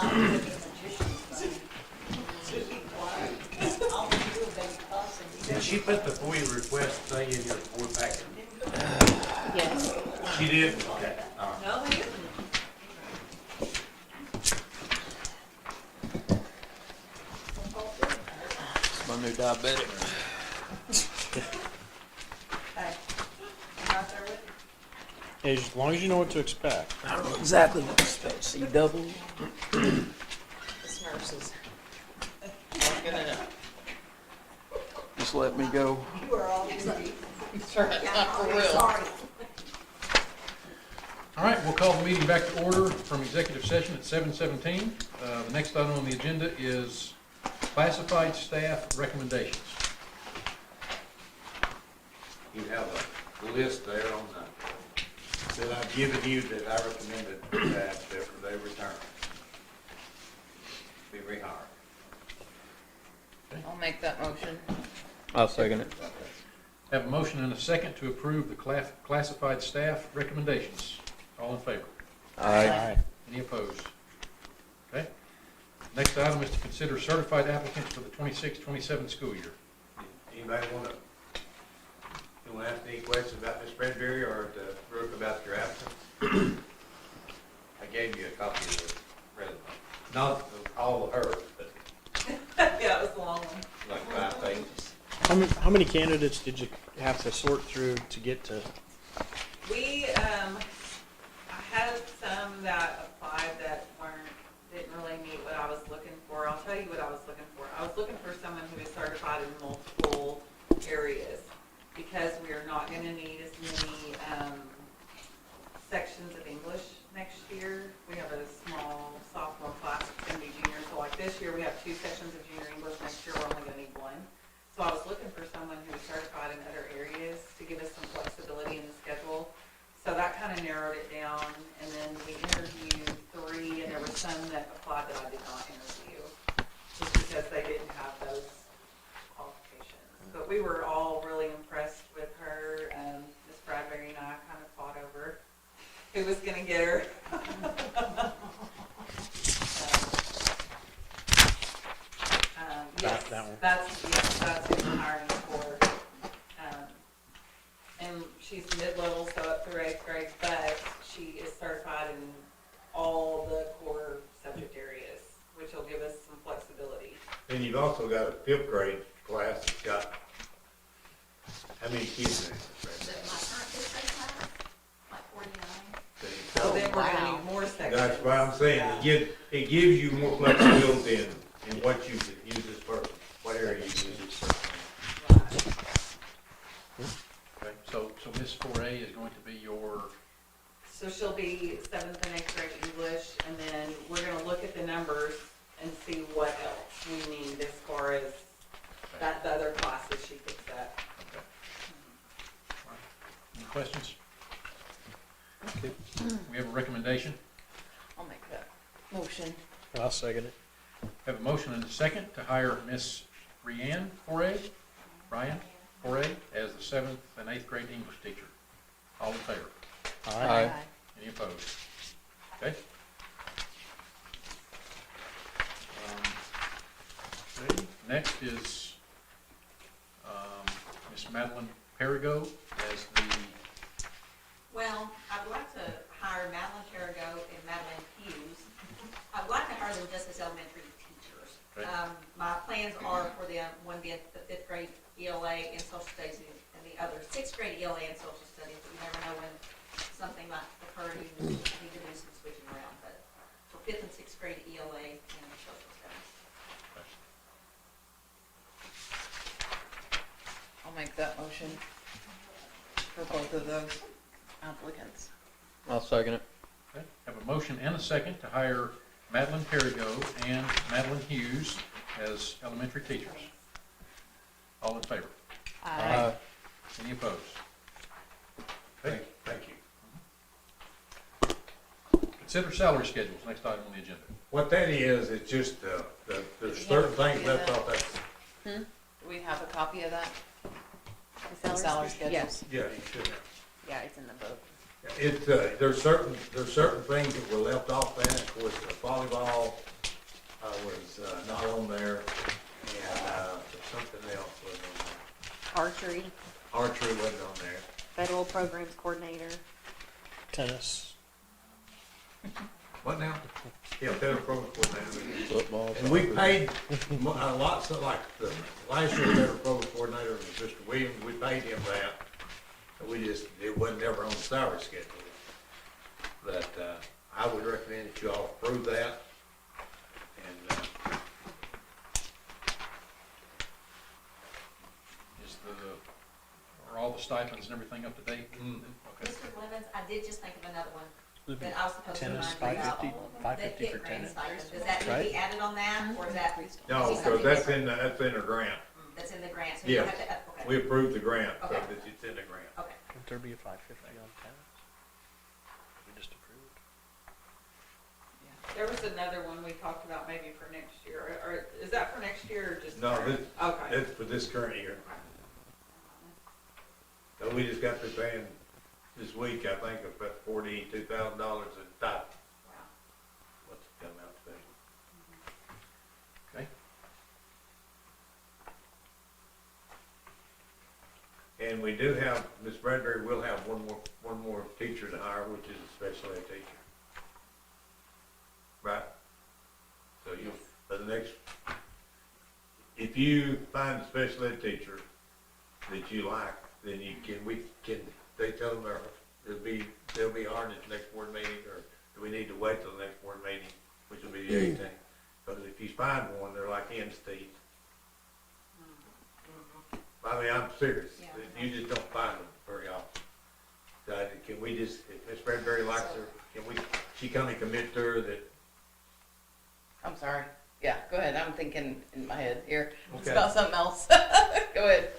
I'll do it as a magician's thing. I'll do a baby puffs and you Did she put the FOIA request thing in your board packet? Yes. She did? Okay. All right. No, they didn't. It's my new diabetic. Hey, I'm right there with you. As long as you know what to expect. I don't know exactly what to expect. See double. It's nurses. Just let me go. You are all goofy. Not for real. Sorry. All right, we'll call the meeting back to order from executive session at 7:17. The next item on the agenda is classified staff recommendations. You have a list there on the, That I've given you that I recommended that after they return. be rehired. I'll make that motion. I'll second it. Have a motion and a second to approve the classified staff recommendations. All in favor? Aye. Any opposed? Okay. Next item is to consider certified applicants for the 26-27 school year. Anybody wanna, you wanna ask any questions about Ms. Bradbury or to Brooke about your absence? I gave you a copy of the resume, Not all of hers, but Yeah, it was a long one. like 5 pages. How many candidates did you have to sort through to get to? We, I had some that applied that didn't really meet what I was looking for. I'll tell you what I was looking for. I was looking for someone who is certified in multiple areas, because we are not gonna need as many, sections of English next year. We have a small sophomore class that's gonna be junior, so like this year, we have 2 sections of junior English. Next year, we're only gonna need 1. So I was looking for someone who was certified in other areas to give us some flexibility in the schedule. So that kind of narrowed it down, and then we interviewed 3, and there were some that applied that I did not interview, just because they didn't have those qualifications. But we were all really impressed with her, Ms. Bradbury and I kind of fought over who was gonna get her. Yes, That one. that's who we're hiring for. And she's mid-level, so up through 8th grade, but she is certified in all the core subject areas, which will give us some flexibility. then you've also got a 5th grade class that's got, how many kids in it? Is it my current fifth grade class? Like 49? So then we're gonna wow. need more sections. That's what I'm saying, Yeah. it gives you more flexibility in what you could use this person, what area you use this person. Right. Okay, so Ms. 4A is going to be your, So she'll be 7th and 8th grade English, and then we're gonna look at the numbers and see what else we need as far as the other classes she picks up. okay. All right. Any questions? We have a recommendation. I'll make that motion. I'll second it. Have a motion and a second to hire Miss Ryan 4A as the 7th and 8th grade English teacher. All in favor? Aye. Any opposed? Okay. Okay, next is, Miss Madeline Perigo as the, Well, I'd like to hire Madeline Perigo and Madeline Hughes. I'd like to hire them just as elementary teachers. Okay. My plans are for the one being the 5th grade ELA and social studies, and the other 6th grade ELA and social studies. But you never know when something might occur, and you need to do some switching around. But for 5th and 6th grade ELA and social studies. I'll make that motion for both of those applicants. I'll second it. okay, have a motion and a second to hire Madeline Perigo and Madeline Hughes as elementary teachers. All in favor? Aye. Any opposed? Okay, Thank you. consider salary schedules, next item on the agenda. What that is, it's just, there's certain things left off that, Do we have a copy of that? The Salary schedules? Yes, yeah, you should have. yeah, it's in the book. It's, there's certain things that were left off that, of course, the volleyball, not on there, and, there's something else wasn't on there. Archery, Archery wasn't on there. federal programs coordinator. Tennis, What now? Yeah, federal program coordinator. football. And we paid a lot, so like, the last year, federal program coordinator was Mr. Williams, we paid him that. And we just, it wasn't ever on the salary schedule. But, I would recommend that you all approve that. And, Is are all the stipends and everything up to date? Okay. Mr. Lemons, I did just think of another one Would be that I was supposed to tennis, remind you about. 550, The 550 for hit grant tennis. stipend, does that need to Right. be added on that, or is that? no, because that's in the grant. That's in the grant, so you Yes. have to, okay, We approved the grant, so Okay. that it's in the grant. okay. Would there be a 550 on tennis? We just approved. There was another one we talked about maybe for next year, or is that for next year or just? No, current? Okay. It's for this current year. So we just got through paying this week, I think, about $42,000 in stipend. What's it come out to be? Okay. And we do have, Ms. Bradbury will have one more teacher to hire, which is a special ed teacher. Right? So you, for the next, if you find a special ed teacher that you like, then they tell them they'll be hired at the next board meeting, or do we need to wait till the next board meeting, which will be the 18th? Because if you find one, they're like hen's teeth. I mean, I'm serious. Yeah. You just don't find them very often. So can we just, if Ms. Bradbury likes her, she kind of commit to her that, I'm sorry. Yeah, go ahead. I'm thinking in my head here. It's Okay. about something else. Go ahead.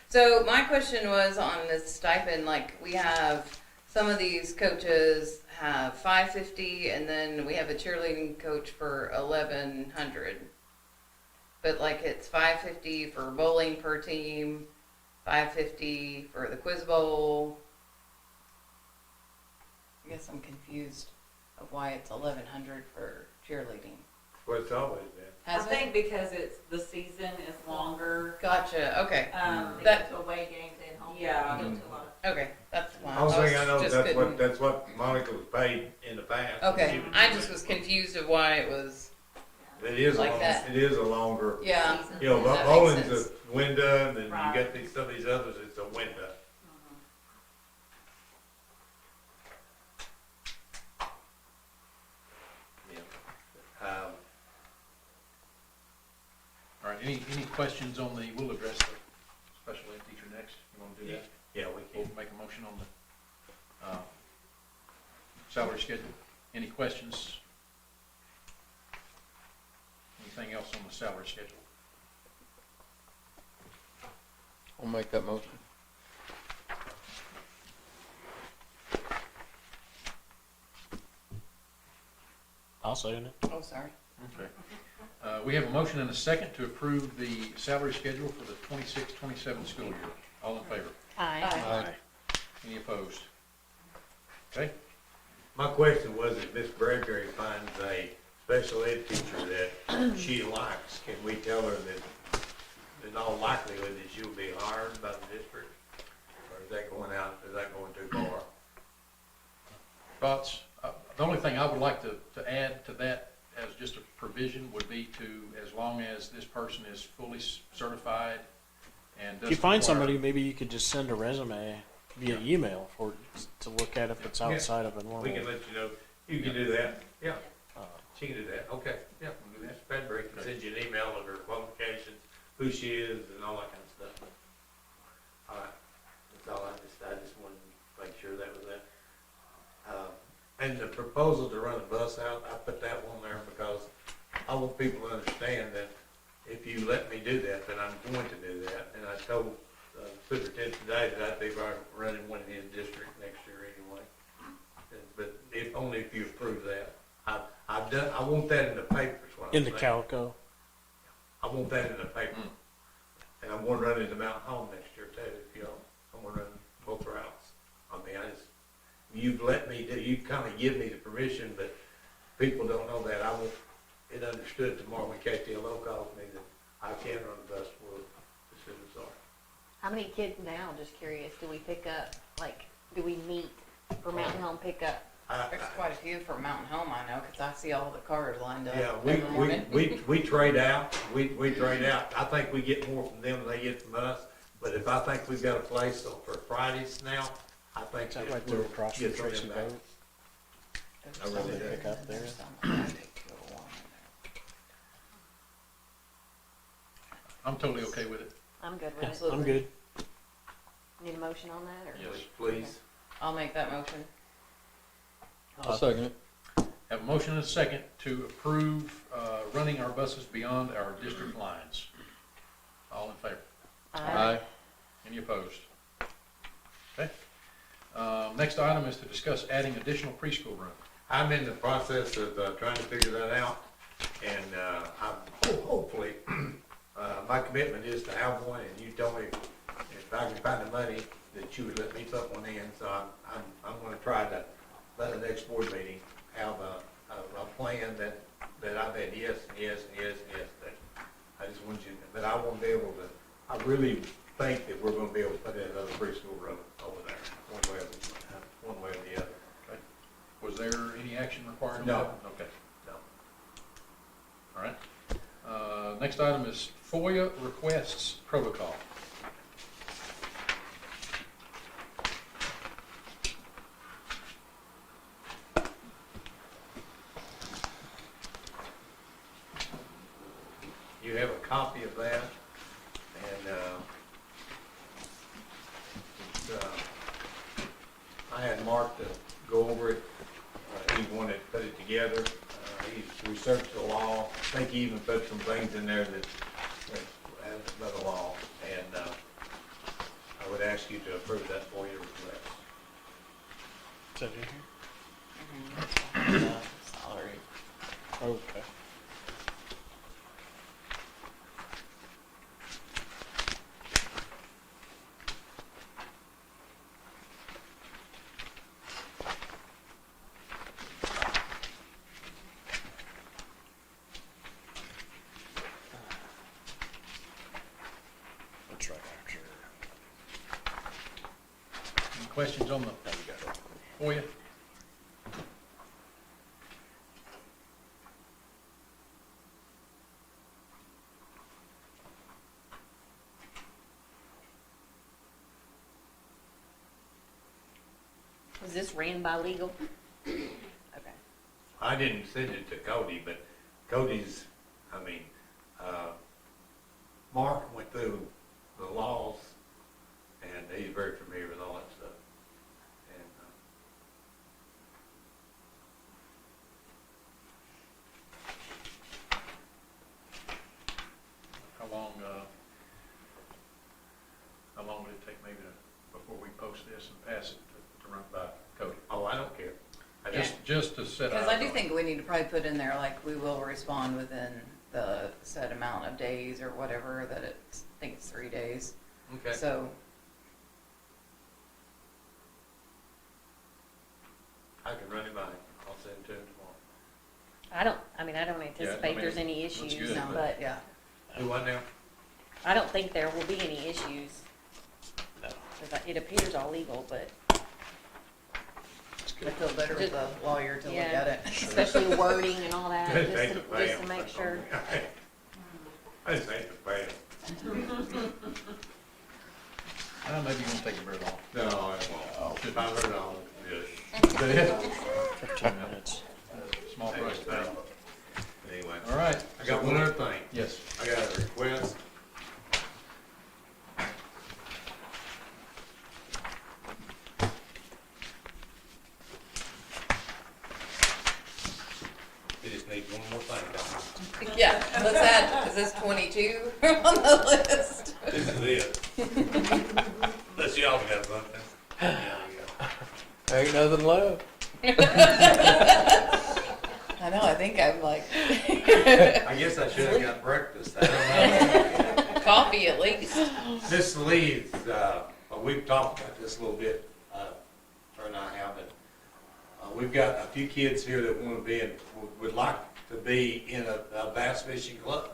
So my question was on this stipend, like we have, some of these coaches have $550 and then we have a cheerleading coach for $1,100. But like it's $550 for bowling per team, $550 for the quiz bowl. I guess I'm confused of why it's $1,100 for cheerleading. well, it's always been. I Has it? think because it's, the season is longer. Gotcha. Okay. They That- go to away games and home. Yeah. They go to a lot Okay. That's why. Only thing I know, just that's couldn't- that's what Monica was paid in the past. Okay. I just was confused of why it was. It is like that. it is a longer, Yeah. season. you know, That makes bowling's sense. a window, and then you Right. got some of these others, it's a window. Yeah. All right, any questions on the, we'll address the special ed teacher next. You want to do that? Yeah, we We'll can. make a motion on the salary schedule. Any questions? Anything else on the salary schedule? I'll make that motion. I'll second it. Oh, sorry. Okay. We have a motion and a second to approve the salary schedule for the 26-27 school year. All in favor? Aye. Aye. Any opposed? Okay, My question was, if Miss Bradbury finds a special ed teacher that she likes, can we tell her that in all likelihood that she'll be hired by the district? Or is that going too far? thoughts? The only thing I would like to add to that as just a provision would be to, as long as this person is fully certified and doesn't If you find require- somebody, maybe you could just send a resume via email to look at if it's Yeah. outside of a normal. We can let you know, you can do that, yeah, uh, she can do that, okay, yeah, we'll do that. Miss Bradbury can send you an email of her qualifications, who she is, and all that kind of stuff. All right, that's all I just wanted to make sure that was that. And the proposal to run a bus out, I put that one there because I want people to understand that if you let me do that, then I'm going to do that. And I told Superintendent today that I'd be running one in his district next year anyway. But only if you approve that. I want that in the papers, what I'm in the saying. Calico. I want that in the paper. And I'm gonna run it to Mount Home next year too, if you know, I'm gonna run both routes. I mean, you've let me do, you kinda give me the permission, but people don't know that. I want it understood tomorrow when KTLO calls me that I can run the bus for the students are. How many kids now, just curious, do we pick up, like, do we meet for Mountain Home pickup? There's quite a few for Mountain Home, I know, because I see all the cars lined up Yeah, every morning. we trade out, we trade out. I think we get more from them than they get from us, but if I think we've got a place for Fridays now, I think Is that that right there we'll across from get some of Tracy them back. Boat? There's I really some- do. Pick up there. there's some I take 201 in I'm totally okay with it. I'm good with Yeah, it. Absolutely. I'm good. Need a motion on that, or? Yes. Please. there. I'll make that motion. I'll second it. Have a motion and a second to approve, running our buses beyond our district lines. All in favor? Aye. Any opposed? Okay. Next item is to discuss adding additional preschool room. I'm in the process of trying to figure that out, and hopefully, my commitment is to have one, and you told me if I can find the money, that you would let me put one in, so I'm gonna try to, by the next board meeting, have a plan that I've had yes, and yes, and yes, and yes, that I just want you, but I won't be able to, I really think that we're gonna be able to put in another preschool room over there, one way or the other. Was there any action required on No. that? Okay, No. all right. Next item is FOIA requests protocol. You have a copy of that, and, I had Mark to go over it, he wanted to put it together, he's researched the law, I think he even put some things in there that as by the law, and, I would ask you to approve that for your request. Is that in here? Salary. Okay. That's right after. Any questions on the There we go. FOIA? Was this ran by legal? Okay. I didn't send it to Cody, but Cody's, Mark went through the laws, and he's very familiar with all that stuff. And, How long would it take maybe before we post this and pass it to run by Cody? oh, I don't care. I just, Just to set. Because I do think we need to probably put in there, like, we will respond within the set amount of days or whatever, that it's, I think it's 3 days. okay. So, I can run it by him. I'll send it to him tomorrow. I don't anticipate there's any looks issues, good, but yeah. Do what now? I don't think there will be any issues. No. 'Cause it appears all legal, but, It's I good. feel better with the lawyer to look Yeah. at it. especially wording and all that, Just just hate to, to pay just to him. make sure. I just hate to pay him. Maybe you won't take it very long. No, I won't. $500, yes. 15 minutes. Small price to pay. Anyway, All right. I got one other thing. Yes. I got a request. You just need one more thing, don't Yeah, let's add, is this 22 on the list? you? This is it. Unless y'all got something. There you Ain't nothing left. I know, I think I'm like, go. I guess I should have got breakfast. I don't know. coffee at least. Ms. Lee, we've talked about this a little bit, her and I have, but we've got a few kids here that want to be in, would like to be in a bass fishing club.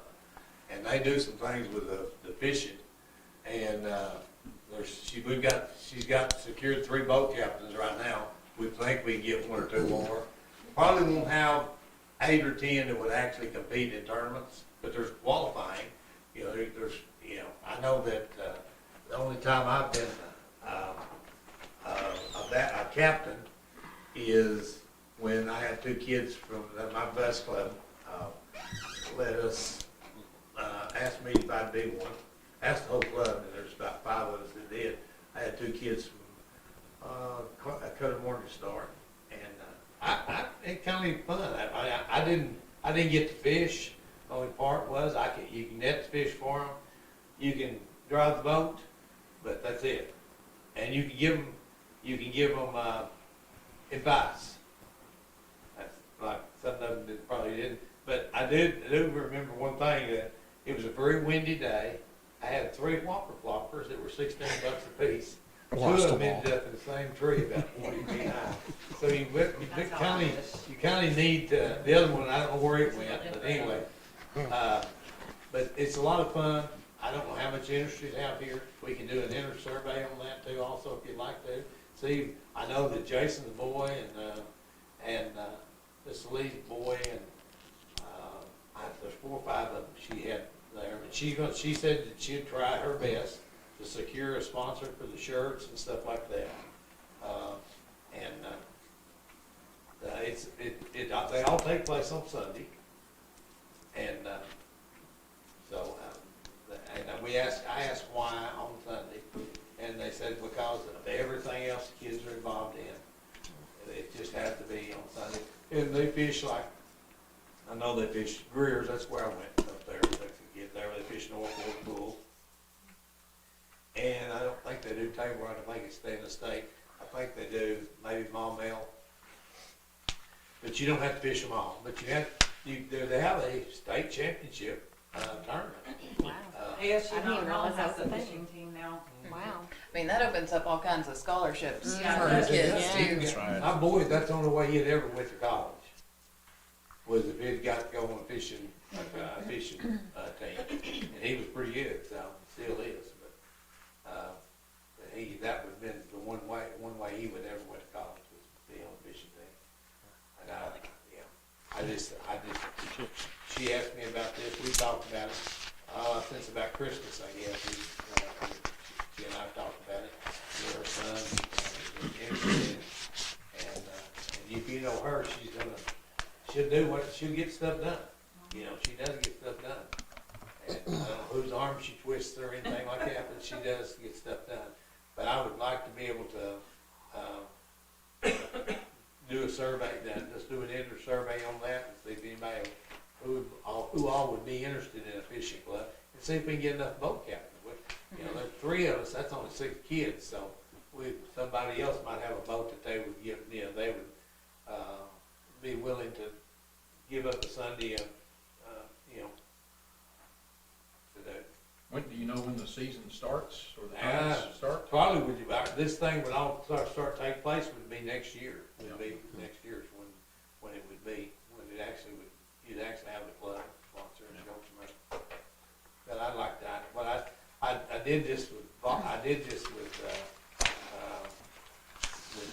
And they do some things with the fishing. And, she's got secured 3 boat captains right now. We think we can get 1 or 2 more. Probably won't have 8 or 10 that would actually compete in tournaments, but there's qualifying. You know, I know that, the only time I've been, a captain is when I had 2 kids from my bus club, let us, asked me if I'd be one. Asked the whole club, and there's about 5 of us that did. I had 2 kids from, Cutter Morning Star, and, it kind of fun. I didn't get to fish. The only part was you can net the fish for them. You can drive the boat, but that's it. And you can give them, advice. That's like some of them that probably didn't. But I do remember one thing, that it was a very windy day. I had 3 whopper floppers that were $16 a piece. 2 of them ended up in the same tree about 40 feet high. So you kind of need to, the other one, I don't know where it went, but anyway. But it's a lot of fun. I don't know how much interest you have here. We can do an interest survey on that too also, if you'd like to. See, I know that Jason's boy and this Lee's boy and, there's 4 or 5 of them she had there. But she said that she'd try her best to secure a sponsor for the shirts and stuff like that. They all take place on Sunday. And, I asked why on Sunday, and they said because of everything else the kids are involved in. It just has to be on Sunday. And they fish like, I know they fish Greer's, that's where I went up there, to get there, they fish North Fork Pool. And I don't think they do table run, I think it's stay in the state. I think they do maybe Maumelle. But you don't have to fish them all, but they have a state championship, tournament. Wow. ASU I didn't even Mountain Hall realize that has a was a thing. fishing team now. Wow. I mean, that opens up all kinds of scholarships Yeah. for Yeah. kids Yeah. too. That's right. My boy, that's the only way he'd ever went to college, was if he'd got to go on a fishing, team. And he was pretty good, so, still is, but, that would've been the one way he would ever went to college, was to be on a fishing team. And she asked me about this, we talked about it, since about Christmas, I guess. She and I talked about it, with her son, and interested in it. And if you know her, she'll get stuff done. You know, she does get stuff done. And I don't know whose arm she twists or anything like that, but she does get stuff done. But I would like to be able to, do a survey, just do an inter survey on that, and see if anybody, who all would be interested in a fishing club, and see if we can get enough boat captains. You know, there's 3 of us, that's only 6 kids, so somebody else might have a boat that they would give, they would, be willing to give up a Sunday, to do. When, do you know when the season starts, or the tournaments start? Probably this thing would all start taking place would be next year. Would be next year's when it would be, when it actually would, you'd actually have the club sponsor and go from there. But I'd like that, but I did this with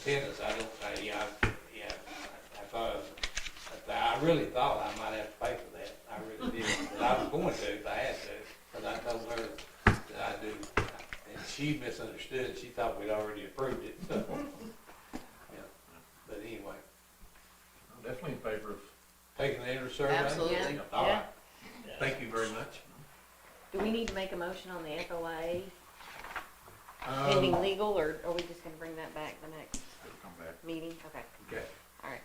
tennis. I really thought I might have to pay for that. I really did, but I was going to if I had to, because I told her that I do. And she misunderstood. She thought we'd already approved it. So, yeah. But anyway, I'm definitely in favor of, taking the inter survey. Absolutely. All right. Thank you very much. Do we need to make a motion on the FOA pending legal, or are we just gonna bring that back the next it'll come back. meeting? Okay, Okay. all right.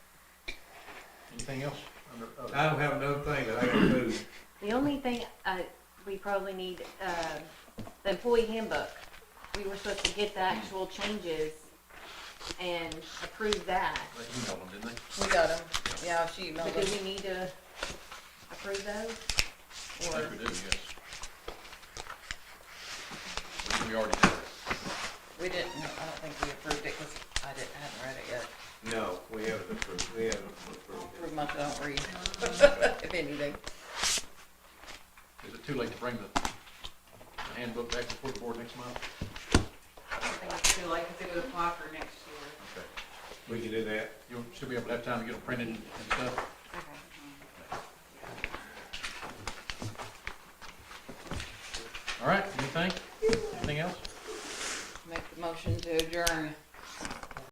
Anything else? I don't have another thing that I can do. The only thing, we probably need, the employee handbook. We were supposed to get the actual changes and approve that. They emailed them, didn't they? We got them. Yeah, she But emailed do them. we need to approve those? I Or, think we do, yes. We already did it. We didn't, I don't think we approved it because I hadn't read it yet. No, we haven't approved, it. Pretty much I don't read, if anything. Is it too late to bring the handbook back before the board next month? I don't think it's too late, because it would apply for next year. Okay. We can do that. You should be able to have time to get them printed and stuff. All right, anything? Anything else? Make the motion to adjourn.